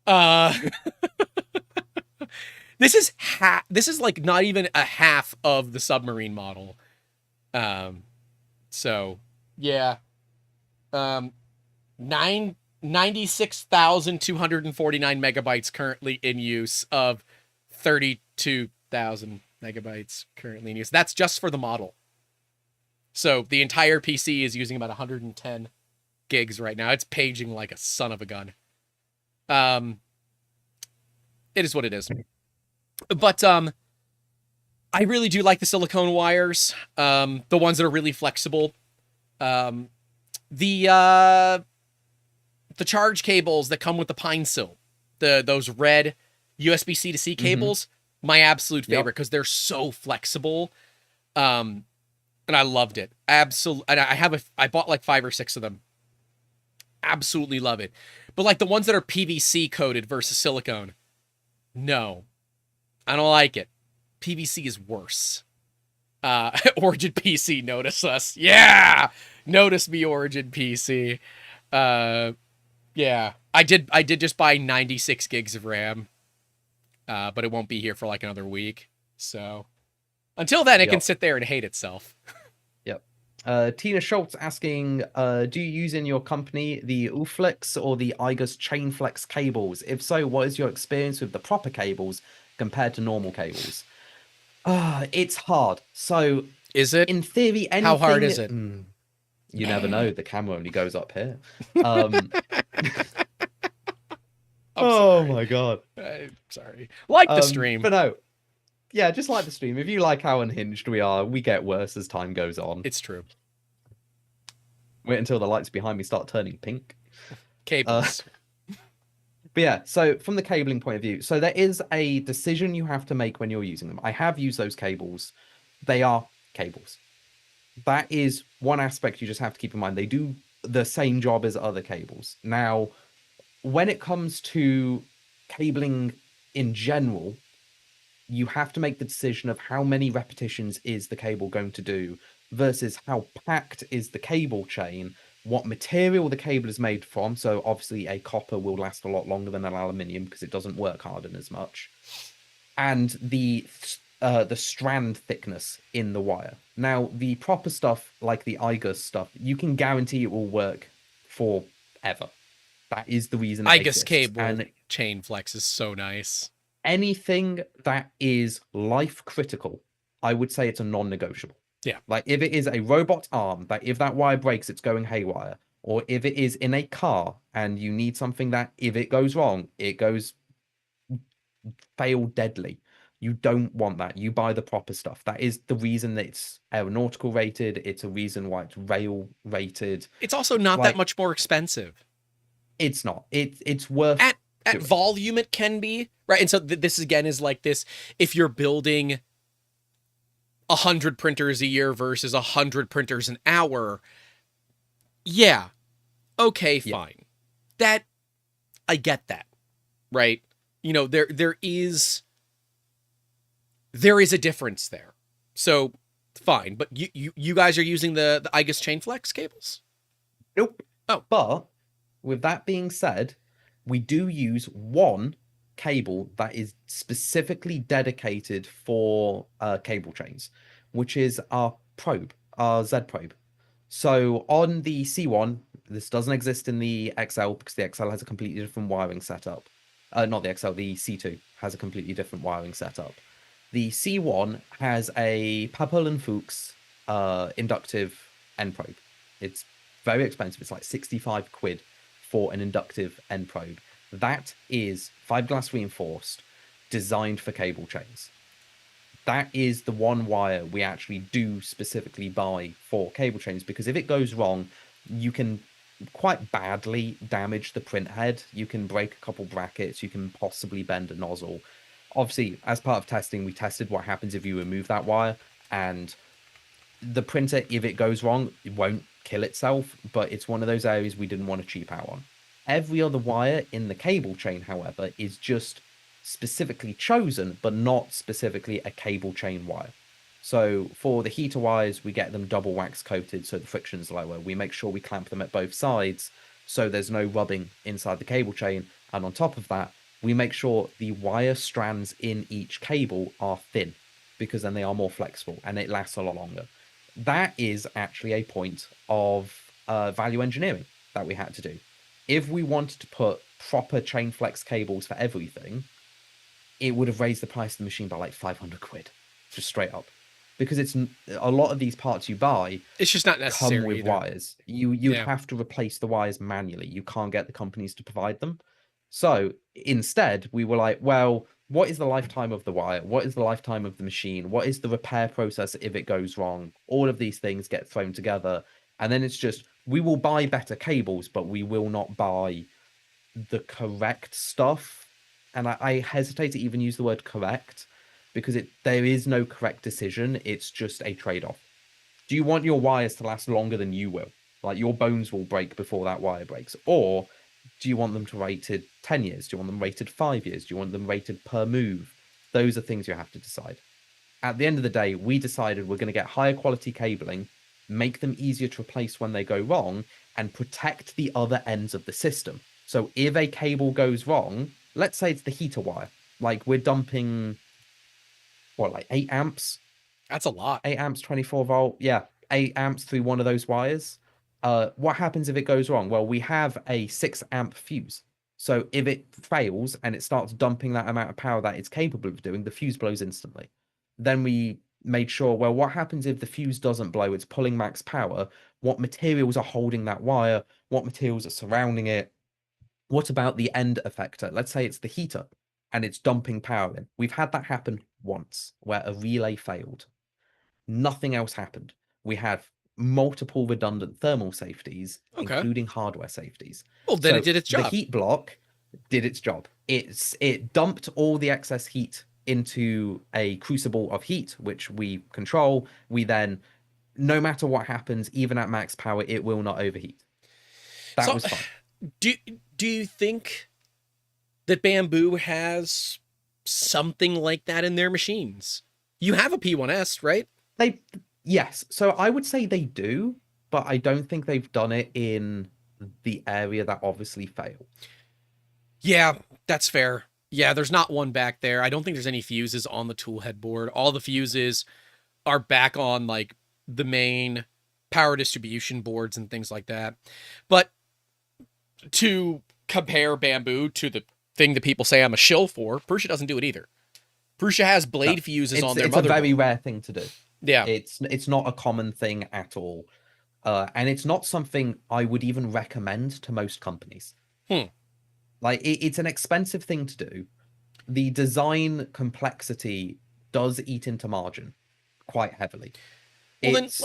Uh this is like not even a half of the submarine model. So yeah. 96,249 megabytes currently in use of 32,000 megabytes currently in use. That's just for the model. So the entire PC is using about 110 gigs right now. It's paging like a son of a gun. It is what it is. But I really do like the silicone wires. The ones that are really flexible. The charge cables that come with the Pine Sill, those red USB-C to C cables, my absolute favorite because they're so flexible. And I loved it. Absolutely. And I bought like 5 or 6 of them. Absolutely love it. But like the ones that are PVC coated versus silicone, no, I don't like it. PVC is worse. Origin PC, notice us. Yeah, notice me, Origin PC. Yeah, I did just buy 96 gigs of RAM, but it won't be here for like another week. So until then, it can sit there and hate itself. Yep. Tina Schultz asking, do you use in your company the UFlex or the IGUS Chainflex cables? If so, what is your experience with the proper cables compared to normal cables? It's hard. So is it? In theory, anything... How hard is it? You never know. The camera only goes up here. Oh my god. I'm sorry. Like the stream. But no. Yeah, just like the stream. If you like how unhinged we are, we get worse as time goes on. It's true. Wait until the lights behind me start turning pink. Cables. But yeah, so from the cabling point of view, so there is a decision you have to make when you're using them. I have used those cables. They are cables. That is one aspect you just have to keep in mind. They do the same job as other cables. Now, when it comes to cabling in general, you have to make the decision of how many repetitions is the cable going to do versus how packed is the cable chain, what material the cable is made from. So obviously a copper will last a lot longer than an aluminium because it doesn't work harden as much. And the strand thickness in the wire. Now, the proper stuff, like the IGUS stuff, you can guarantee it will work forever. That is the reason it IGUS exists. cable and chain flex is so nice. Anything that is life critical, I would say it's a non-negotiable. Yeah. Like if it is a robot arm, that if that wire breaks, it's going haywire. Or if it is in a car and you need something that if it goes wrong, it goes fail deadly. You don't want that. You buy the proper stuff. That is the reason that it's aeronautical rated. It's a reason why it's rail rated. It's also not that much more expensive. It's not. It's worth at volume it can be, right? And so this again is like this. If you're building 100 printers a year versus 100 printers an hour, yeah, okay, fine. That I get that, right? You know, there is a difference there. So fine, but you guys are using the IGUS Chainflex cables? Nope. Oh. But with that being said, we do use one cable that is specifically dedicated for cable chains, which is our probe, our Z probe. So on the C1, this doesn't exist in the XL because the XL has a completely different wiring setup. Not the XL, the C2 has a completely different wiring setup. The C1 has a Papel and Fuchs inductive end probe. It's very expensive. It's like 65 quid for an inductive end probe. That is fiberglass reinforced, designed for cable chains. That is the one wire we actually do specifically buy for cable chains, because if it goes wrong, you can quite badly damage the print head. You can break a couple brackets. You can possibly bend a nozzle. Obviously, as part of testing, we tested what happens if you remove that wire, and the printer, if it goes wrong, it won't kill itself, but it's one of those areas we didn't want to cheap out on. Every other wire in the cable chain, however, is just specifically chosen, but not specifically a cable chain wire. So for the heater wires, we get them double wax coated so the friction's lower. We make sure we clamp them at both sides so there's no rubbing inside the cable chain. And on top of that, we make sure the wire strands in each cable are thin, because then they are more flexible and it lasts a lot longer. That is actually a point of value engineering that we had to do. If we wanted to put proper chain flex cables for everything, it would have raised the price of the machine by like 500 quid, just straight up. Because it's a lot of these parts you buy, it's just not necessary come with either. wires. You have to replace the wires manually. You can't get the companies to provide them. So instead, we were like, well, what is the lifetime of the wire? What is the lifetime of the machine? What is the repair process if it goes wrong? All of these things get thrown together. And then it's just, we will buy better cables, but we will not buy the correct stuff. And I hesitate to even use the word correct, because there is no correct decision. It's just a trade-off. Do you want your wires to last longer than you will? Like, your bones will break before that wire breaks. Or do you want them to rated 10 years? Do you want them rated 5 years? Do you want them rated per move? Those are things you have to decide. At the end of the day, we decided we're going to get higher quality cabling, make them easier to replace when they go wrong, and protect the other ends of the system. So if a cable goes wrong, let's say it's the heater wire, like we're dumping, like 8 amps? That's a lot. 8 amps, 24 volt. Yeah, 8 amps through one of those wires. What happens if it goes wrong? Well, we have a 6 amp fuse. So if it fails and it starts dumping that amount of power that it's capable of doing, the fuse blows instantly. Then we made sure, well, what happens if the fuse doesn't blow? It's pulling max power. What materials are holding that wire? What materials are surrounding it? What about the end effector? Let's say it's the heater and it's dumping power in. We've had that happen once where a relay failed. Nothing else happened. We had multiple redundant thermal safeties, including hardware safeties. Well, then it did its job. The heat block did its job. It dumped all the excess heat into a crucible of heat, which we control. We then, no matter what happens, even at max power, it will not overheat. That was fun. Do you think that Bamboo has something like that in their machines? You have a P1S, right? Yes. So I would say they do, but I don't think they've done it in the area that obviously failed. Yeah, that's fair. Yeah, there's not one back there. I don't think there's any fuses on the tool headboard. All the fuses are back on like the main power distribution boards and things like that. But to compare Bamboo to the thing that people say I'm a shill for, Prusa doesn't do it either. Prusa has blade fuses on their motherboard. It's a very rare thing to do. Yeah. It's not a common thing at all. And it's not something I would even recommend to most companies. Like, it's an expensive thing to do. The design complexity does eat into margin quite heavily. Well, it's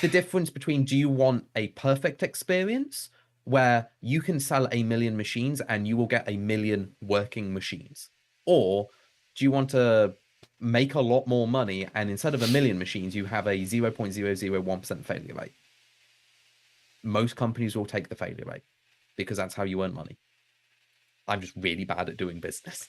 the difference between, do you want a perfect experience where you can sell 1 million machines and you will get 1 million working machines? Or do you want to make a lot more money and instead of 1 million machines, you have a 0.001% failure rate? Most companies will take the failure rate because that's how you earn money. I'm just really bad at doing business.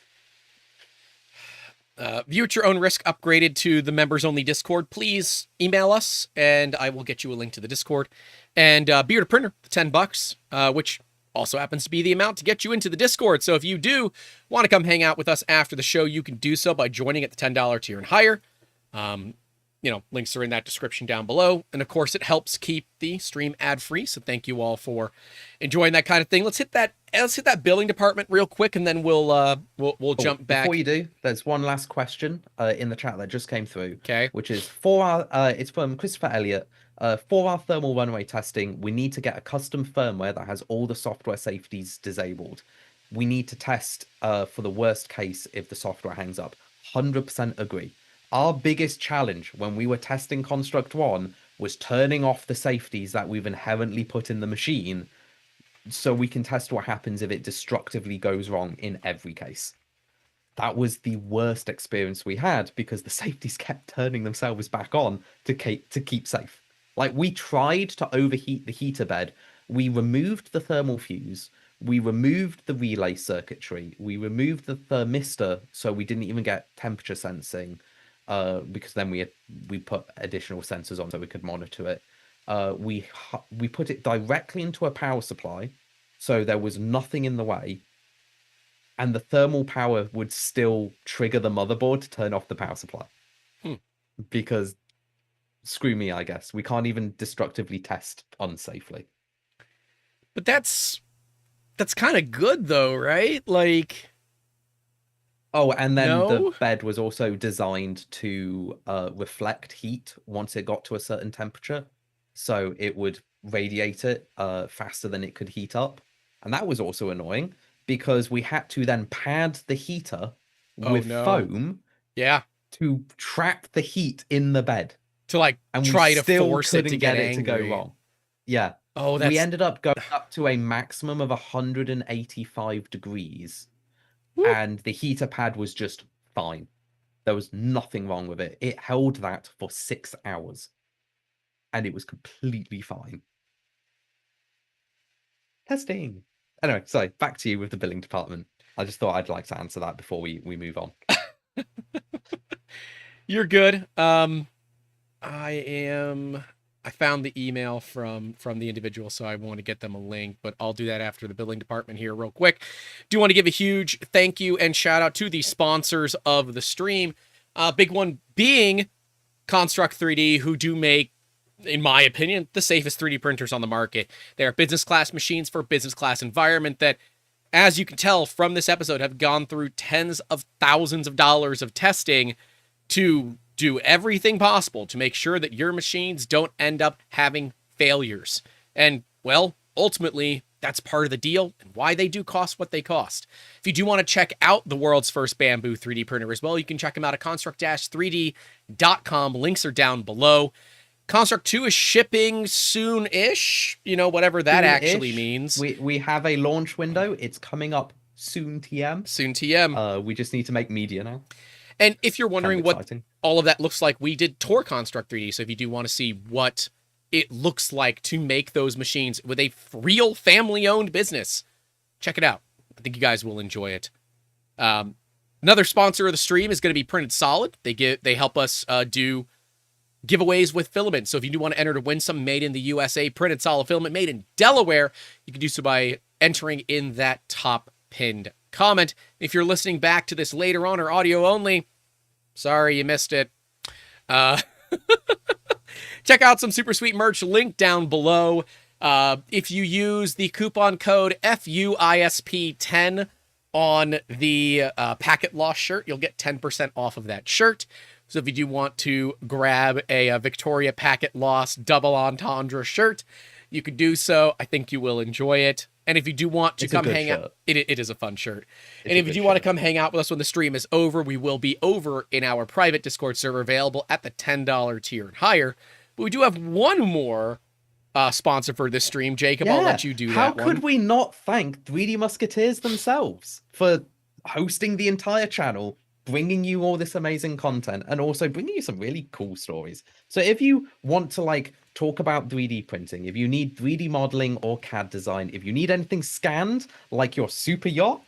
View at your own risk, upgraded to the members-only Discord. Please email us, and I will get you a link to the Discord. And Beard Printer, $10, which also happens to be the amount to get you into the Discord. So if you do want to come hang out with us after the show, you can do so by joining at the $10 tier and higher. links are in that description down below. And of course, it helps keep the stream ad free. So thank you all for enjoying that kind of thing. Let's hit that billing department real quick, and then we'll jump back. Before you do, there's one last question in the chat that just came through. Okay. Which is it's from Christopher Elliott. For our thermal runaway testing, we need to get a custom firmware that has all the software safeties disabled. We need to test for the worst case if the software hangs up. 100% agree. Our biggest challenge when we were testing Construct 1 was turning off the safeties that we've inherently put in the machine so we can test what happens if it destructively goes wrong in every case. That was the worst experience we had because the safeties kept turning themselves back on to keep safe. Like, we tried to overheat the heater bed. We removed the thermal fuse. We removed the relay circuitry. We removed the thermistor so we didn't even get temperature sensing. Because then we put additional sensors on so we could monitor it. We put it directly into a power supply, so there was nothing in the way, and the thermal power would still trigger the motherboard to turn off the power supply. Because screw me, I guess we can't even destructively test unsafely. But that's kind of good though, right? Like. Oh, and then the bed was also designed to reflect heat once it got to a certain temperature. So it would radiate it faster than it could heat up. And that was also annoying because we had to then pad the heater with foam to trap the heat in the bed. To try to force it to get it to go wrong. Yeah. Oh, we ended up going up to a maximum of 185 degrees. And the heater pad was just fine. There was nothing wrong with it. It held that for 6 hours. And it was completely fine. Testing. Anyway, so back to you with the billing department. I just thought I'd like to answer that before we move on. You're good. I found the email from the individual, so I want to get them a link, but I'll do that after the billing department here real quick. Do want to give a huge thank you and shout out to the sponsors of the stream. Big one being Construct 3D, who do make, in my opinion, the safest 3D printers on the market. They are business class machines for business class environment that, as you can tell from this episode, have gone through tens of thousands of dollars of testing to do everything possible to make sure that your machines don't end up having failures. And, well, ultimately, that's part of the deal and why they do cost what they cost. If you do want to check out the world's first bamboo 3D printer as well, you can check them out at construct-3d.com. Links are down below. Construct 2 is shipping soon-ish, whatever that actually means. We have a launch window. It's coming up soon TM. Soon TM. We just need to make media now. And if you're wondering what all of that looks like, we did tour Construct 3D. So if you do want to see what it looks like to make those machines with a real family-owned business, check it out. I think you guys will enjoy it. Another sponsor of the stream is going to be Printed Solid. They help us do giveaways with filament. So if you do want to enter to win some made in the USA Printed Solid filament made in Delaware, you can do so by entering in that top pinned comment. If you're listening back to this later on or audio only, sorry you missed it. Check out some super sweet merch, link down below. If you use the coupon code FUISP10 on the Packet Loss shirt, you'll get 10% off of that shirt. So if you do want to grab a Victoria Packet Loss double entendre shirt, you could do so. I think you will enjoy it. And if you do want to come hang out, it is a fun shirt. And if you do want to come hang out with us when the stream is over, we will be over in our private Discord server available at the $10 tier and higher. But we do have one more sponsor for this stream. Jacob, I'll let you do that. How could we not thank 3D Musketeers themselves for hosting the entire channel, bringing you all this amazing content, and also bringing you some really cool stories. So if you want to talk about 3D printing, if you need 3D modeling or CAD design, if you need anything scanned like your super yacht,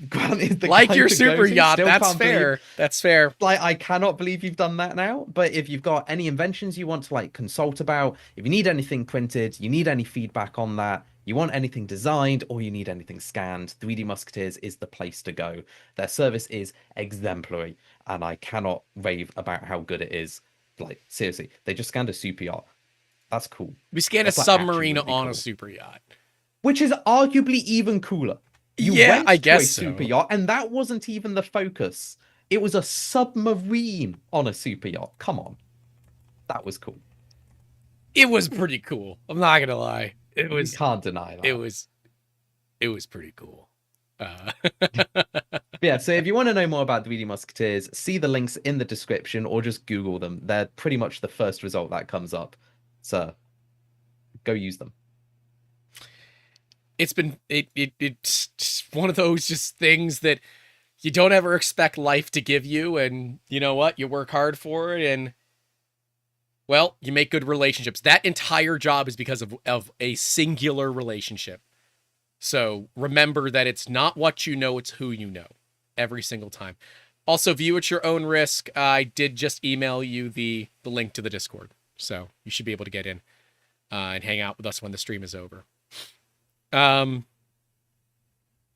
Grant is the like your super yacht. That's fair. That's fair. I cannot believe you've done that now. But if you've got any inventions you want to consult about, if you need anything printed, you need any feedback on that, you want anything designed, or you need anything scanned, 3D Musketeers is the place to go. Their service is exemplary, and I cannot rave about how good it is. 3D Musketeers like seriously, they just scanned a super yacht. That's cool. We scanned That's a like, actually submarine really on cool. a super yacht, Which is arguably even cooler. You yeah, went I to guess a so. super yacht, and that wasn't even the focus. It was a submarine on a super yacht. Come on, that was cool. It was pretty cool. I'm not gonna lie. It was. You can't deny that. It was pretty cool. Yeah, so if you want to know more about the 3D Musketeers, see the links in the description or just Google them. They're pretty much the first result that comes up. So go use them. It's one of those just things that you don't ever expect life to give you, and you know what? You work hard for it, and well, you make good relationships. That entire job is because of a singular relationship. So remember that it's not what you know, it's who you know every single time. Also, view at your own risk. I did just email you the link to the Discord. So you should be able to get in and hang out with us when the stream is over. Let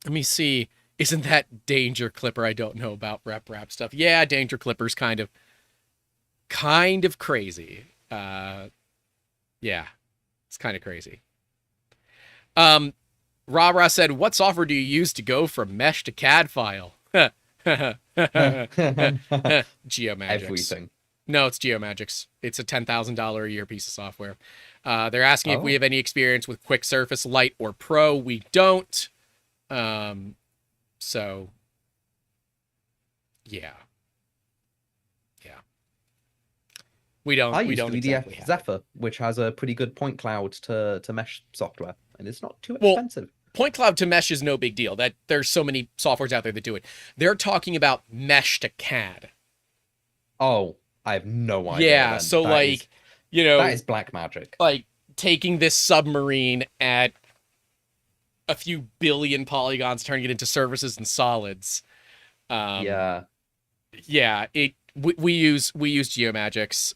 me see. Isn't that Danger Clipper? I don't know about rep stuff. Yeah, Danger Clipper's kind of crazy. Yeah, it's kind of crazy. Ra said, what software do you use to go from mesh to CAD file? Geomagics. Everything. No, it's Geomagics. It's a $10,000 a year piece of software. They're asking if we have any experience with Quick Surface Lite or Pro. We don't. So, yeah. We don't. I use 3ds exactly Zephyr, which has a pretty good point cloud to mesh software, and it's not too expensive. Point cloud to mesh is no big deal. That there's so many softwares out there that do it. They're talking about mesh to CAD. Oh, I have no idea. Yeah, then. So that is black magic. Like taking this submarine at a few billion polygons, turning it into surfaces and solids. Yeah. We use Geomagics.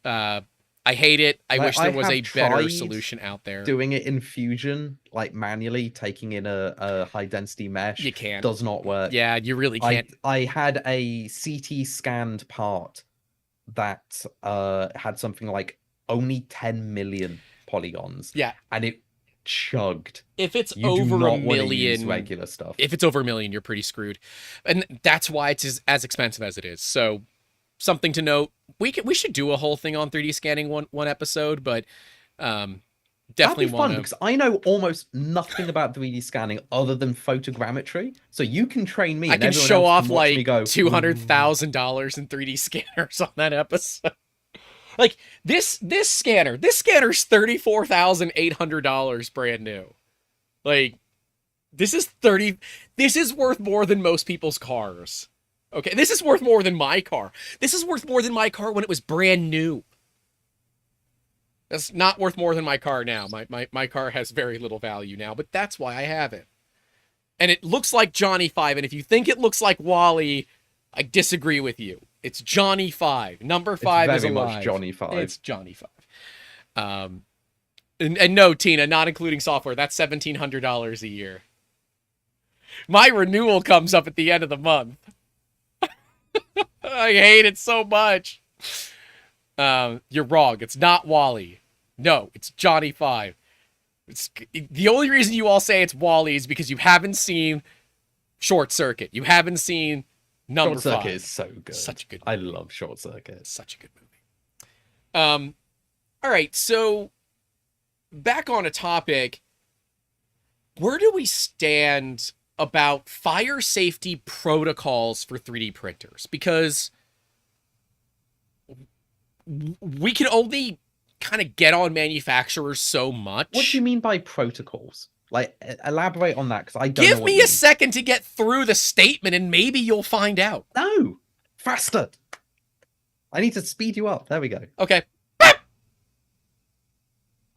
I hate it. I wish there was a better solution out there. Doing it in Fusion, like manually taking in a high density mesh, you can't. Does not work. Yeah, you really can't. I had a CT scanned part that had something like only 10 million polygons. Yeah, and it chugged. If it's over a million, regular stuff. If it's over a million, you're pretty screwed, and that's why it's as expensive as it is. So, something to note. We should do a whole thing on 3D scanning one episode, but definitely fun because I know almost nothing about 3D scanning other than photogrammetry. So you can train me. I can show off like $200,000 in 3D scanners on that episode. Like this scanner's $34,800 brand new. Like this is worth more than most people's cars. Okay, this is worth more than my car. This is worth more than my car when it was brand new. That's not worth more than my car now. My car has very little value now, but that's why I have it. And it looks like Johnny 5, and if you think it looks like Wally, I disagree with you. It's Johnny 5. Number 5 is alive. Much Johnny 5. It's Johnny 5. And no, Tina, not including software. That's $1,700 a year. My renewal comes up at the end of the month. I hate it so much. You're wrong. It's not Wally. No, it's Johnny 5. It's the only reason you all say it's Wally is because you haven't seen Short Circuit. You haven't seen Number 5. Short Circuit is so good. Such a good movie. I love Short Circuit. Such a good movie. All right, so back on a topic. Where do we stand about fire safety protocols for 3D printers? Because we can only kind of get on manufacturers so much. What do you mean by protocols? Like, elaborate on that, because I don't know. Give me a second to get through the statement, and maybe you'll find out. No! Faster! I need to speed you up. There we go. Okay.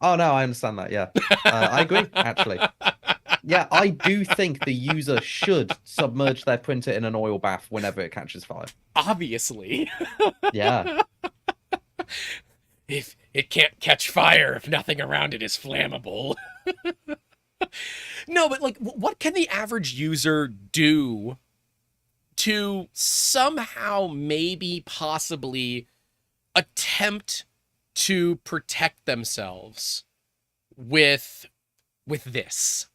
Oh, no, I understand that, yeah. I agree, actually. Yeah, I do think the user should submerge their printer in an oil bath whenever it catches fire. Obviously. Yeah. If it can't catch fire, if nothing around it is flammable. No, but like, what can the average user do to somehow maybe possibly attempt to protect themselves with this,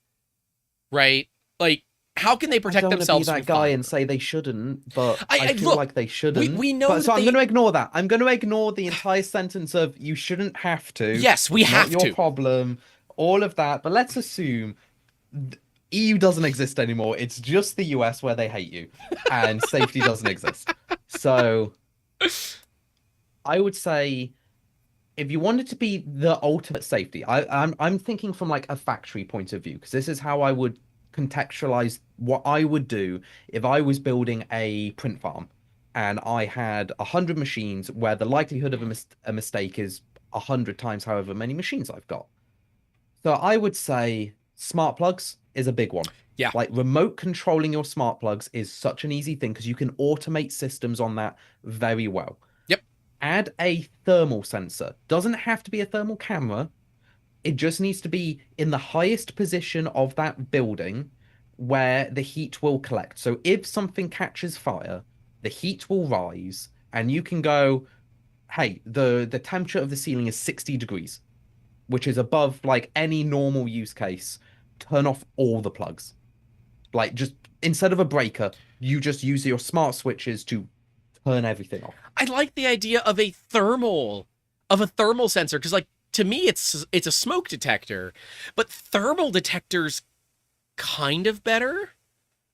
right? Like, how can they protect themselves? I don't want to be that guy and say they shouldn't, but I feel look, like they shouldn't. We know but so I'm going to ignore that. I'm going to ignore the entire sentence of you shouldn't have to. Yes, we it's have not your to. problem. All of that. But let's assume EU doesn't exist anymore. It's just the US where they hate you, and safety doesn't exist. So I would say if you wanted to be the ultimate safety, I'm thinking from like a factory point of view, because this is how I would contextualize what I would do if I was building a print farm and I had 100 machines where the likelihood of a mistake is 100 times however many machines I've got. So I would say smart plugs is a big one. Yeah. Like remote controlling your smart plugs is such an easy thing because you can automate systems on that very well. Yep. Add a thermal sensor. Doesn't have to be a thermal camera. It just needs to be in the highest position of that building where the heat will collect. So if something catches fire, the heat will rise and you can go, hey, the temperature of the ceiling is 60 degrees, which is above like any normal use case. Turn off all the plugs. Like just instead of a breaker, you just use your smart switches to turn everything off. I like the idea of a thermal sensor, because like to me it's a smoke detector, but thermal detectors kind of better.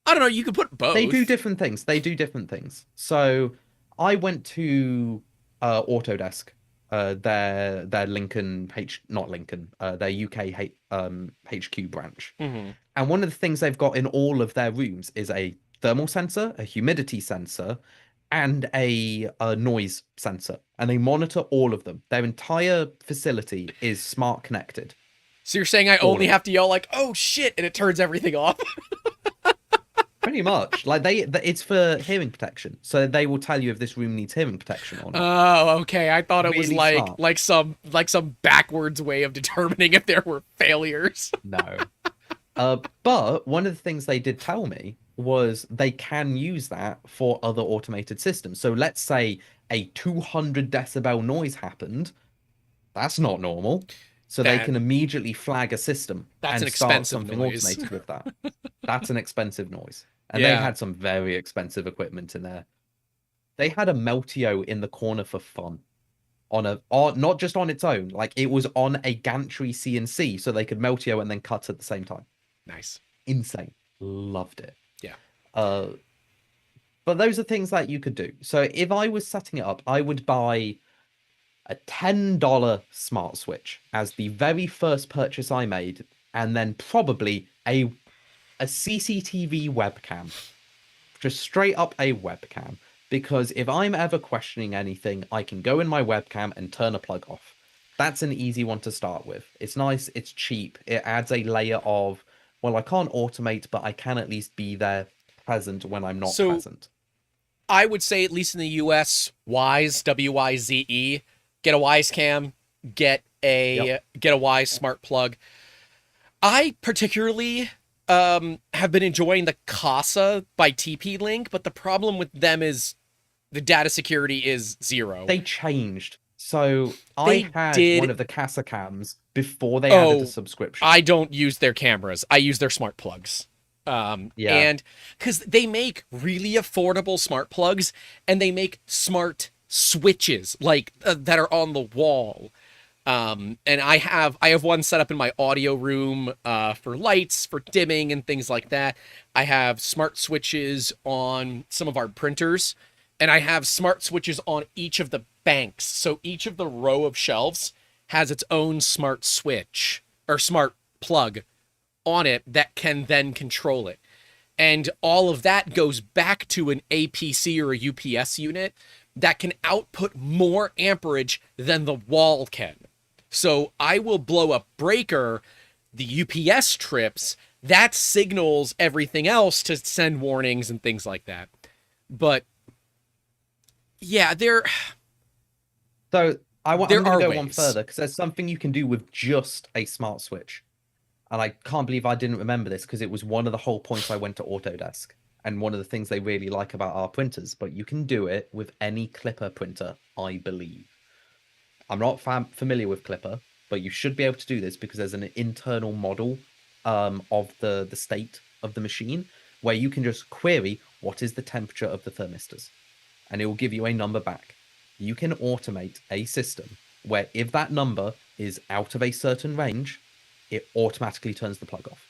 I don't know, you could put both. They do different things. So I went to Autodesk, their Lincoln not Lincoln, their UK HQ branch. Mm-hmm. And one of the things they've got in all of their rooms is a thermal sensor, a humidity sensor, and a noise sensor. And they monitor all of them. Their entire facility is smart connected. So you're saying I only have to yell like, "Oh shit," and it turns everything off? Pretty much. Like it's for hearing protection. So they will tell you if this room needs hearing protection or not. Oh, okay. I thought it was Really like some backwards way of determining if there were failures. No. But one of the things they did tell me was they can use that for other automated systems. So let's say a 200 decibel noise happened. That's not normal. So they can immediately flag a system and start something automated with that. That's an expensive noise. And they had some very expensive equipment in there. They had a Meltio in the corner for fun. Not just on its own, like it was on a gantry CNC, so they could Meltio and then cut at the same time. Nice. Insane. Loved it. Yeah. But those are things that you could do. So if I was setting it up, I would buy a $10 smart switch as the very first purchase I made, and then probably a CCTV webcam. Just straight up a webcam. Because if I'm ever questioning anything, I can go in my webcam and turn a plug off. That's an easy one to start with. It's nice, it's cheap. It adds a layer of, well, I can't automate, but I can at least be there present when I'm not present. I would say, at least in the US, Wyze, WYZE, get a Wyze cam, get a Wyze smart plug. I particularly have been enjoying the Casa by TP-Link, but the problem with them is the data security is 0. They changed. So I had one of the Casa cams before they added the subscription. I don't use their cameras. I use their smart plugs. And because they make really affordable smart plugs, and they make smart switches like that are on the wall. And I have one set up in my audio room for lights, for dimming and things like that. I have smart switches on some of our printers, and I have smart switches on each of the banks. So each of the row of shelves has its own smart switch or smart plug on it that can then control it. And all of that goes back to an APC or a UPS unit that can output more amperage than the wall can. So I will blow a breaker, the UPS trips, that signals everything else to send warnings and things like that. But yeah, So I'm going to go one further, because there's something you can do with just a smart switch. And I can't believe I didn't remember this, because it was one of the whole points I went to Autodesk. And one of the things they really like about our printers. But you can do it with any Clipper printer, I believe. I'm not familiar with Clipper, but you should be able to do this because there's an internal model of the state of the machine where you can just query what is the temperature of the thermistors, and it will give you a number back. You can automate a system where if that number is out of a certain range, it automatically turns the plug off.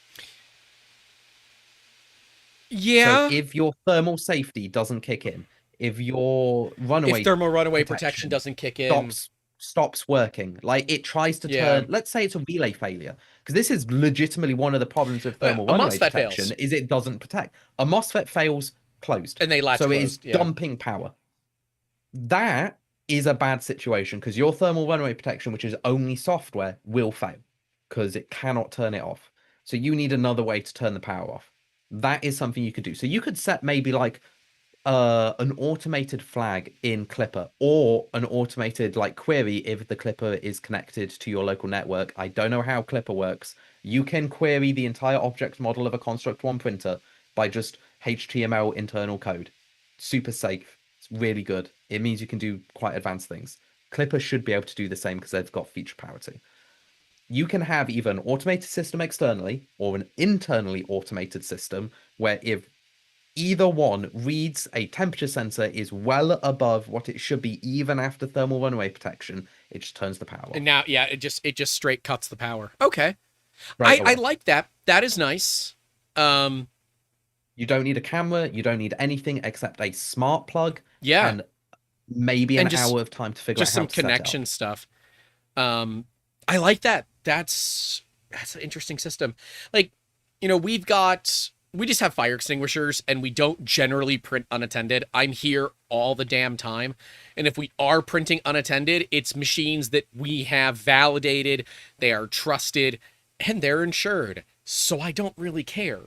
Yeah. So if your thermal safety doesn't kick in, if your thermal runaway protection doesn't kick in, stops working, like it tries to turn, let's say it's a relay failure, because this is legitimately one of the problems with thermal runaway protection is it doesn't protect. A MOSFET fails closed, and they latch so closed, it is dumping power. That is a bad situation because your thermal runaway protection, which is only software, will fail because it cannot turn it off. So you need another way to turn the power off. That is something you could do. So you could set maybe like an automated flag in Clipper or an automated like query if the Clipper is connected to your local network. I don't know how Clipper works. You can query the entire object model of a Construct One printer by just HTML internal code. Super safe. It's really good. It means you can do quite advanced things. Clipper should be able to do the same because they've got feature parity. You can have either an automated system externally or an internally automated system where if either one reads a temperature sensor is well above what it should be even after thermal runaway protection, it just turns the power off. And now, it just straight cuts the power. Okay. I like that. That is nice. You don't need a camera. You don't need anything except a smart plug. Yeah. And maybe an hour of time to figure out how to set it up. Just some connection stuff. I like that. That's an interesting system. Like, we just have fire extinguishers and we don't generally print unattended. I'm here all the damn time. And if we are printing unattended, it's machines that we have validated, they are trusted, and they're insured. So I don't really care.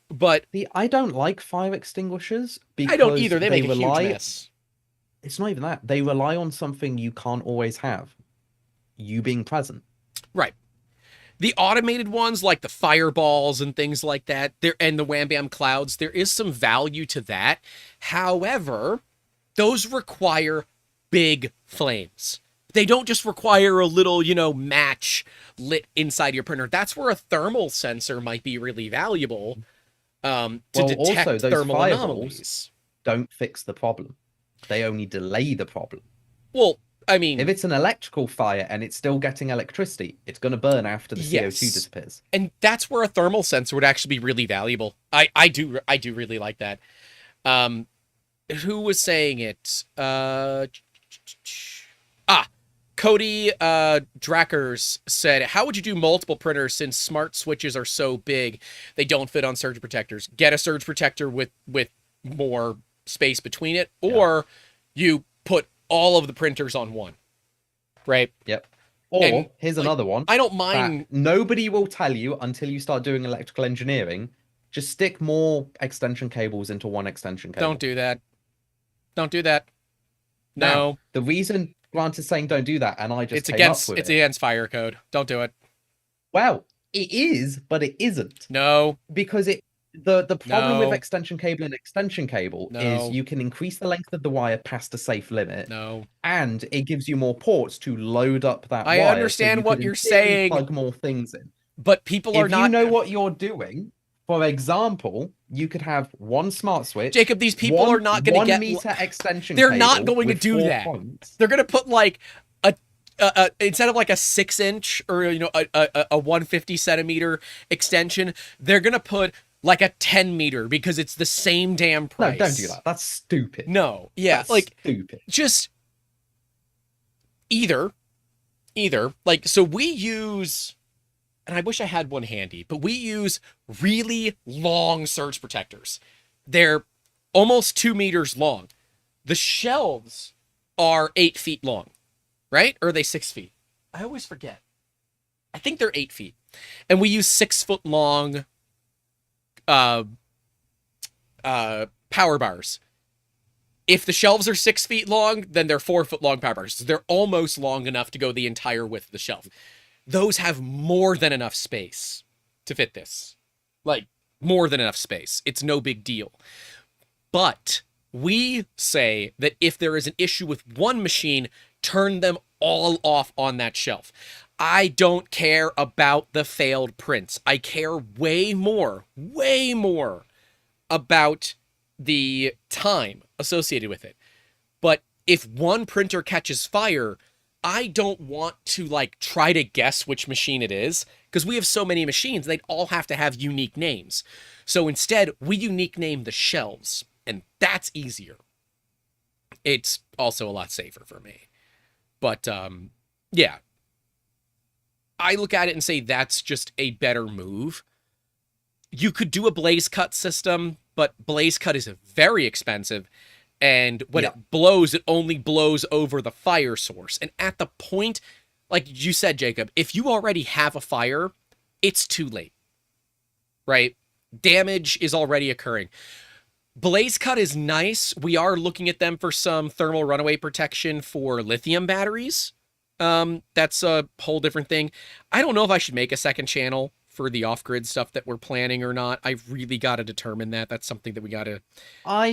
But I don't like fire extinguishers because I don't either. They make a huge mess. It's not even that. They rely on something you can't always have. You being present. Right. The automated ones, like the fireballs and things like that, and the Wham Bam clouds, there is some value to that. However, those require big flames. They don't just require a little, match lit inside your printer. That's where a thermal sensor might be really valuable to detect also, those thermal anomalies. Don't fix the problem. They only delay the problem. Well, I mean, if it's an electrical fire and it's still getting electricity, it's going to burn after the CO2 disappears. And that's where a thermal sensor would actually be really valuable. I do really like that. Who was saying it? Cody Drackers said, how would you do multiple printers since smart switches are so big they don't fit on surge protectors? Get a surge protector with more space between it, or you put all of the printers on one, right? Yep. Or here's another one. I don't mind. Nobody will tell you until you start doing electrical engineering. Just stick more extension cables into one extension cable. Don't do that. Don't do that. No. Now, the reason Grant is saying don't do that, and I just it's against fire code. Don't do it. Well, it is, but it isn't. No. Because the problem with extension cable and extension cable is you can increase the length of the wire past a safe limit. No. And it gives you more ports to load up that wire. I understand what you're saying. Plug more things in. But people are not. If you know what you're doing, for example, you could have one smart switch. Jacob, these people are not going to get 1 meter extension. They're not going to do that. Points. They're going to put like instead of like a 6-inch or a 150 centimeter extension, they're going to put like a 10 meter because it's the same damn price. No, don't do that. That's stupid. No. Yeah. That's like stupid. Just either like, so we use, and I wish I had one handy, but we use really long surge protectors. They're almost 2 meters long. The shelves are 8 feet long, right? Or are they 6 feet? I always forget. I think they're 8 feet. And we use 6 foot long power bars. If the shelves are 6 feet long, then they're 4 foot long power bars. So they're almost long enough to go the entire width of the shelf. Those have more than enough space to fit this. Like, more than enough space. It's no big deal. But we say that if there is an issue with one machine, turn them all off on that shelf. I don't care about the failed prints. I care way more about the time associated with it. But if one printer catches fire, I don't want to like try to guess which machine it is, because we have so many machines, they'd all have to have unique names. So instead, we unique name the shelves, and that's easier. It's also a lot safer for me. But yeah, I look at it and say that's just a better move. You could do a blaze cut system, but blaze cut is very expensive. And when it blows, it only blows over the fire source. And at the point, like you said, Jacob, if you already have a fire, it's too late, right? Damage is already occurring. Blaze cut is nice. We are looking at them for some thermal runaway protection for lithium batteries. That's a whole different thing. I don't know if I should make a second channel for the off-grid stuff that we're planning or not. I've really got to determine that. That's something that we got to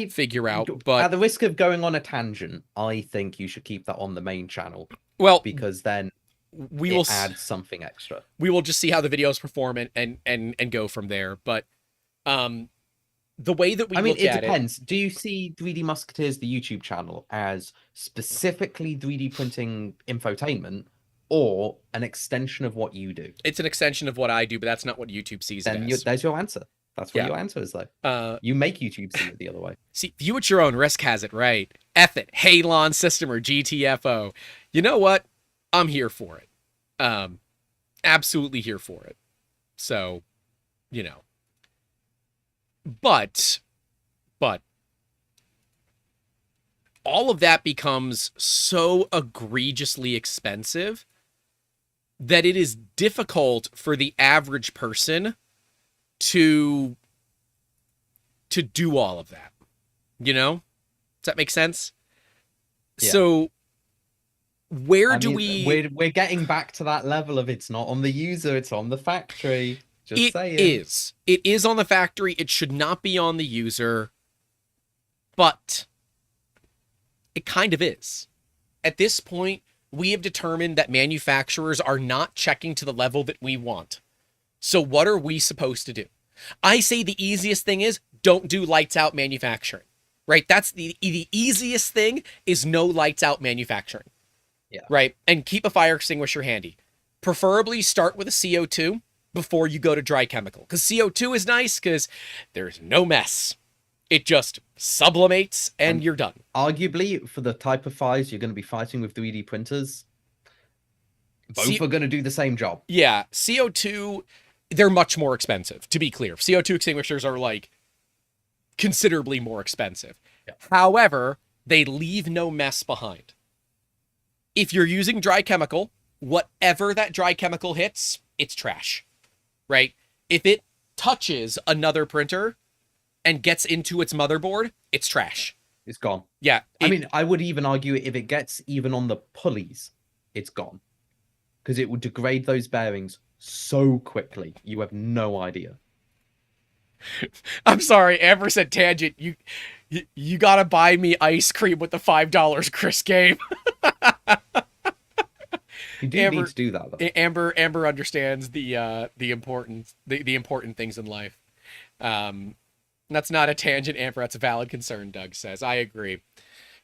figure out. But at the risk of going on a tangent, I think you should keep that on the main channel. Well, because then we will add something extra. We will just see how the videos perform and go from there. But the way that we look at it depends. Do you see 3D Musketeers, the YouTube channel, as specifically 3D printing infotainment, or an extension of what you do? It's an extension of what I do, but that's not what YouTube sees it as. There's your answer. That's what your answer is, though. You make YouTube see it the other way. See, view at your own risk has it right. F it. Halon System or GTFO. You know what? I'm here for it. Absolutely here for it. So, you know. But all of that becomes so egregiously expensive that it is difficult for the average person to do all of that. You know? Does that make sense? Yeah. So we're getting back to that level of it's not on the user, it's on the factory. Just saying. It is on the factory. It should not be on the user, but it kind of is. At this point, we have determined that manufacturers are not checking to the level that we want. So what are we supposed to do? I say the easiest thing is don't do lights out manufacturing, right? That's the easiest thing is no lights out manufacturing. Yeah. Right. And keep a fire extinguisher handy. Preferably start with a CO2 before you go to dry chemical, because CO2 is nice because there's no mess. It just sublimates and you're done. Arguably, for the type of fires you're going to be fighting with 3D printers, both are going to do the same job. Yeah, CO2, they're much more expensive, to be clear. CO2 extinguishers are like considerably more expensive. Yeah. However, they leave no mess behind. If you're using dry chemical, whatever that dry chemical hits, it's trash. Right? If it touches another printer and gets into its motherboard, it's trash. It's gone. Yeah. I would even argue if it gets even on the pulleys, it's gone. Because it would degrade those bearings so quickly. You have no idea. I'm sorry, Amber said tangent. You gotta buy me ice cream with the $5 Chris game. You do need to do that, though. Amber understands the important things in life. That's not a tangent, Amber. That's a valid concern, Doug says. I agree.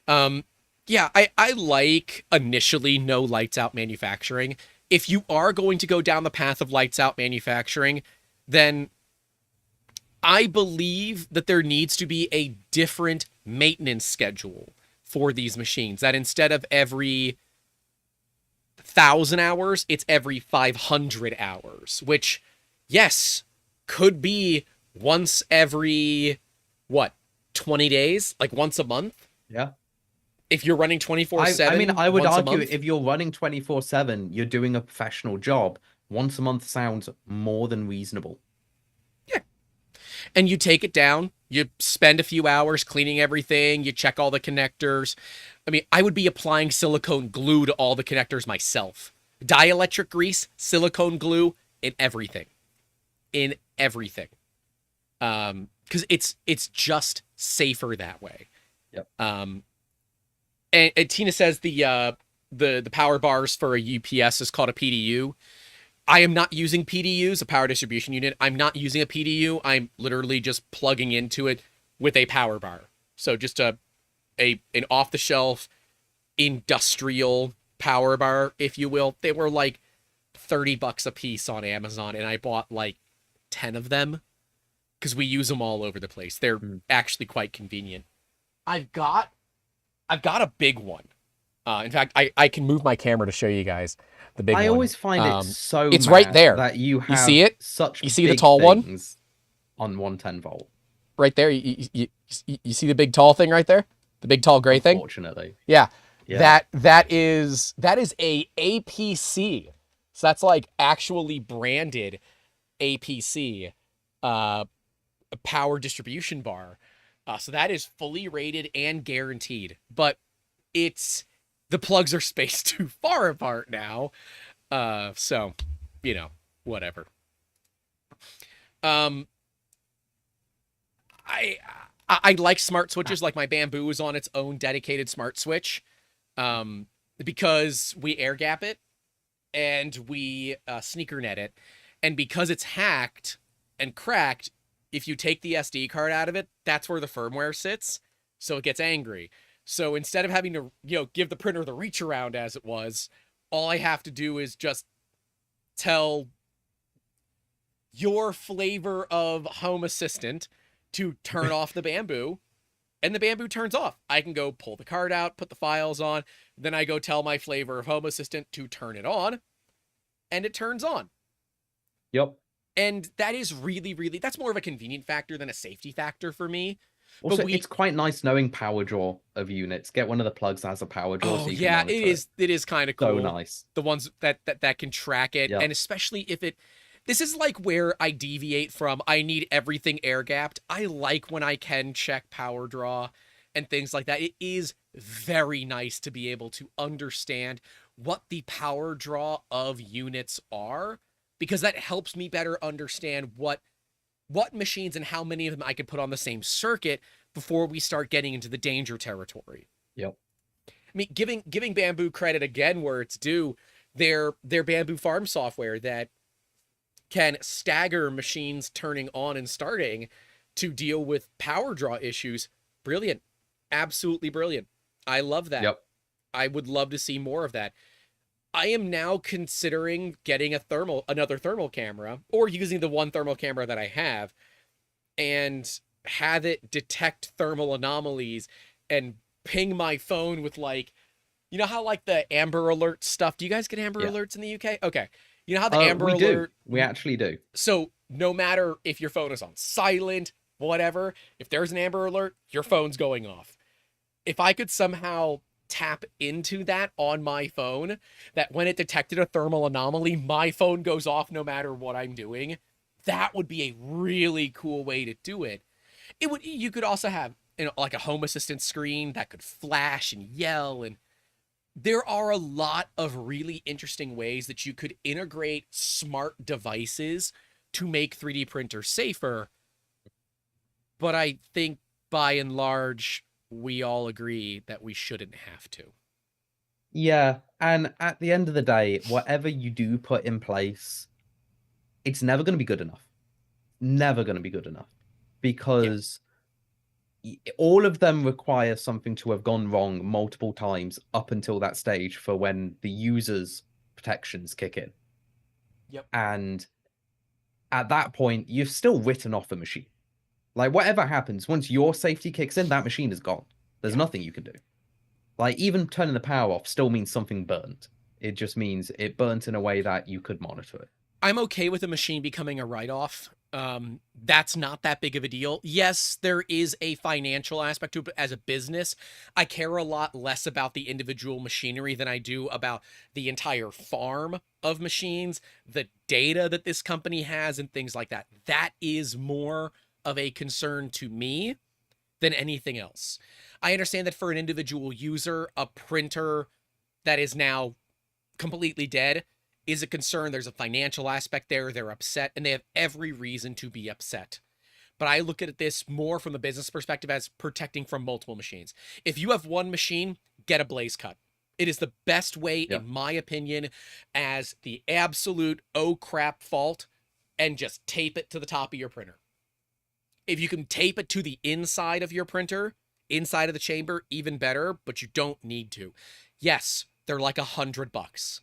Yeah, I like initially no lights out manufacturing. If you are going to go down the path of lights out manufacturing, then I believe that there needs to be a different maintenance schedule for these machines. That instead of every 1,000 hours, it's every 500 hours, which, yes, could be once every, 20 days? Like once a month? Yeah. If you're running 24/7, I would argue if you're running 24/7, you're doing a professional job. Once a month sounds more than reasonable. Yeah. And you take it down, you spend a few hours cleaning everything, you check all the connectors. I mean, I would be applying silicone glue to all the connectors myself. Dielectric grease, silicone glue, in everything. In everything. Because it's just safer that way. Yep. And Tina says the the power bars for a UPS is called a PDU. I am not using PDUs, a power distribution unit. I'm not using a PDU. I'm literally just plugging into it with a power bar. So just an off the shelf industrial power bar, if you will. They were like $30 a piece on Amazon, and I bought like 10 of them because we use them all over the place. They're actually quite convenient. I've got a big one. In fact, I can move my camera to show you guys the big one. I always find it so it's right there that you have see it? Such you see big the tall one on 110 volt. Right there. You see the big tall thing right there? The big tall gray thing? Unfortunately. Yeah. That is a APC. So that's like actually branded APC, a power distribution bar. So that is fully rated and guaranteed, but the plugs are spaced too far apart now. So, whatever. I like smart switches. Like my Bamboo is on its own dedicated smart switch, because we air gap it and we sneaker net it, and because it's hacked and cracked, if you take the SD card out of it, that's where the firmware sits, so it gets angry. So instead of having to give the printer the reach around as it was, all I have to do is just tell your flavor of Home Assistant to turn off the Bamboo, and the Bamboo turns off. I can go pull the card out, put the files on, then I go tell my flavor of Home Assistant to turn it on, and it turns on. Yep. And that is really, really, that's more of a convenient factor than a safety factor for me. Also, it's quite nice knowing power draw of units. Get one of the plugs that has a power draw. Oh, so you can monitor it is kind of cool. So nice. The ones that can track it, and especially if this is like where I deviate from, I need everything air gapped. I like when I can check power draw and things like that. It is very nice to be able to understand what the power draw of units are, because that helps me better understand what machines and how many of them I could put on the same circuit before we start getting into the danger territory. Yep. I mean, giving Bamboo credit again where it's due, their Bamboo Farm software that can stagger machines turning on and starting to deal with power draw issues. Brilliant. Absolutely brilliant. I love that. Yep. I would love to see more of that. I am now considering getting another thermal camera, or using the one thermal camera that I have and have it detect thermal anomalies and ping my phone with, like, you know how like the Amber Alert stuff? Do you guys get Amber Alerts in the UK? Okay. You know how the Amber Alert... We actually do. So no matter if your phone is on silent, whatever, if there's an Amber Alert, your phone's going off. If I could somehow tap into that on my phone, that when it detected a thermal anomaly, my phone goes off no matter what I'm doing, that would be a really cool way to do it. You could also have, like a Home Assistant screen that could flash and yell, and there are a lot of really interesting ways that you could integrate smart devices to make 3D printers safer. But I think by and large, we all agree that we shouldn't have to. Yeah, and at the end of the day, whatever you do put in place, it's never going to be good enough. Never going to be good enough. Because all of them require something to have gone wrong multiple times up until that stage for when the user's protections kick in. Yep. And at that point, you've still written off a machine. Like, whatever happens, once your safety kicks in, that machine is gone. There's nothing you can do. Like, even turning the power off still means something burnt. It just means it burnt in a way that you could monitor it. I'm okay with a machine becoming a write-off. That's not that big of a deal. Yes, there is a financial aspect to it, but as a business, I care a lot less about the individual machinery than I do about the entire farm of machines, the data that this company has, and things like that. That is more of a concern to me than anything else. I understand that for an individual user, a printer that is now completely dead is a concern. There's a financial aspect there. They're upset, and they have every reason to be upset. But I look at this more from the business perspective as protecting from multiple machines. If you have one machine, get a blaze cut. It is the best way, in my opinion, as the absolute oh crap fault, and just tape it to the top of your printer. If you can tape it to the inside of your printer, inside of the chamber, even better, but you don't need to. Yes, they're like $100.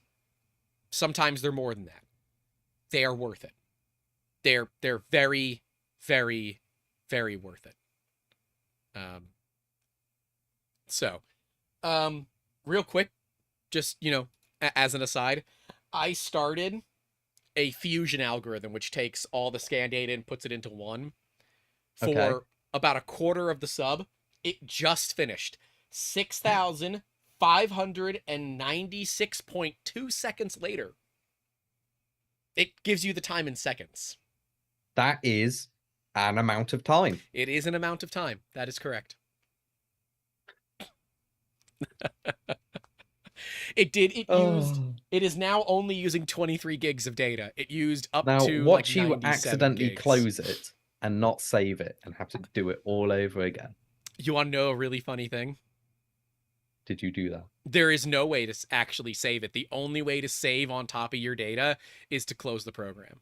Sometimes they're more than that. They are worth it. They're very, very, very worth it. Real quick, just, as an aside, I started a fusion algorithm which takes all the scan data and puts it into one for about a quarter of the sub. It just finished 6,596.2 seconds later. It gives you the time in seconds. That is an amount of time. It is an amount of time. That is correct. It is now only using 23 gigs of data. It used up to watch you accidentally gigs. Close it and not save it and have to do it all over again. You want to know a really funny thing? Did you do that? There is no way to actually save it. The only way to save on top of your data is to close the program.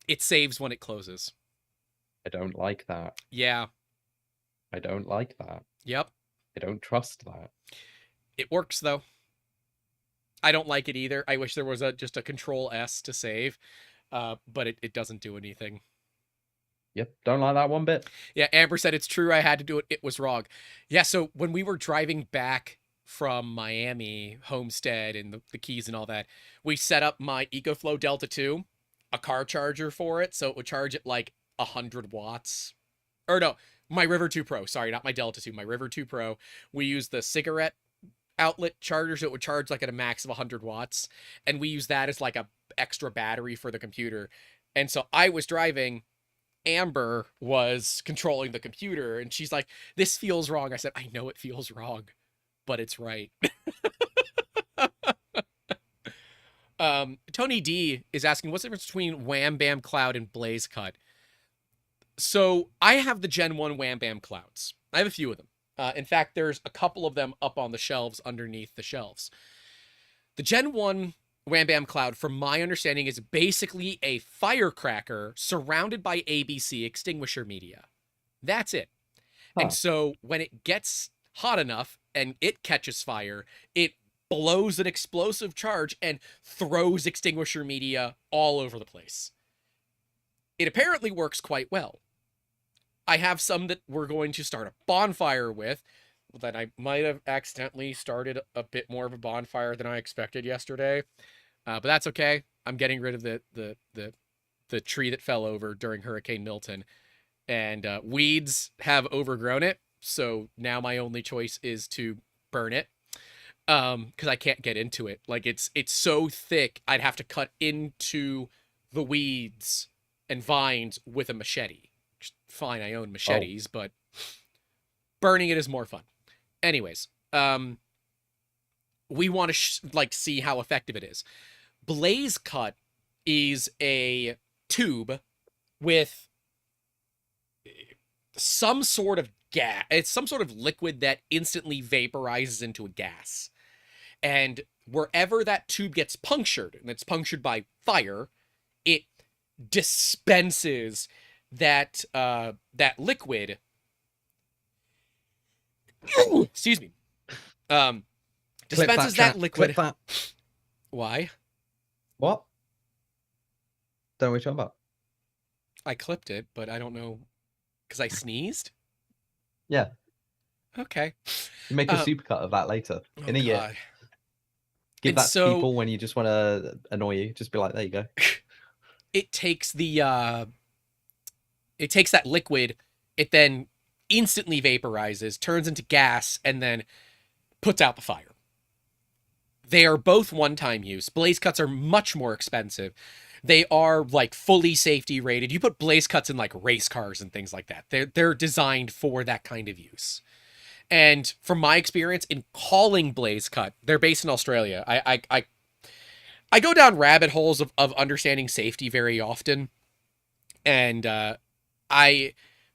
It saves when it closes. I don't like that. Yeah. I don't like that. Yep. I don't trust that. It works, though. I don't like it either. I wish there was just a Control S to save, but it doesn't do anything. Yep, don't like that one bit. Yeah, Amber said it's true. I had to do it. It was wrong. Yeah, so when we were driving back from Miami, Homestead, and the Keys and all that, we set up my EcoFlow Delta 2, a car charger for it, so it would charge at like 100 watts. Or no, my River 2 Pro. Sorry, not my Delta 2, my River 2 Pro. We used the cigarette outlet charger, so it would charge like at a max of 100 watts. And we use that as like a extra battery for the computer. And so I was driving, Amber was controlling the computer, and she's like, this feels wrong. I said, I know it feels wrong, but it's right. Tony D is asking, what's the difference between Wham Bam Cloud and Blaze Cut? So I have the Gen 1 Wham Bam Clouds. I have a few of them. In fact, there's a couple of them up on the shelves underneath the shelves. The Gen 1 Wham Bam Cloud, from my understanding, is basically a firecracker surrounded by ABC extinguisher media. That's it. Huh. And so when it gets hot enough and it catches fire, it blows an explosive charge and throws extinguisher media all over the place. It apparently works quite well. I have some that we're going to start a bonfire with, that I might have accidentally started a bit more of a bonfire than I expected yesterday. But that's okay. I'm getting rid of the tree that fell over during Hurricane Milton. And weeds have overgrown it. So now my only choice is to burn it. Because I can't get into it. Like, it's so thick, I'd have to cut into the weeds and vines with a machete. Fine, I own machetes, but burning it is more fun. Anyways, we want to see how effective it is. Blaze Cut is a tube with some sort of gas. It's some sort of liquid that instantly vaporizes into a gas. And wherever that tube gets punctured, and it's punctured by fire, it dispenses that liquid. Excuse me. Dispenses that liquid. Clip that. Why? What? Don't know what you're talking about. I clipped it, but I don't know, because I sneezed? Yeah. Okay. You make a supercut of that later in a year. Give that to people when you just want to annoy you. Just be like, there you go. It takes that liquid, it then instantly vaporizes, turns into gas, and then puts out the fire. They are both one-time use. Blaze Cuts are much more expensive. They are like fully safety rated. You put Blaze Cuts in like race cars and things like that. They're designed for that kind of use. And from my experience in calling Blaze Cut, they're based in Australia. I go down rabbit holes of understanding safety very often. And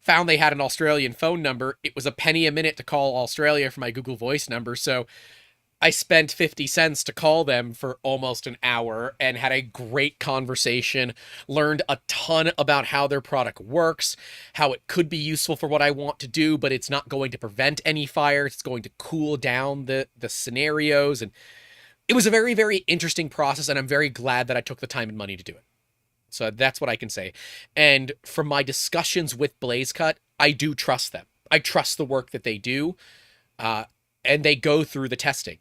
found they had an Australian phone number. It was a penny a minute to call Australia for my Google Voice number. So I spent 50 cents to call them for almost an hour and had a great conversation, learned a ton about how their product works, how it could be useful for what I want to do, but it's not going to prevent any fire. It's going to cool down the scenarios. And it was a very, very interesting process, and I'm very glad that I took the time and money to do it. So that's what I can say. And from my discussions with BlazeCut, I do trust them. I trust the work that they do, and they go through the testing,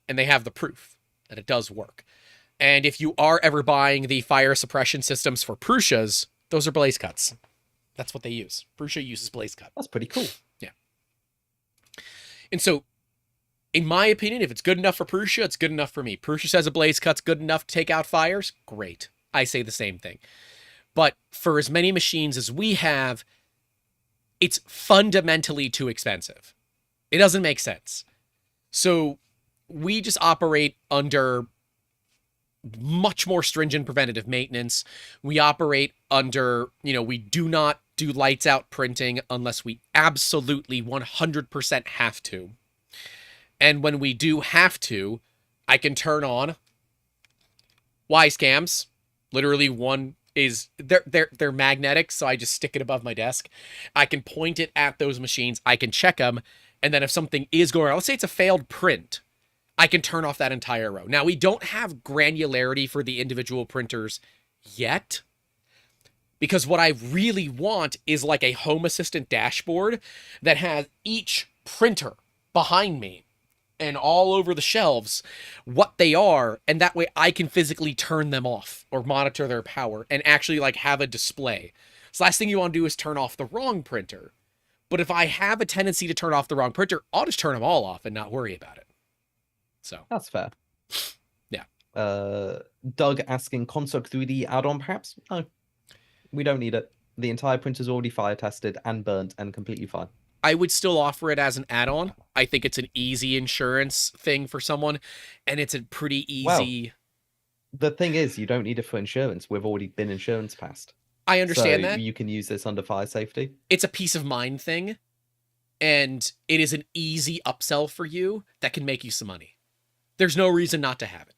and they have the proof that it does work. And if you are ever buying the fire suppression systems for Prussia's, those are BlazeCuts. That's what they use. Prussia uses BlazeCut. That's pretty cool. Yeah. And so, in my opinion, if it's good enough for Prussia, it's good enough for me. Prussia says a BlazeCut's good enough to take out fires. Great. I say the same thing. But for as many machines as we have, it's fundamentally too expensive. It doesn't make sense. So we just operate under much more stringent preventative maintenance. We operate under, we do not do lights out printing unless we absolutely 100% have to. And when we do have to, I can turn on wise cams. Literally, one is they're magnetic, so I just stick it above my desk. I can point it at those machines. I can check them, and then if something is going on, let's say it's a failed print, I can turn off that entire row. Now, we don't have granularity for the individual printers yet, because what I really want is like a Home Assistant dashboard that has each printer behind me and all over the shelves what they are, and that way I can physically turn them off or monitor their power and actually like have a display. So last thing you want to do is turn off the wrong printer. But if I have a tendency to turn off the wrong printer, I'll just turn them all off and not worry about it. So that's fair. Yeah. Doug asking Construct 3D add-on perhaps? No, we don't need it. The entire printer's already fire tested and burnt and completely fine. I would still offer it as an add-on. I think it's an easy insurance thing for someone, and it's a pretty easy... Well, the thing is, you don't need it for insurance. We've already been insurance passed. I understand so that. You can use this under fire safety. It's a peace of mind thing, and it is an easy upsell for you that can make you some money. There's no reason not to have it.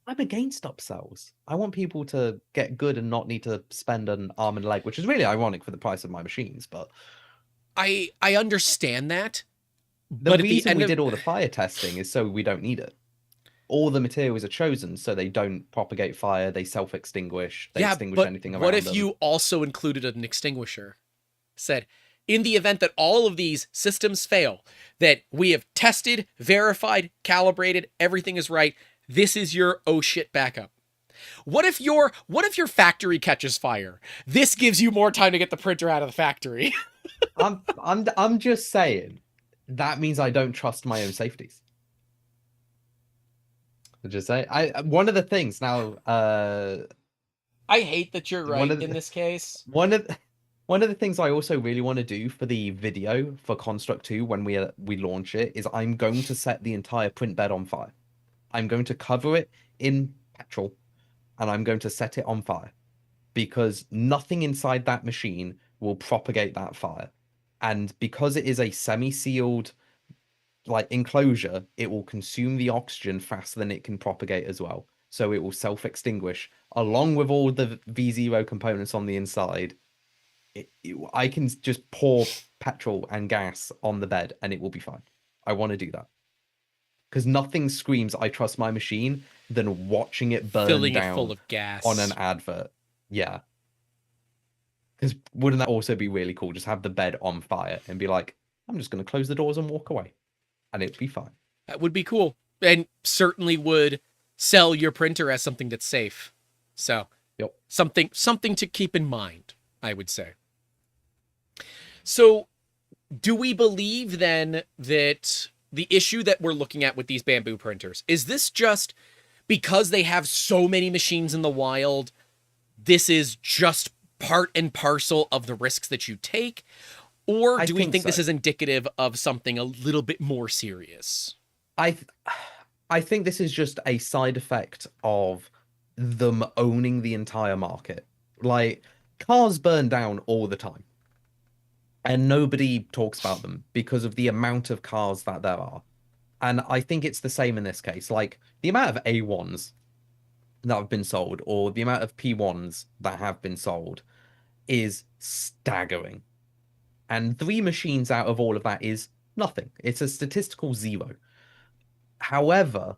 I'm against upsells. I want people to get good and not need to spend an arm and a leg, which is really ironic for the price of my machines, but... I understand that. The reason we did all the fire testing is so we don't need it. All the materials are chosen so they don't propagate fire, they self-extinguish, they extinguish anything around them. What if you also included an extinguisher? Said, in the event that all of these systems fail, that we have tested, verified, calibrated, everything is right, this is your oh shit backup. What if your factory catches fire? This gives you more time to get the printer out of the factory. I'm just saying that means I don't trust my own safeties. Just say one of the things now. I hate that you're right in this case. One of the things I also really want to do for the video for Construct 2 when we launch it is I'm going to set the entire print bed on fire. I'm going to cover it in petrol, and I'm going to set it on fire because nothing inside that machine will propagate that fire. And because it is a semi-sealed enclosure, it will consume the oxygen faster than it can propagate as well. So it will self-extinguish along with all the V0 components on the inside. I can just pour petrol and gas on the bed and it will be fine. I want to do that. Because nothing screams I trust my machine than watching it burn filling down it full of gas on an advert. Yeah. Because wouldn't that also be really cool? Just have the bed on fire and be like, I'm just going to close the doors and walk away. And it'd be fine. That would be cool. And certainly would sell your printer as something that's safe. So, yep. Something to keep in mind, I would say. So, do we believe then that the issue that we're looking at with these bamboo printers, is this just because they have so many machines in the wild, this is just part and parcel of the risks that you take? Or do we think this is indicative of something a little bit more serious? I think this is just a side effect of them owning the entire market. Like, cars burn down all the time. and nobody talks about them because of the amount of cars that there are. And I think it's the same in this case. Like the amount of A1s that have been sold or the amount of P1s that have been sold is staggering. And 3 machines out of all of that is nothing. It's a statistical zero. However,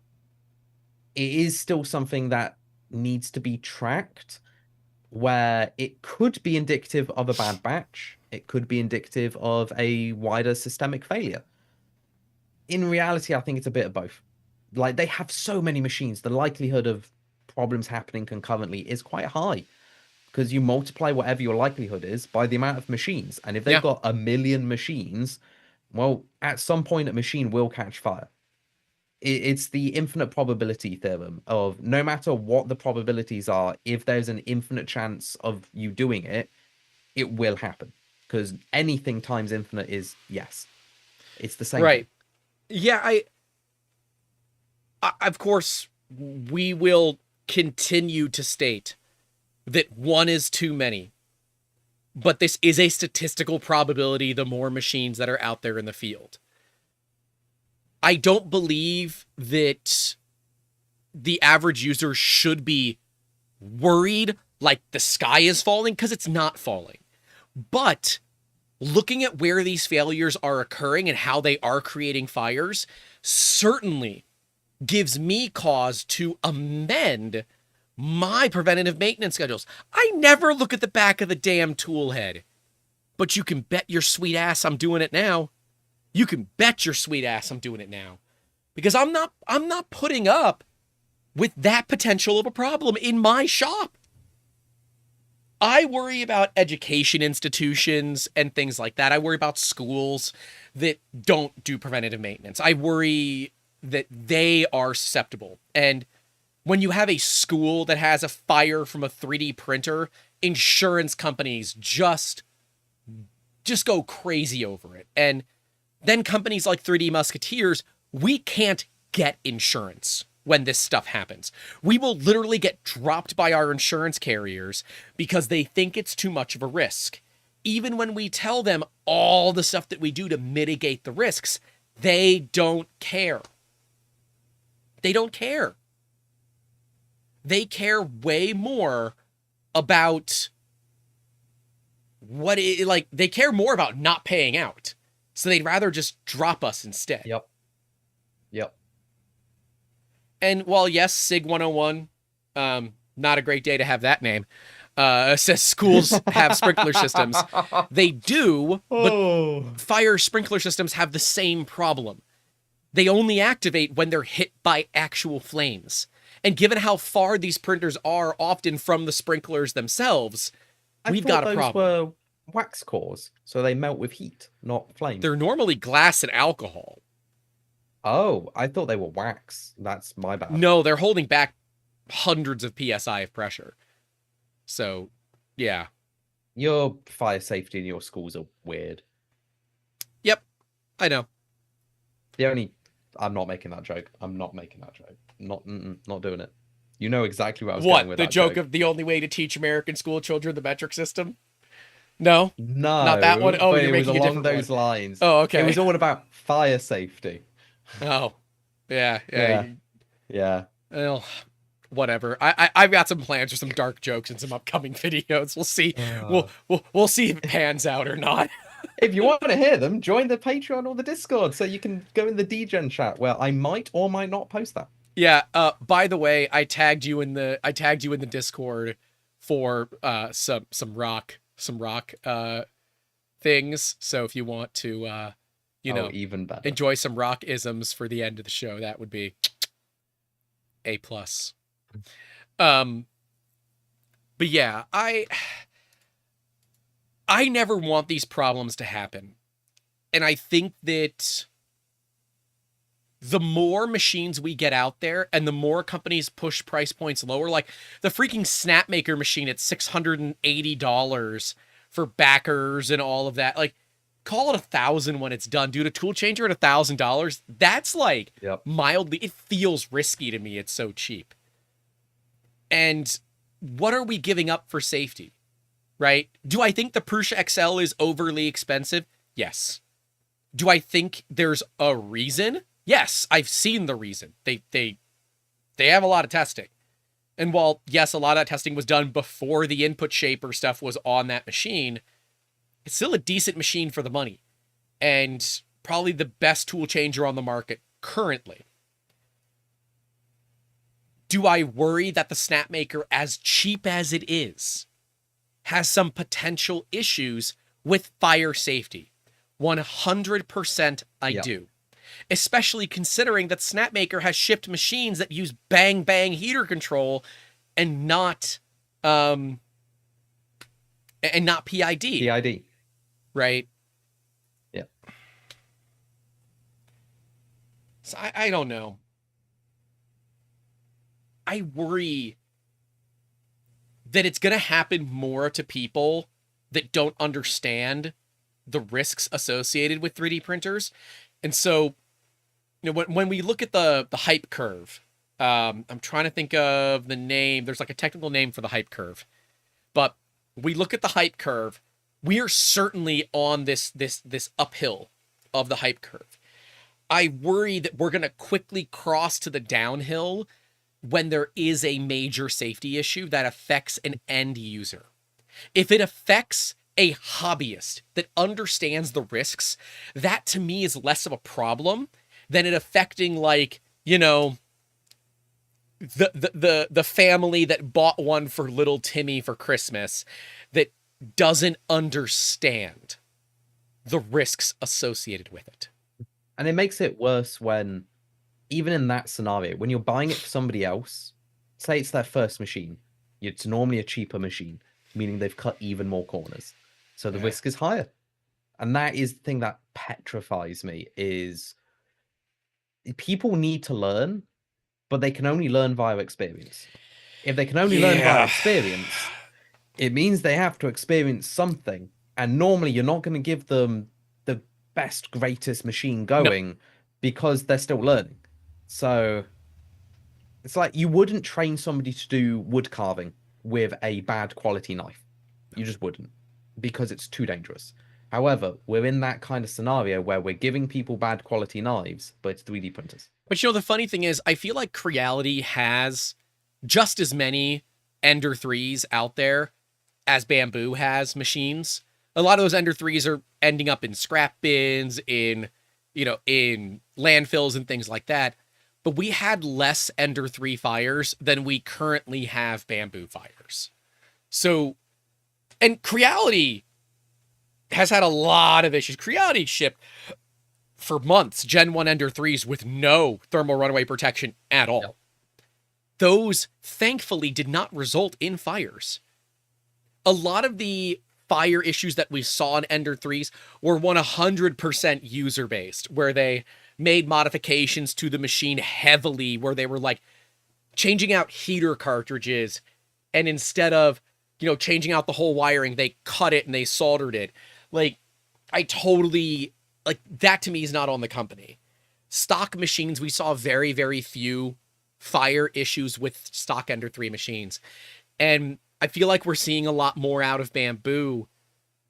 it is still something that needs to be tracked where it could be indicative of a bad batch. It could be indicative of a wider systemic failure. In reality, I think it's a bit of both. Like they have so many machines, the likelihood of problems happening concurrently is quite high because you multiply whatever your likelihood is by the amount of machines. And if they've got 1 million machines, well, at some point a machine will catch fire. It's the infinite probability theorem of no matter what the probabilities are, if there's an infinite chance of you doing it, it will happen. Because anything times infinite is yes. It's the same right. thing. Yeah, I of course, we will continue to state that 1 is too many. But this is a statistical probability the more machines that are out there in the field. I don't believe that the average user should be worried like the sky is falling, because it's not falling. But looking at where these failures are occurring and how they are creating fires certainly gives me cause to amend my preventative maintenance schedules. I never look at the back of the damn tool head. But you can bet your sweet ass I'm doing it now. You can bet your sweet ass I'm doing it now. Because I'm not putting up with that potential of a problem in my shop. I worry about education institutions and things like that. I worry about schools that don't do preventative maintenance. I worry that they are susceptible. And when you have a school that has a fire from a 3D printer, insurance companies just go crazy over it. And then companies like 3D Musketeers, we can't get insurance when this stuff happens. We will literally get dropped by our insurance carriers because they think it's too much of a risk. Even when we tell them all the stuff that we do to mitigate the risks, they don't care. They don't care. They care way more about they care more about not paying out. So they'd rather just drop us instead. Yep. And while yes, SIG 101, not a great day to have that name, says schools have sprinkler systems. They do, but fire sprinkler systems have the same problem. They only activate when they're hit by actual flames. And given how far these printers are often from the sprinklers themselves, we've got a problem. Those were wax cores, so they melt with heat, not flame. They're normally glass and alcohol. Oh, I thought they were wax. That's my bad. No, they're holding back hundreds of PSI of pressure. So, yeah. Your fire safety in your schools are weird. Yep, I know. I'm not making that joke. I'm not making that joke. Not doing it. You know exactly what I was going with. What, the joke of the only way to teach American school children the metric system? No? No. Not that one? Oh, you're making it was along those lines. Oh, okay. It was all about fire safety. Oh, yeah. Well, whatever. I've got some plans for some dark jokes in some upcoming videos. We'll see. We'll see if it pans out or not. If you want to hear them, join the Patreon or the Discord so you can go in the DGen chat where I might or might not post that. Yeah. By the way, I tagged you in the Discord for some rock things. So if you want to even better, enjoy some rock isms for the end of the show, that would be A+. But yeah, I never want these problems to happen. And I think that the more machines we get out there and the more companies push price points lower, like the freaking Snapmaker machine at $680 for backers and all of that, like call it $1,000 when it's done. Dude, a tool changer at $1,000, that's like mildly, it feels risky to me. It's so cheap. And what are we giving up for safety? right? Do I think the Prusa XL is overly expensive? Yes. Do I think there's a reason? Yes, I've seen the reason. They have a lot of testing. And while, yes, a lot of that testing was done before the input shaper stuff was on that machine, it's still a decent machine for the money. And probably the best tool changer on the market currently. Do I worry that the Snapmaker, as cheap as it is, has some potential issues with fire safety? 100% I do. Especially considering that Snapmaker has shipped machines that use bang bang heater control and not PID. PID. Right? Yeah. So I don't know. I worry that it's going to happen more to people that don't understand the risks associated with 3D printers. And so, you know, when we look at the hype curve, I'm trying to think of the name. There's like a technical name for the hype curve. But we look at the hype curve, we are certainly on this uphill of the hype curve. I worry that we're going to quickly cross to the downhill when there is a major safety issue that affects an end user. If it affects a hobbyist that understands the risks, that to me is less of a problem than it affecting, like, you know, the family that bought one for little Timmy for Christmas that doesn't understand the risks associated with it. And it makes it worse when, even in that scenario, when you're buying it for somebody else, say it's their first machine, it's normally a cheaper machine, meaning they've cut even more corners. So the risk is higher. And that is the thing that petrifies me, is people need to learn, but they can only learn via experience. If they can only learn via experience, it means they have to experience something. And normally you're not going to give them the best, greatest machine going because they're still learning. So it's like you wouldn't train somebody to do wood carving with a bad quality knife. You just wouldn't, because it's too dangerous. However, we're in that kind of scenario where we're giving people bad quality knives, but it's 3D printers. But you know, the funny thing is, I feel like Creality has just as many Ender 3s out there as Bamboo has machines. A lot of those Ender 3s are ending up in scrap bins, in landfills and things like that. But we had less Ender 3 fires than we currently have Bamboo fires. So, and Creality has had a lot of issues. Creality shipped for months Gen 1 Ender 3s with no thermal runaway protection at all. Yep. Those, thankfully, did not result in fires. A lot of the fire issues that we saw in Ender 3s were 100% user-based, where they made modifications to the machine heavily, where they were like changing out heater cartridges, and instead of, you know, changing out the whole wiring, they cut it and they soldered it. Like, I totally, like, that to me is not on the company. Stock machines, we saw very, very few fire issues with stock Ender 3 machines. And I feel like we're seeing a lot more out of Bamboo.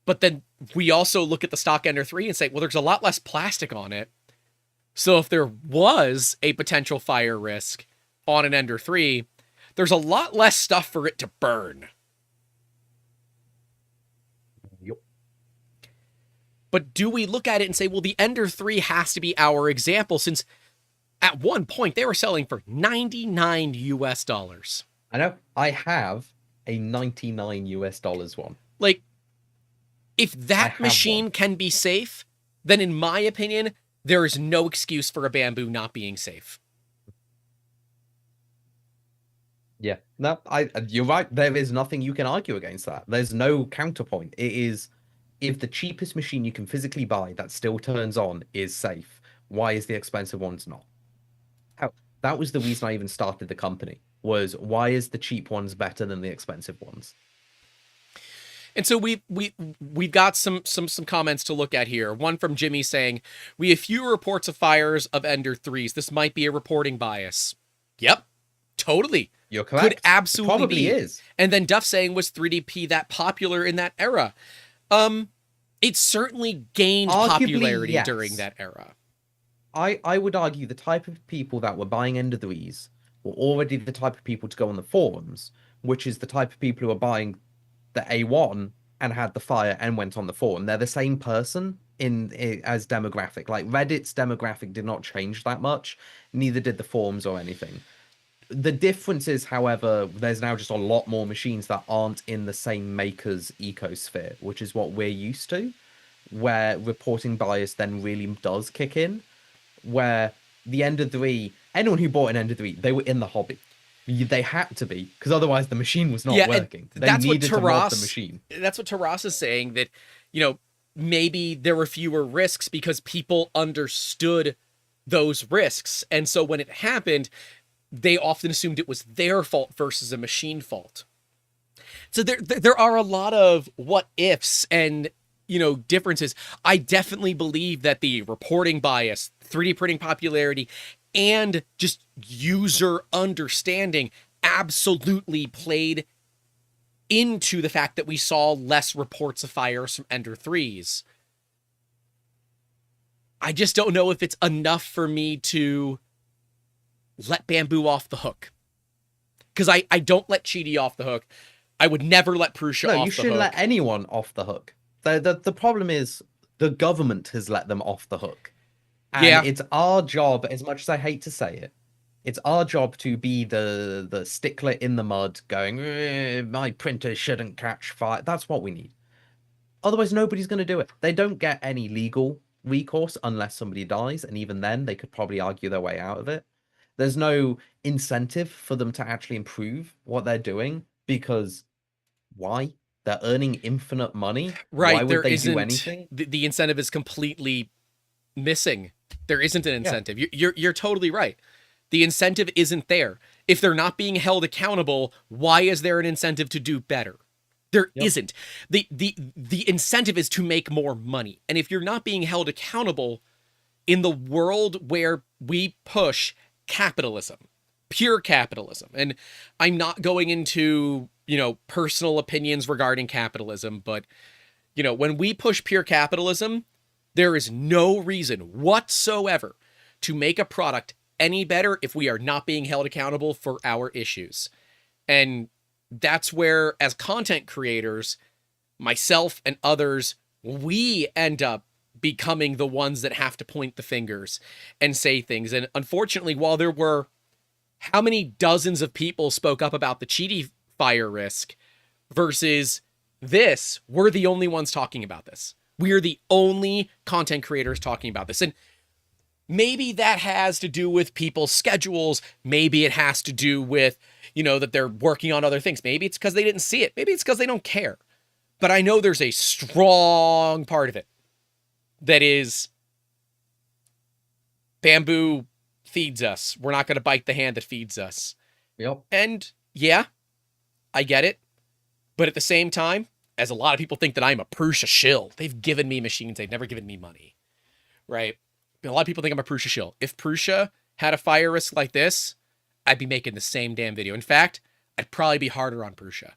But then we also look at the stock Ender 3 and say, well, there's a lot less plastic on it. So if there was a potential fire risk on an Ender 3, there's a lot less stuff for it to burn. Yep. But do we look at it and say, well, the Ender 3 has to be our example, since at one point they were selling for $99 US. I know. I have a $99 US one. Like, if that machine can be safe, then in my opinion, there is no excuse for a Bamboo not being safe. Yeah, no, you're right. There is nothing you can argue against that. There's no counterpoint. It is, if the cheapest machine you can physically buy that still turns on is safe, why is the expensive ones not? That was the reason I even started the company, was why is the cheap ones better than the expensive ones? And so we've got some comments to look at here. One from Jimmy saying, we have fewer reports of fires of Ender 3s. This might be a reporting bias. Yep. Totally. You're Could correct. It absolutely probably be. is. And then Duff saying, was 3DP that popular in that era? It certainly gained Arguably, popularity during yes. that era. I would argue the type of people that were buying End of Threes were already the type of people to go on the forums, which is the type of people who are buying the A1 and had the fire and went on the forum. They're the same person in as demographic. Like Reddit's demographic did not change that much, neither did the forums or anything. The difference is, however, there's now just a lot more machines that aren't in the same maker's ecosphere, which is what we're used to, where reporting bias then really does kick in, where the End of Three, anyone who bought an End of Three, they were in the hobby. They had to be, because otherwise the machine was not working. They needed to mod the machine. That's what Taras is saying, that, maybe there were fewer risks because people understood those risks. And so when it happened, they often assumed it was their fault versus a machine fault. So there are a lot of what ifs and, differences. I definitely believe that the reporting bias, 3D printing popularity, and just user understanding absolutely played into the fact that we saw less reports of fires from Ender 3s. I just don't know if it's enough for me to let Bamboo off the hook. Because I don't let Cheaty off the hook. I would never let Prussia off the hook. No, you shouldn't let anyone off the hook. The problem is the government has let them off the hook. And it's our job, as much as I hate to say it, it's our job to be the stickler in the mud going, my printer shouldn't catch fire. That's what we need. Otherwise, nobody's going to do it. They don't get any legal recourse unless somebody dies. And even then, they could probably argue their way out of it. There's no incentive for them to actually improve what they're doing, because why? They're earning infinite money. Right. Why would they do anything? The incentive is completely missing. There isn't an incentive. Yeah. You're totally right. The incentive isn't there. If they're not being held accountable, why is there an incentive to do better? There isn't. The incentive is to make more money. And if you're not being held accountable in the world where we push capitalism, pure capitalism, and I'm not going into, personal opinions regarding capitalism, but, when we push pure capitalism, there is no reason whatsoever to make a product any better if we are not being held accountable for our issues. And that's where, as content creators, myself and others, we end up becoming the ones that have to point the fingers and say things. And unfortunately, while there were how many dozens of people spoke up about the Cheaty fire risk versus this, we're the only ones talking about this. We're the only content creators talking about this. And maybe that has to do with people's schedules. Maybe it has to do with, that they're working on other things. Maybe it's because they didn't see it. Maybe it's because they don't care. But I know there's a strong part of it that is, Bamboo feeds us. We're not going to bite the hand that feeds us. Yep. And yeah, I get it. But at the same time, as a lot of people think that I'm a Prussia shill, they've given me machines. They've never given me money. Right? A lot of people think I'm a Prussia shill. If Prussia had a fire risk like this, I'd be making the same damn video. In fact, I'd probably be harder on Prussia,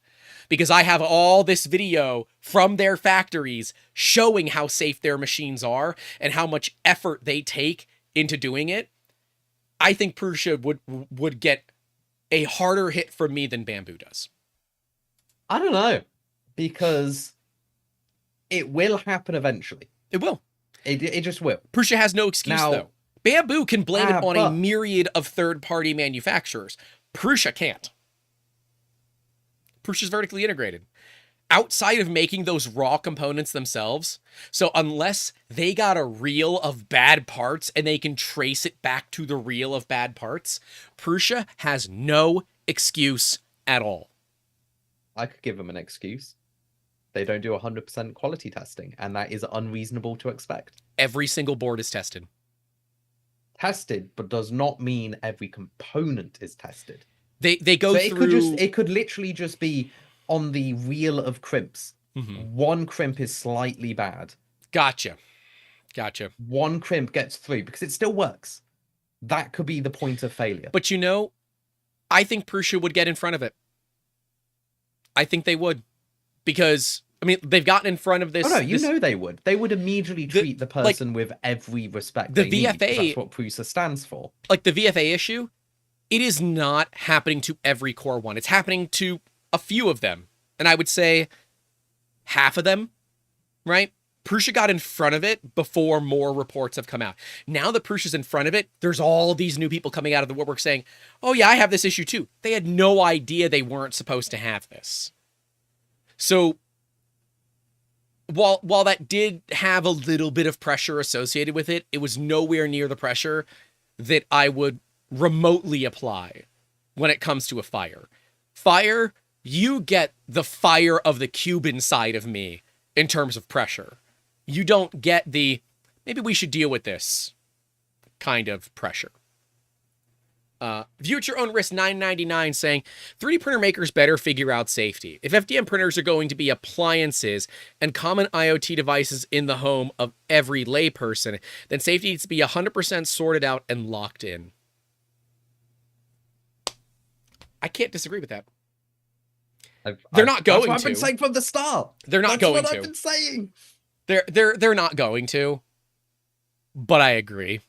because I have all this video from their factories showing how safe their machines are and how much effort they take into doing it. I think Prussia would get a harder hit from me than Bamboo does. I don't know, because it will happen eventually. It will. It just will. Prussia has no excuse, though. Bamboo can blame it on a myriad of third-party manufacturers. Prussia can't. Prussia's vertically integrated. Outside of making those raw components themselves, so unless they got a reel of bad parts and they can trace it back to the reel of bad parts, Prussia has no excuse at all. I could give them an excuse. They don't do 100% quality testing, and that is unreasonable to expect. Every single board is tested. Tested, but does not mean every component is tested. They go through... It could literally just be on the reel of crimps. Mm-hmm. One crimp is slightly bad. Gotcha. One crimp gets through because it still works. That could be the point of failure. But I think Prusa would get in front of it. I think they would. Because, I mean, they've gotten in front of this. Oh, no, you know they would. They would immediately treat the person with every respect they need. That's what Prusa stands for. Like, the VFA issue, it is not happening to every core one. It's happening to a few of them. And I would say half of them, right? Prusa got in front of it before more reports have come out. Now that Prusa's in front of it, there's all these new people coming out of the woodwork saying, oh yeah, I have this issue too. They had no idea they weren't supposed to have this. So while that did have a little bit of pressure associated with it, it was nowhere near the pressure that I would remotely apply when it comes to a fire. Fire, you get the fire of the Cuban side of me in terms of pressure. You don't get the, maybe we should deal with this kind of pressure. View at your own risk 999 saying 3D printer makers better figure out safety. If FDM printers are going to be appliances and common IoT devices in the home of every layperson, then safety needs to be 100% sorted out and locked in. I can't disagree with that. They're not going to. That's what I've been saying from the start. They're not going to. That's what I've been saying. They're not going to. But I agree.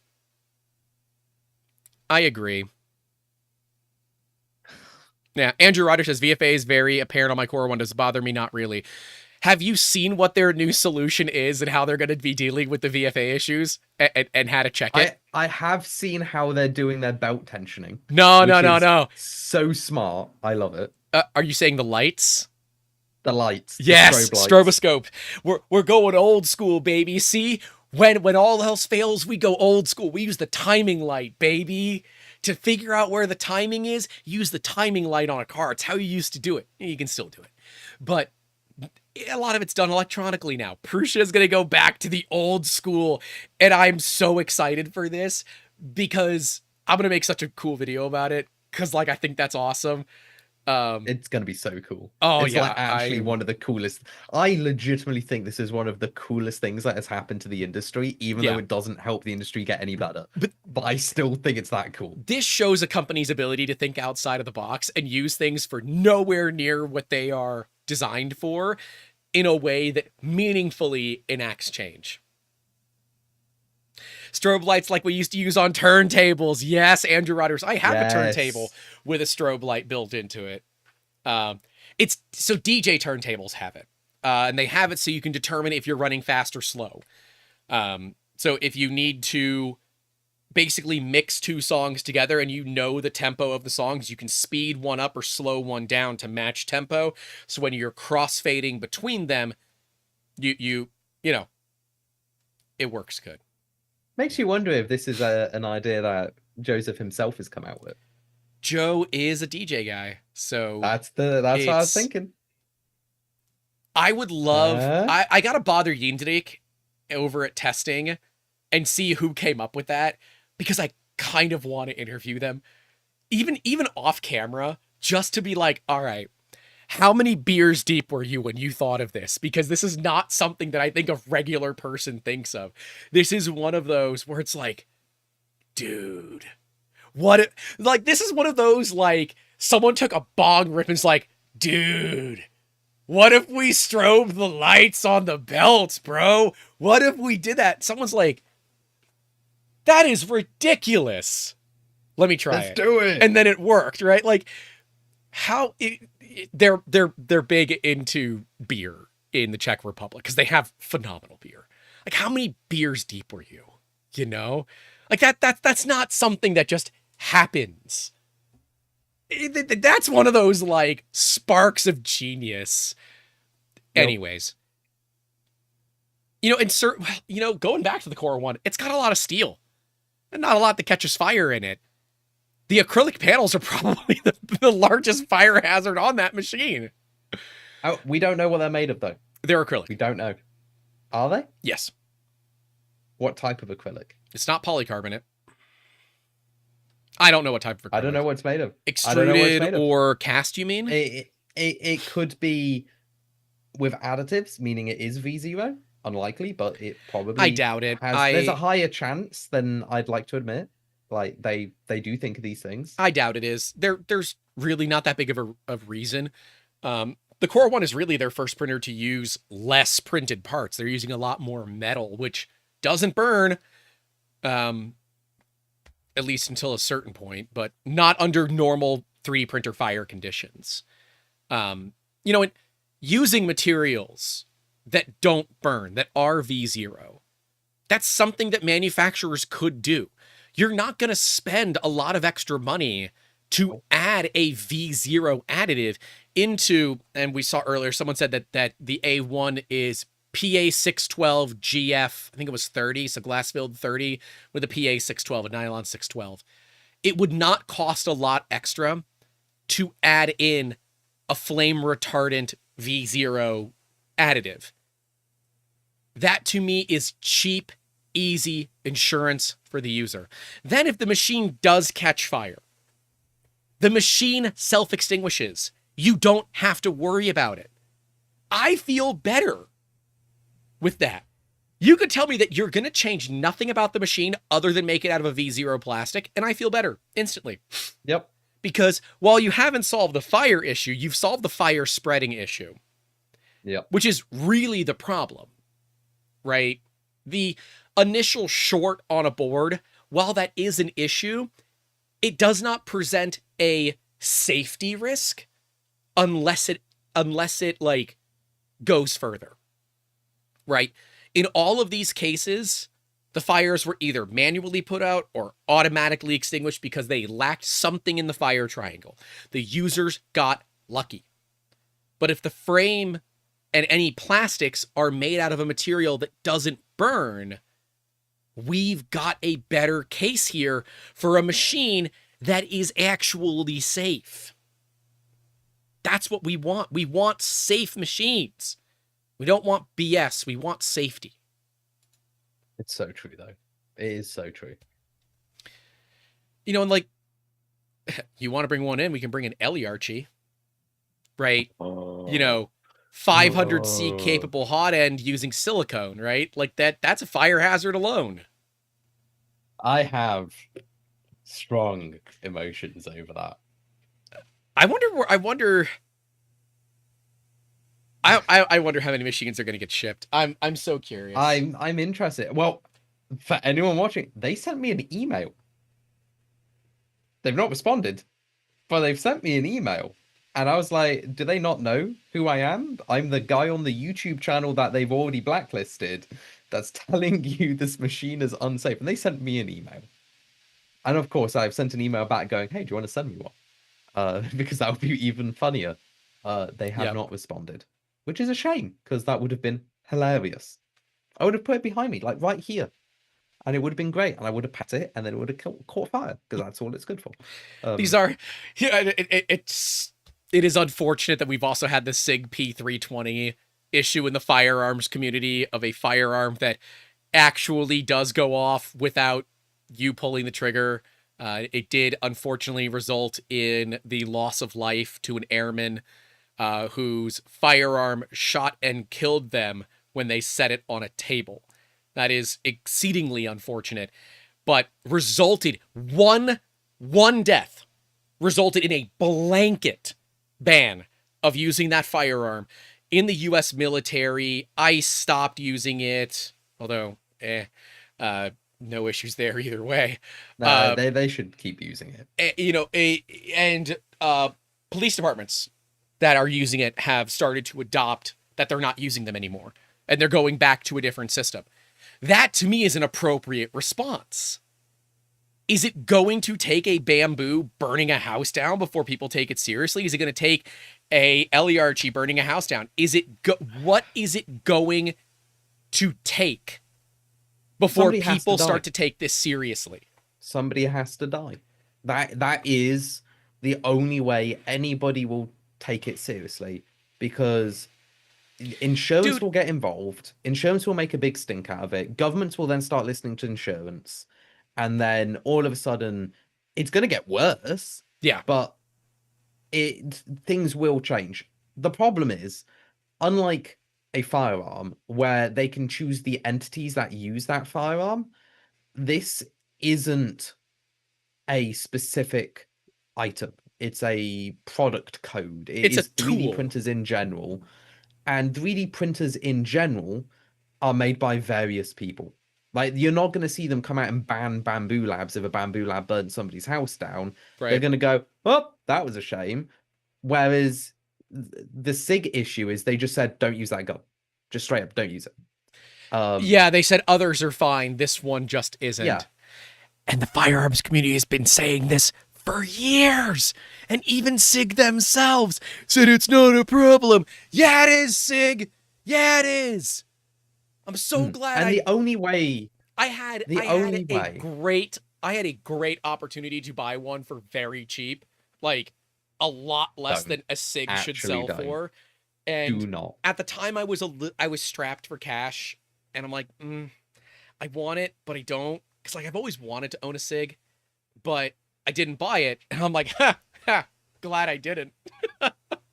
Yeah, Andrew Ryder says VFA is very apparent on my Core 1. Does it bother me? Not really. Have you seen what their new solution is and how they're going to be dealing with the VFA issues and how to check it? I have seen how they're doing their belt tensioning. No. So smart. I love it. Are you saying the lights? The lights. Yes, the stroboscope. We're going old school, baby. See, when all else fails, we go old school. We use the timing light, baby. To figure out where the timing is, use the timing light on a car. It's how you used to do it. You can still do it. But a lot of it's done electronically now. Prusa is going to go back to the old school. And I'm so excited for this because I'm going to make such a cool video about it. Because, like, I think that's awesome. It's going to be so cool. Oh, it's like actually one of the coolest. I legitimately think this is one of the coolest things that has happened to the industry, even though it doesn't help the industry get any better. But I still think it's that cool. This shows a company's ability to think outside of the box and use things for nowhere near what they are designed for in a way that meaningfully enacts change. Strobe lights like we used to use on turntables. Yes, Andrew Rodgers. I have a turntable with a strobe light built into it. It's so DJ turntables have it. And they have it so you can determine if you're running fast or slow. So if you need to basically mix two songs together and you know the tempo of the songs, you can speed one up or slow one down to match tempo. So when you're crossfading between them, you know, it works good. Makes you wonder if this is an idea that Joseph himself has come out with. Joe is a DJ guy, so that's what I was thinking. I would love. I gotta bother Yindrik over at testing and see who came up with that because I kind of want to interview them, even off camera, just to be like, all right, how many beers deep were you when you thought of this? Because this is not something that I think a regular person thinks of. This is one of those where it's like, dude, this is one of those, like, someone took a bong rip and it's like, dude, what if we strobe the lights on the belts, bro? What if we did that? Someone's like, that is ridiculous. Let me try it. Let's do it. And then it worked, right? Like, how they're big into beer in the Czech Republic because they have phenomenal beer. Like, how many beers deep were you? You know, like that's not something that just happens. That's one of those like sparks of genius. Nope. Anyways, going back to the Core 1, it's got a lot of steel and not a lot that catches fire in it. The acrylic panels are probably the largest fire hazard on that machine. Oh, we don't know what they're made of, though. They're acrylic. We don't know. Are they? Yes. What type of acrylic? It's not polycarbonate. I don't know what type of acrylic. I don't know what it's made of. Extruded or cast, you mean? It could be with additives, meaning it is V0. Unlikely, but it probably... I doubt it. There's a higher chance than I'd like to admit. Like they do think of these things. I doubt it is. There's really not that big of a reason. The Core One is really their first printer to use less printed parts. They're using a lot more metal, which doesn't burn, at least until a certain point, but not under normal 3D printer fire conditions. You know, using materials that don't burn, that are V0, that's something that manufacturers could do. You're not going to spend a lot of extra money to add a V0 additive into, and we saw earlier, someone said that the A1 is PA612 GF, I think it was 30, so glass filled 30 with a PA612, a nylon 612. It would not cost a lot extra to add in a flame retardant V0 additive. That to me is cheap, easy insurance for the user. Then if the machine does catch fire, the machine self-extinguishes. You don't have to worry about it. I feel better with that. You could tell me that you're going to change nothing about the machine other than make it out of a V0 plastic, and I feel better instantly. Yep. Because while you haven't solved the fire issue, you've solved the fire spreading issue. Yep. Which is really the problem, right? The initial short on a board, while that is an issue, it does not present a safety risk unless it like goes further, right? In all of these cases, the fires were either manually put out or automatically extinguished because they lacked something in the fire triangle. The users got lucky. But if the frame and any plastics are made out of a material that doesn't burn, we've got a better case here for a machine that is actually safe. That's what we want. We want safe machines. We don't want BS. We want safety. It's so true, though. It is so true. You know, and like, you want to bring one in, we can bring an Eliarchy, right? You know, 500C capable hot end using silicone, right? Like that's a fire hazard alone. I have strong emotions over that. I wonder how many machines are going to get shipped. I'm so curious. I'm interested. Well, for anyone watching, they sent me an email. They've not responded, but they've sent me an email. And I was like, do they not know who I am? I'm the guy on the YouTube channel that they've already blacklisted that's telling you this machine is unsafe. And they sent me an email. And of course, I've sent an email back going, hey, do you want to send me one? Because that would be even funnier. They have not responded, which is a shame because that would have been hilarious. I would have put it behind me, like right here. And it would have been great. And I would have pat it and then it would have caught fire because that's all it's good for. These are, yeah, it is unfortunate that we've also had the SIG P320 issue in the firearms community of a firearm that actually does go off without you pulling the trigger. It did unfortunately result in the loss of life to an airman whose firearm shot and killed them when they set it on a table. That is exceedingly unfortunate, but resulted one death resulted in a blanket ban of using that firearm in the U.S. military. ICE stopped using it, although no issues there either way. No, they should keep using it. You know, and police departments that are using it have started to adopt that they're not using them anymore, and they're going back to a different system. That, to me, is an appropriate response. Is it going to take a bamboo burning a house down before people take it seriously? Is it going to take a Eliarchy burning a house down? What is it going to take before people start to take this seriously? Somebody has to die. That is the only way anybody will take it seriously, because insurance will get involved. Insurance will make a big stink out of it. Governments will then start listening to insurance. And then all of a sudden, it's going to get worse. Yeah. But things will change. The problem is, unlike a firearm where they can choose the entities that use that firearm, this isn't a specific item. It's a product code. It It's a is 3D tool. printers in general. And 3D printers in general are made by various people. Like, you're not going to see them come out and ban Bamboo Labs if a Bamboo Lab burns somebody's house down. Right. They're going to go, oh, that was a shame. Whereas the SIG issue is they just said, don't use that gun. Just straight up, don't use it. Yeah, they said others are fine. This one just isn't. Yeah. And the firearms community has been saying this for years. And even SIG themselves said it's not a problem. Yeah, it is, SIG. Yeah, it is. I'm so glad. And the only way I had a great opportunity to buy one for very cheap, like a lot less than a SIG should sell for. And do not. At the time, I was strapped for cash, and I'm like, I want it, but I don't, because like I've always wanted to own a SIG, but I didn't buy it, and I'm like, glad I didn't.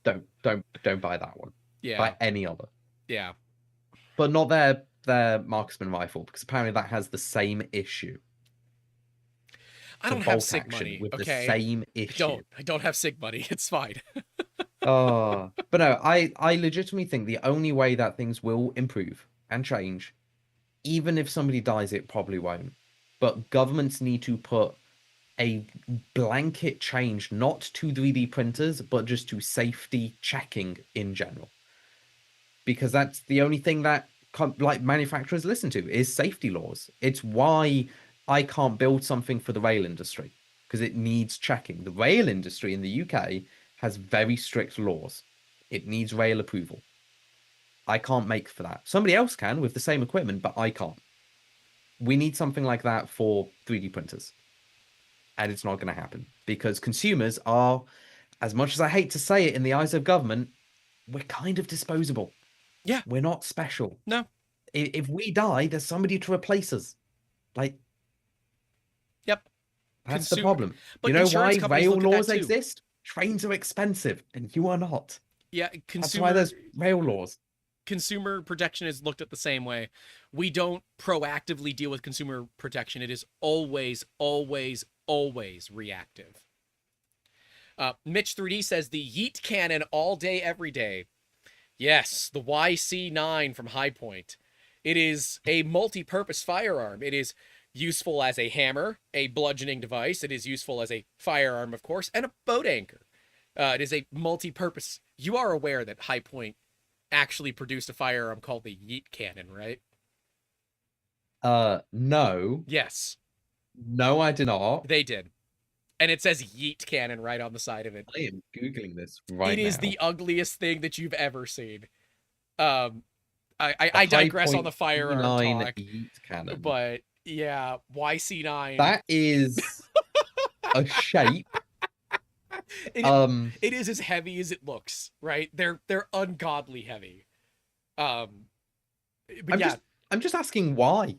don't buy that one. Yeah. Buy any other. Yeah. But not their marksman rifle, because apparently that has the same issue. I don't have SIG money. With okay. the same issue. I don't have SIG money. It's fine. Oh, but no, I legitimately think the only way that things will improve and change, even if somebody dies, it probably won't. But governments need to put a blanket change, not to 3D printers, but just to safety checking in general. Because that's the only thing that like manufacturers listen to is safety laws. It's why I can't build something for the rail industry, because it needs checking. The rail industry in the UK has very strict laws. It needs rail approval. I can't make for that. Somebody else can with the same equipment, but I can't. We need something like that for 3D printers. And it's not going to happen because consumers are, as much as I hate to say it in the eyes of government, we're kind of disposable. Yeah. We're not special. No. If we die, there's somebody to replace us. Like, yep. That's the problem. But you know why rail laws exist? Trains are expensive and you are not. Yeah. That's why there's rail laws. Consumer protection is looked at the same way. We don't proactively deal with consumer protection. It is always, always, always reactive. Mitch 3D says the Yeet cannon all day, every day. Yes, the YC9 from High Point. It is a multi-purpose firearm. It is useful as a hammer, a bludgeoning device. It is useful as a firearm, of course, and a boat anchor. It is a multi-purpose. You are aware that High Point actually produced a firearm called the Yeet cannon, right? No. Yes. No, I did not. They did. And it says Yeet cannon right on the side of it. I am Googling this right now. It is the ugliest thing that you've ever seen. I digress on the firearm talk. Yeet cannon. But yeah, YC9. That is a shape. It is as heavy as it looks, right? They're ungodly heavy. But I'm just asking why.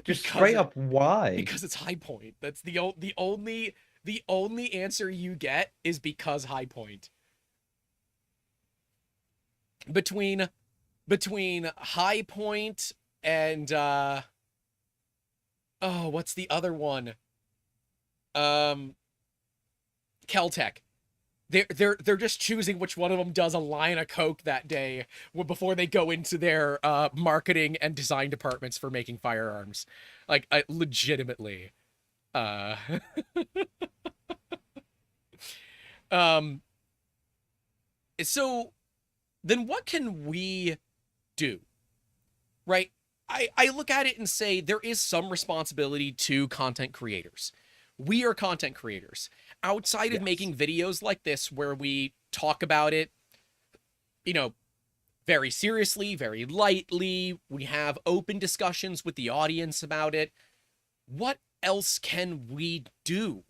Just straight up why? Because it's High Point. That's the only answer you get is because High Point. Between High Point and what's the other one? Keltec. They're just choosing which one of them does a line of coke that day before they go into their marketing and design departments for making firearms. Like, legitimately. So then what can we do? Right? I look at it and say there is some responsibility to content creators. We are content creators. Outside of making videos like this where we talk about it, very seriously, very lightly, we have open discussions with the audience about it. What else can we do?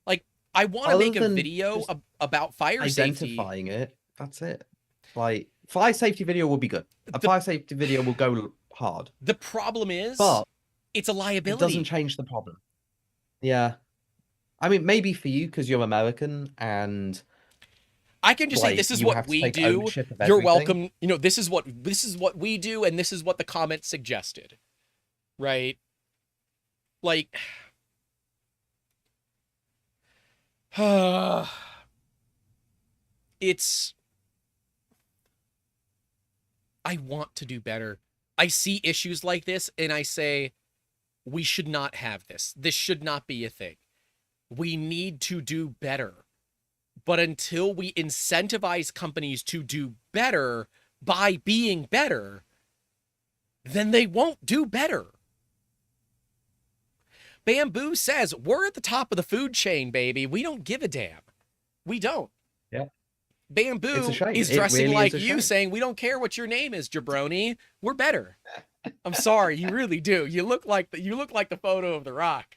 Like, I want to make a video about fire safety. Identifying it, that's it. Like, fire safety video will be good. A fire safety video will go hard. The problem is, it's a liability. It doesn't change the problem. Yeah. I mean, maybe for you, because you're American and I can just say this is what we do. You're welcome. This is what we do, and this is what the comments suggested. Right? Like, It's, I want to do better. I see issues like this and I say, we should not have this. This should not be a thing. We need to do better. But until we incentivize companies to do better by being better, then they won't do better. Bamboo says, we're at the top of the food chain, baby. We don't give a damn. We don't. Yeah. Bamboo is it dressing really like is a you, shame. saying, we don't care what your name is, jabroni. We're better. I'm sorry, you really do. You look like the photo of The Rock.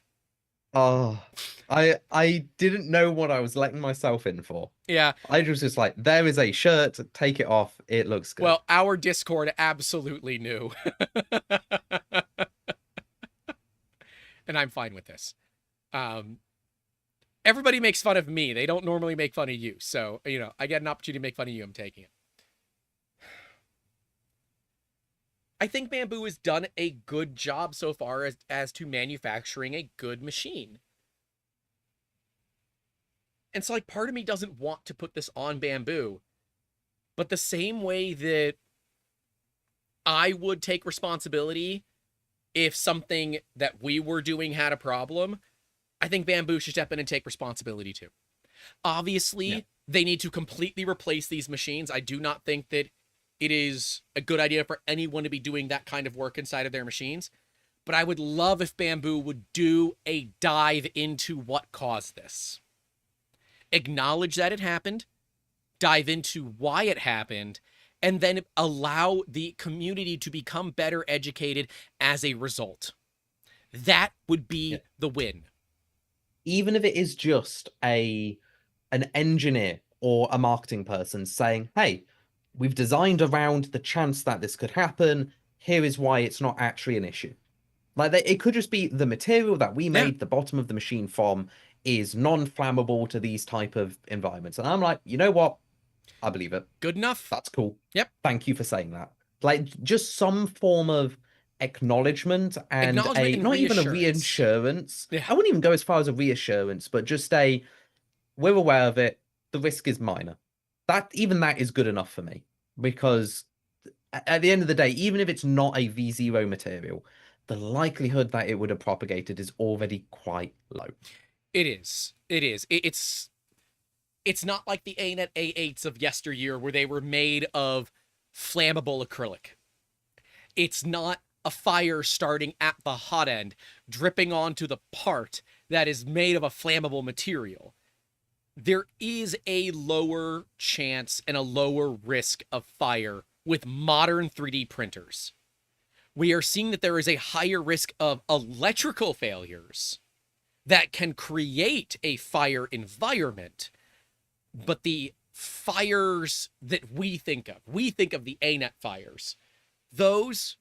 Oh, I didn't know what I was letting myself in for. Yeah. I was just like, there is a shirt, take it off. It looks good. Well, our Discord absolutely knew. And I'm fine with this. Everybody makes fun of me. They don't normally make fun of you. So, I get an opportunity to make fun of you. I'm taking it. I think Bamboo has done a good job so far as to manufacturing a good machine. And so, part of me doesn't want to put this on Bamboo. But the same way that I would take responsibility if something that we were doing had a problem, I think Bamboo should step in and take responsibility too. Obviously, they need to completely replace these machines. I do not think that it is a good idea for anyone to be doing that kind of work inside of their machines. But I would love if Bamboo would do a dive into what caused this. Acknowledge that it happened, dive into why it happened, and then allow the community to become better educated as a result. That would be the win. Even if it is just an engineer or a marketing person saying, hey, we've designed around the chance that this could happen. Here is why it's not actually an issue. It could just be the material that we made the bottom of the machine from is non-flammable to these type of environments. And I'm like, you know what? I believe it. Good enough. That's cool. Yep. Thank you for saying that. Just some form of acknowledgement and not even a reassurance. Yeah. I wouldn't even go as far as a reassurance, but just we're aware of it. The risk is minor. That is good enough for me, because at the end of the day, even if it's not a V0 material, the likelihood that it would have propagated is already quite low. It is. It's not like the ANET A8s of yesteryear where they were made of flammable acrylic. It's not a fire starting at the hot end, dripping onto the part that is made of a flammable material. There is a lower chance and a lower risk of fire with modern 3D printers. We are seeing that there is a higher risk of electrical failures that can create a fire environment. But the fires that we think of the ANET fires, those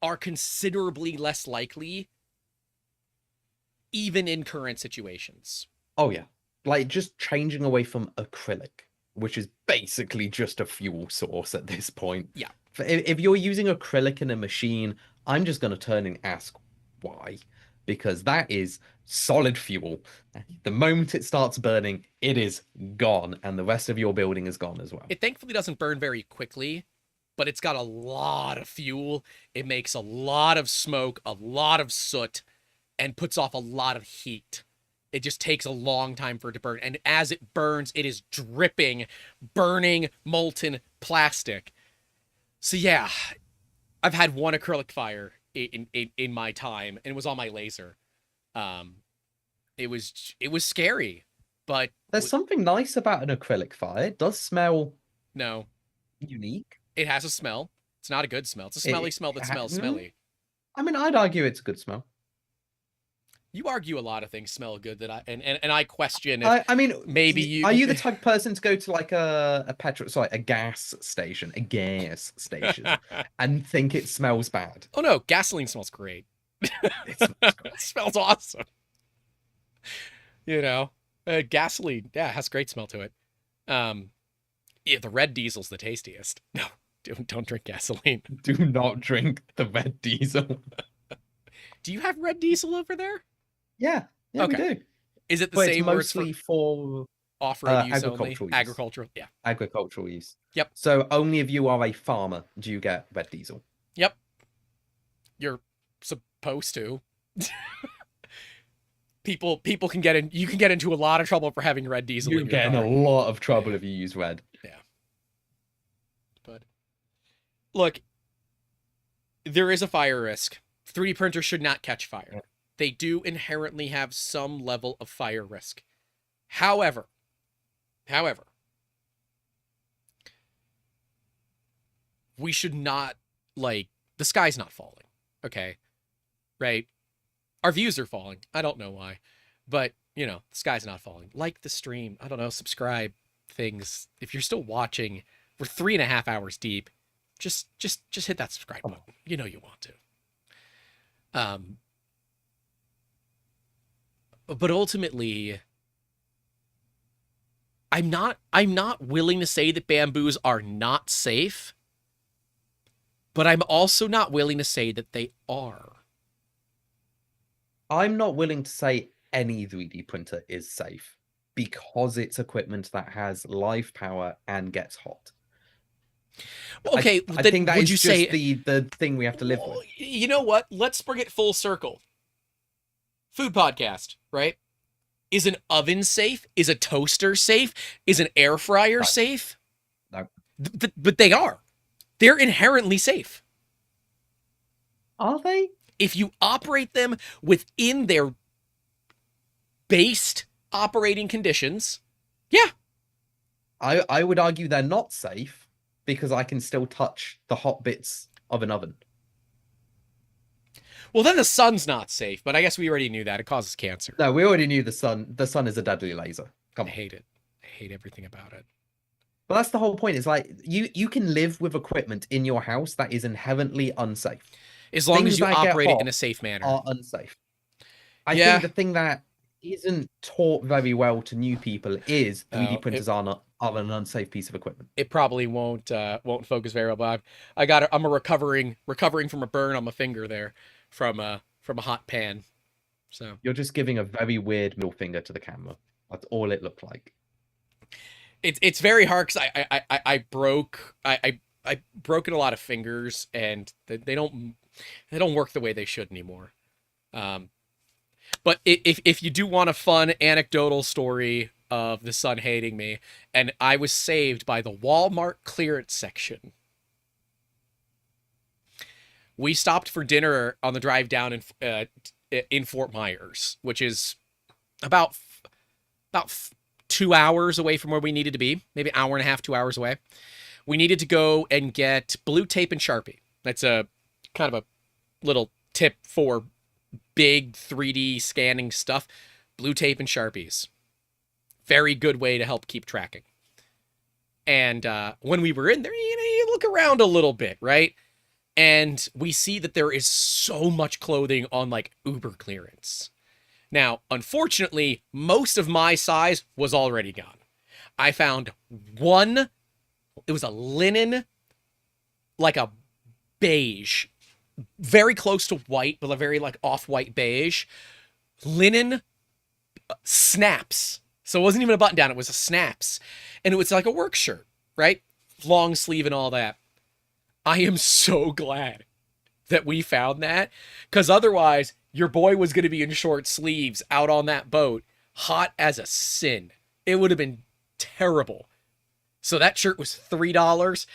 are considerably less likely even in current situations. Oh yeah. Just changing away from acrylic, which is basically just a fuel source at this point. Yeah. If you're using acrylic in a machine, I'm just going to turn and ask why. Because that is solid fuel. The moment it starts burning, it is gone, and the rest of your building is gone as well. It thankfully doesn't burn very quickly, but it's got a lot of fuel. It makes a lot of smoke, a lot of soot, and puts off a lot of heat. It just takes a long time for it to burn. And as it burns, it is dripping, burning, molten plastic. So yeah, I've had one acrylic fire in my time, and it was on my laser. It was scary, but there's something nice about an acrylic fire. It does smell unique. It has a smell. It's not a good smell. It's a smelly smell that smells smelly. I mean, I'd argue it's a good smell. You argue a lot of things smell good that I question if I mean, maybe you are you the type of person to go to a gas station and think it smells bad? Oh no, gasoline smells great. It smells awesome. Gasoline, has great smell to it. The red diesel's the tastiest. No, don't drink gasoline. Do not drink the red diesel. Do you have red diesel over there? Yeah, okay. We do. Is it the But it's same where it's for mostly for off-road use only? agricultural use. Agricultural, yeah. Agricultural use. Yep. So only if you are a farmer do you get red diesel. Yep. You're supposed to. People can get in. You can get into a lot of trouble for having red diesel. You get in a lot of trouble if you use red. Yeah. But look, there is a fire risk. 3D printers should not catch fire. Yeah. They do inherently have some level of fire risk. However, we should not, like, the sky's not falling. Okay. Right? Our views are falling. I don't know why. But, you know, the sky's not falling. Like the stream. I don't know. Subscribe things. If you're still watching, we're 3.5 hours deep. Just hit that subscribe button. You know you want to. But ultimately, I'm not willing to say that bamboos are not safe, but I'm also not willing to say that they are. I'm not willing to say any 3D printer is safe because it's equipment that has live power and gets hot. Okay, I think that is just the thing we have to live with. You know what? Let's bring it full circle. Food podcast, right? Is an oven safe? Is a toaster safe? Is an air fryer safe? No. But they are. They're inherently safe. Are they? If you operate them within their based operating conditions, yeah. I would argue they're not safe because I can still touch the hot bits of an oven. Well, then the sun's not safe, but I guess we already knew that. It causes cancer. No, we already knew the sun. The sun is a deadly laser. Come on. I hate it. I hate everything about it. But that's the whole point. It's like you can live with equipment in your house that is inherently unsafe. As long as you operate it in a safe manner. Are unsafe. I think the thing that isn't taught very well to new people is 3D printers are an unsafe piece of equipment. It probably won't focus very well. But I'm recovering from a burn on my finger there from a hot pan. So you're just giving a very weird middle finger to the camera. That's all it looked like. It's very hard because I broken a lot of fingers and they don't work the way they should anymore. But if you do want a fun anecdotal story of the sun hating me, and I was saved by the Walmart clearance section. We stopped for dinner on the drive down in Fort Myers, which is about 2 hours away from where we needed to be, maybe 1.5, 2 hours away. We needed to go and get blue tape and Sharpie. That's a kind of a little tip for big 3D scanning stuff. Blue tape and Sharpies. Very good way to help keep tracking. And when we were in there, you look around a little bit, right? And we see that there is so much clothing on like Uber clearance. Now, unfortunately, most of my size was already gone. I found one, it was a linen, like a beige, very close to white, but a very like off-white beige, linen snaps. So it wasn't even a button down, it was a snaps. And it was like a work shirt, right? Long sleeve and all that. I am so glad that we found that, because otherwise your boy was going to be in short sleeves out on that boat, hot as a sin. It would have been terrible. So that shirt was $3.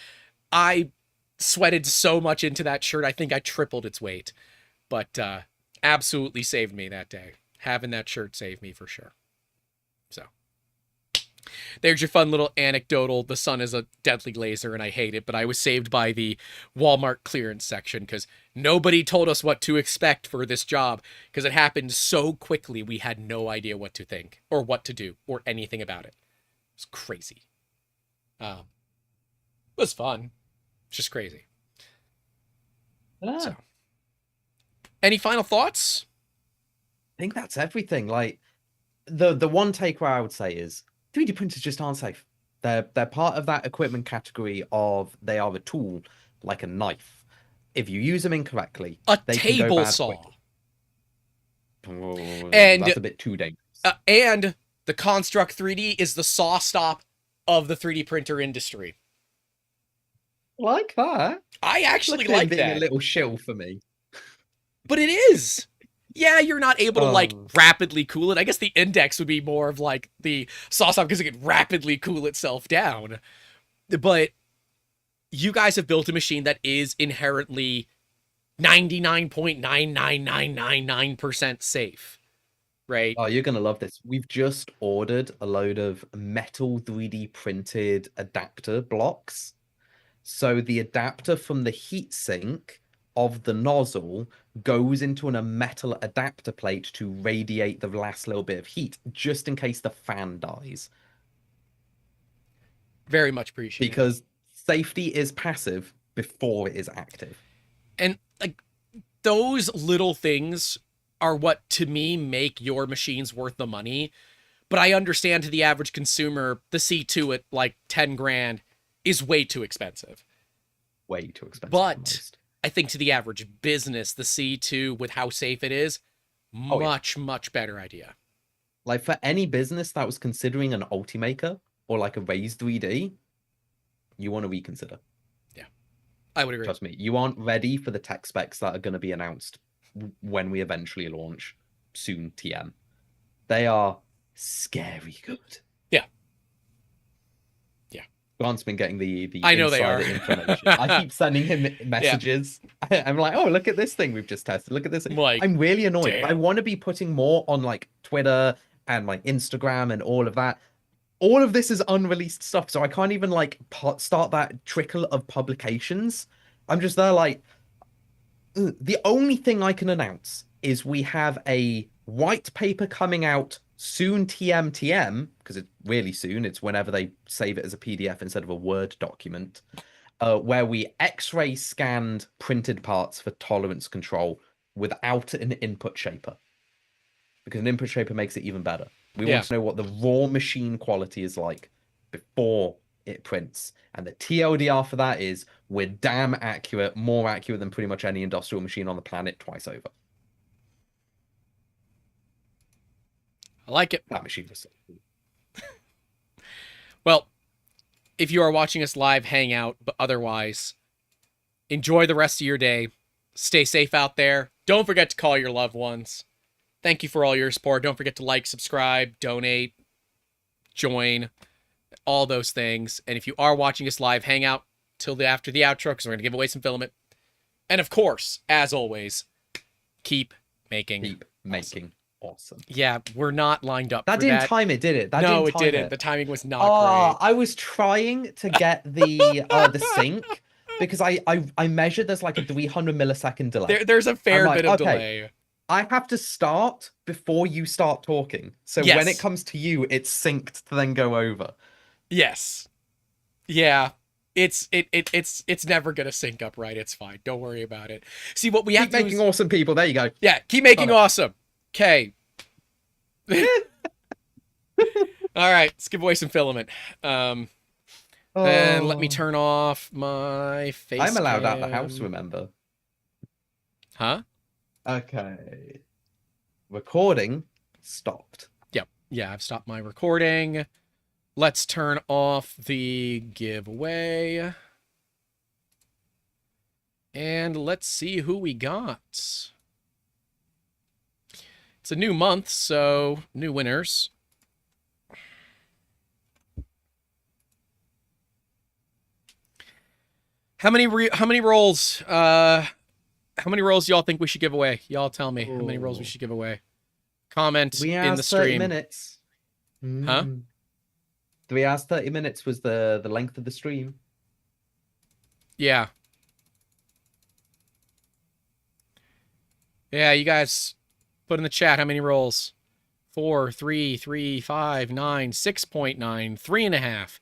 I sweated so much into that shirt, I think I tripled its weight. But absolutely saved me that day. Having that shirt saved me for sure. So there's your fun little anecdotal. The sun is a deadly laser and I hate it, but I was saved by the Walmart clearance section because nobody told us what to expect for this job because it happened so quickly we had no idea what to think or what to do or anything about it. It was crazy. It was fun. It's just crazy. So, any final thoughts? I think that's everything. Like the one takeaway I would say is 3D printers just aren't safe. They're part of that equipment category of they are a tool, like a knife. If you use them incorrectly, a table saw. Oh, and that's a bit too dangerous. And the Construct 3D is the saw stop of the 3D printer industry. Like that. I actually like that. A little shill for me. But it is. Yeah, you're not able to like rapidly cool it. I guess the Index would be more of like the saw stop because it could rapidly cool itself down. But you guys have built a machine that is inherently 99.99999% safe. Right? Oh, you're going to love this. We've just ordered a load of metal 3D printed adapter blocks. So the adapter from the heatsink of the nozzle goes into a metal adapter plate to radiate the last little bit of heat, just in case the fan dies. Very much appreciated. Because safety is passive before it is active. And like those little things are what to me make your machines worth the money. But I understand to the average consumer, the C2 at like 10 grand is way too expensive. Way too expensive. But I think to the average business, the C2 with how safe it is, much better idea. Like for any business that was considering an Ultimaker or like a Raise 3D, you want to reconsider. Yeah, I would agree. Trust me, you aren't ready for the tech specs that are going to be announced when we eventually launch soon. TM, they are scary good. Yeah. Grant's been getting the I know they are. Information. I keep sending him messages. Yeah. I'm like, oh, look at this thing we've just tested. Look at this. Like, I'm really annoyed. damn. I want to be putting more on like Twitter and like Instagram and all of that. All of this is unreleased stuff, so I can't even like start that trickle of publications. I'm just there like, the only thing I can announce is we have a white paper coming out soon, TM, because it's really soon. It's whenever they save it as a PDF instead of a Word document, where we X-ray scanned printed parts for tolerance control without an input shaper. Because an input shaper makes it even better. We want to know what the raw machine quality is like before it prints. And the TLDR for that is we're damn accurate, more accurate than pretty much any industrial machine on the planet twice over. I like it. That machine was so cool. Well, if you are watching us live, hang out, but otherwise, enjoy the rest of your day. Stay safe out there. Don't forget to call your loved ones. Thank you for all your support. Don't forget to like, subscribe, donate, join, all those things. And if you are watching us live, hang out till after the outro because we're going to give away some filament. And of course, as always, keep making awesome. Yeah, we're not lined up. That didn't time it, did it? No, it didn't. The timing was not great. I was trying to get the sync because I measured there's like a 300 millisecond delay. There's a fair bit of delay. I have to start before you start talking. So when it comes to you, it's synced to then go over. Yes. Yeah. It's never gonna sync up right. It's fine. Don't worry about it. See what we have to making awesome people. There you go. Yeah, keep making awesome. Okay. All right, let's give away some filament. Then let me turn off my face. I'm allowed out the house, remember? Huh? Okay. Recording stopped. Yep. Yeah, I've stopped my recording. Let's turn off the giveaway. And let's see who we got. It's a new month, so new winners. How many rolls? How many rolls do y'all think we should give away? Y'all tell me how many rolls we should give away. Comment in the stream. 30 minutes. Huh? 3 hours, 30 minutes was the length of the stream. Yeah. Yeah, you guys put in the chat how many rolls. 4, 3, 3, 5, 9, 6.9, 3.5.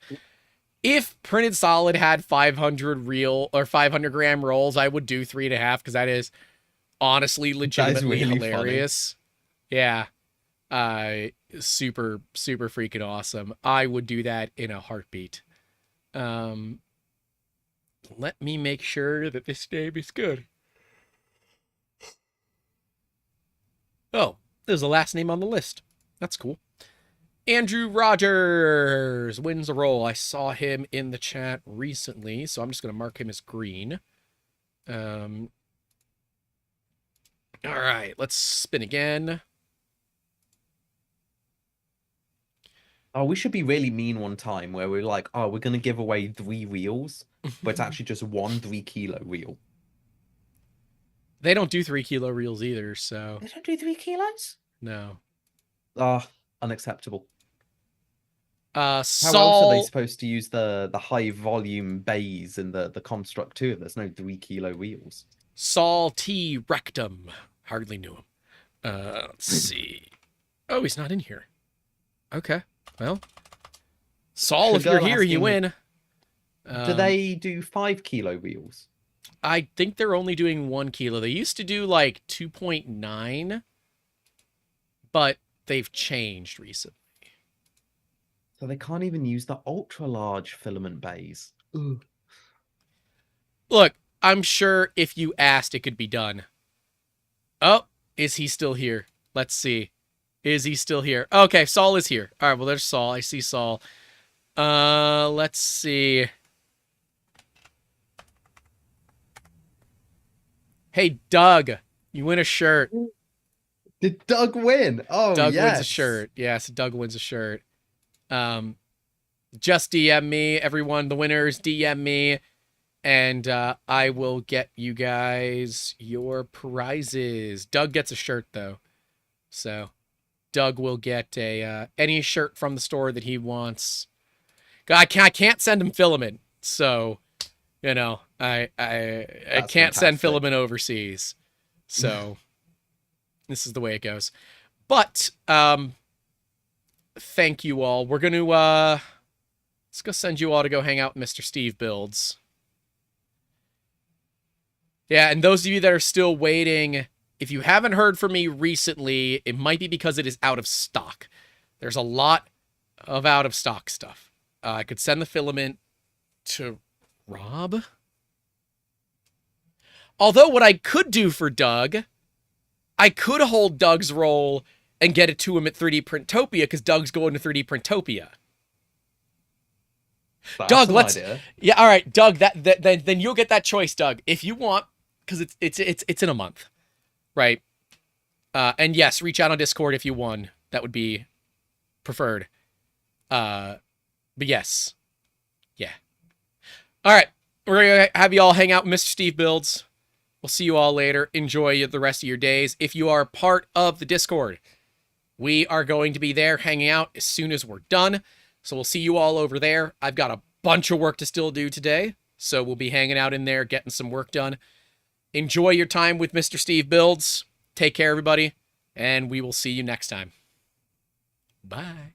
If Printed Solid had 500 real or 500 gram rolls, I would do 3.5 because that is honestly legitimately really hilarious. Funny. Yeah. Super freaking awesome. I would do that in a heartbeat. Let me make sure that this name is good. Oh, there's the last name on the list. That's cool. Andrew Rogers wins a roll. I saw him in the chat recently, so I'm just going to mark him as green. All right, let's spin again. Oh, we should be really mean one time where we're like, oh, we're going to give away 3 wheels, but it's actually just one 3-kilo wheel. They don't do 3-kilo reels either, so... They don't do 3 kilos? No. Ah, unacceptable. Saul... How else are they supposed to use the high volume bays in the construct too? There's no 3-kilo wheels. Saul T. Rectum. Hardly knew him. Let's see. Oh, he's not in here. Okay. Well, Saul, if you're here, you win. Do they do 5-kilo wheels? I think they're only doing 1 kilo. They used to do like 2.9, but they've changed recently. So they can't even use the ultra large filament bays. Ooh. Look, I'm sure if you asked, it could be done. Oh, is he still here? Let's see. Is he still here? Okay, Saul is here. All right, well, there's Saul. I see Saul. Let's see. Hey, Doug, you win a shirt. Did Doug win? Oh, Doug yes. wins a shirt. Yes, Doug wins a shirt. Just DM me, everyone. The winners, DM me. And I will get you guys your prizes. Doug gets a shirt, though. So... Doug will get a any shirt from the store that he wants. I can't send him filament, so you know I can't send filament overseas. So this is the way it goes. But thank you all. We're gonna let's go send you all to go hang out with Mr. Steve Builds. Yeah, and those of you that are still waiting. If you haven't heard from me recently, it might be because it is out of stock. There's a lot of out of stock stuff. I could send the filament to Rob. Although what I could do for Doug, I could hold Doug's roll and get it to him at 3D Printopia because Doug's going to 3D Printopia. That's Doug, let's. Yeah, all right, Doug. Then you'll get that choice, Doug, if you want, because it's in a month. Right. And yes, reach out on Discord if you won. That would be preferred. But yes. Yeah. All right. We're going to have you all hang out with Mr. Steve Builds. We'll see you all later. Enjoy the rest of your days. If you are part of the Discord, we are going to be there hanging out as soon as we're done. So we'll see you all over there. I've got a bunch of work to still do today. So we'll be hanging out in there, getting some work done. Enjoy your time with Mr. Steve Builds. Take care, everybody, and we will see you next time. Bye.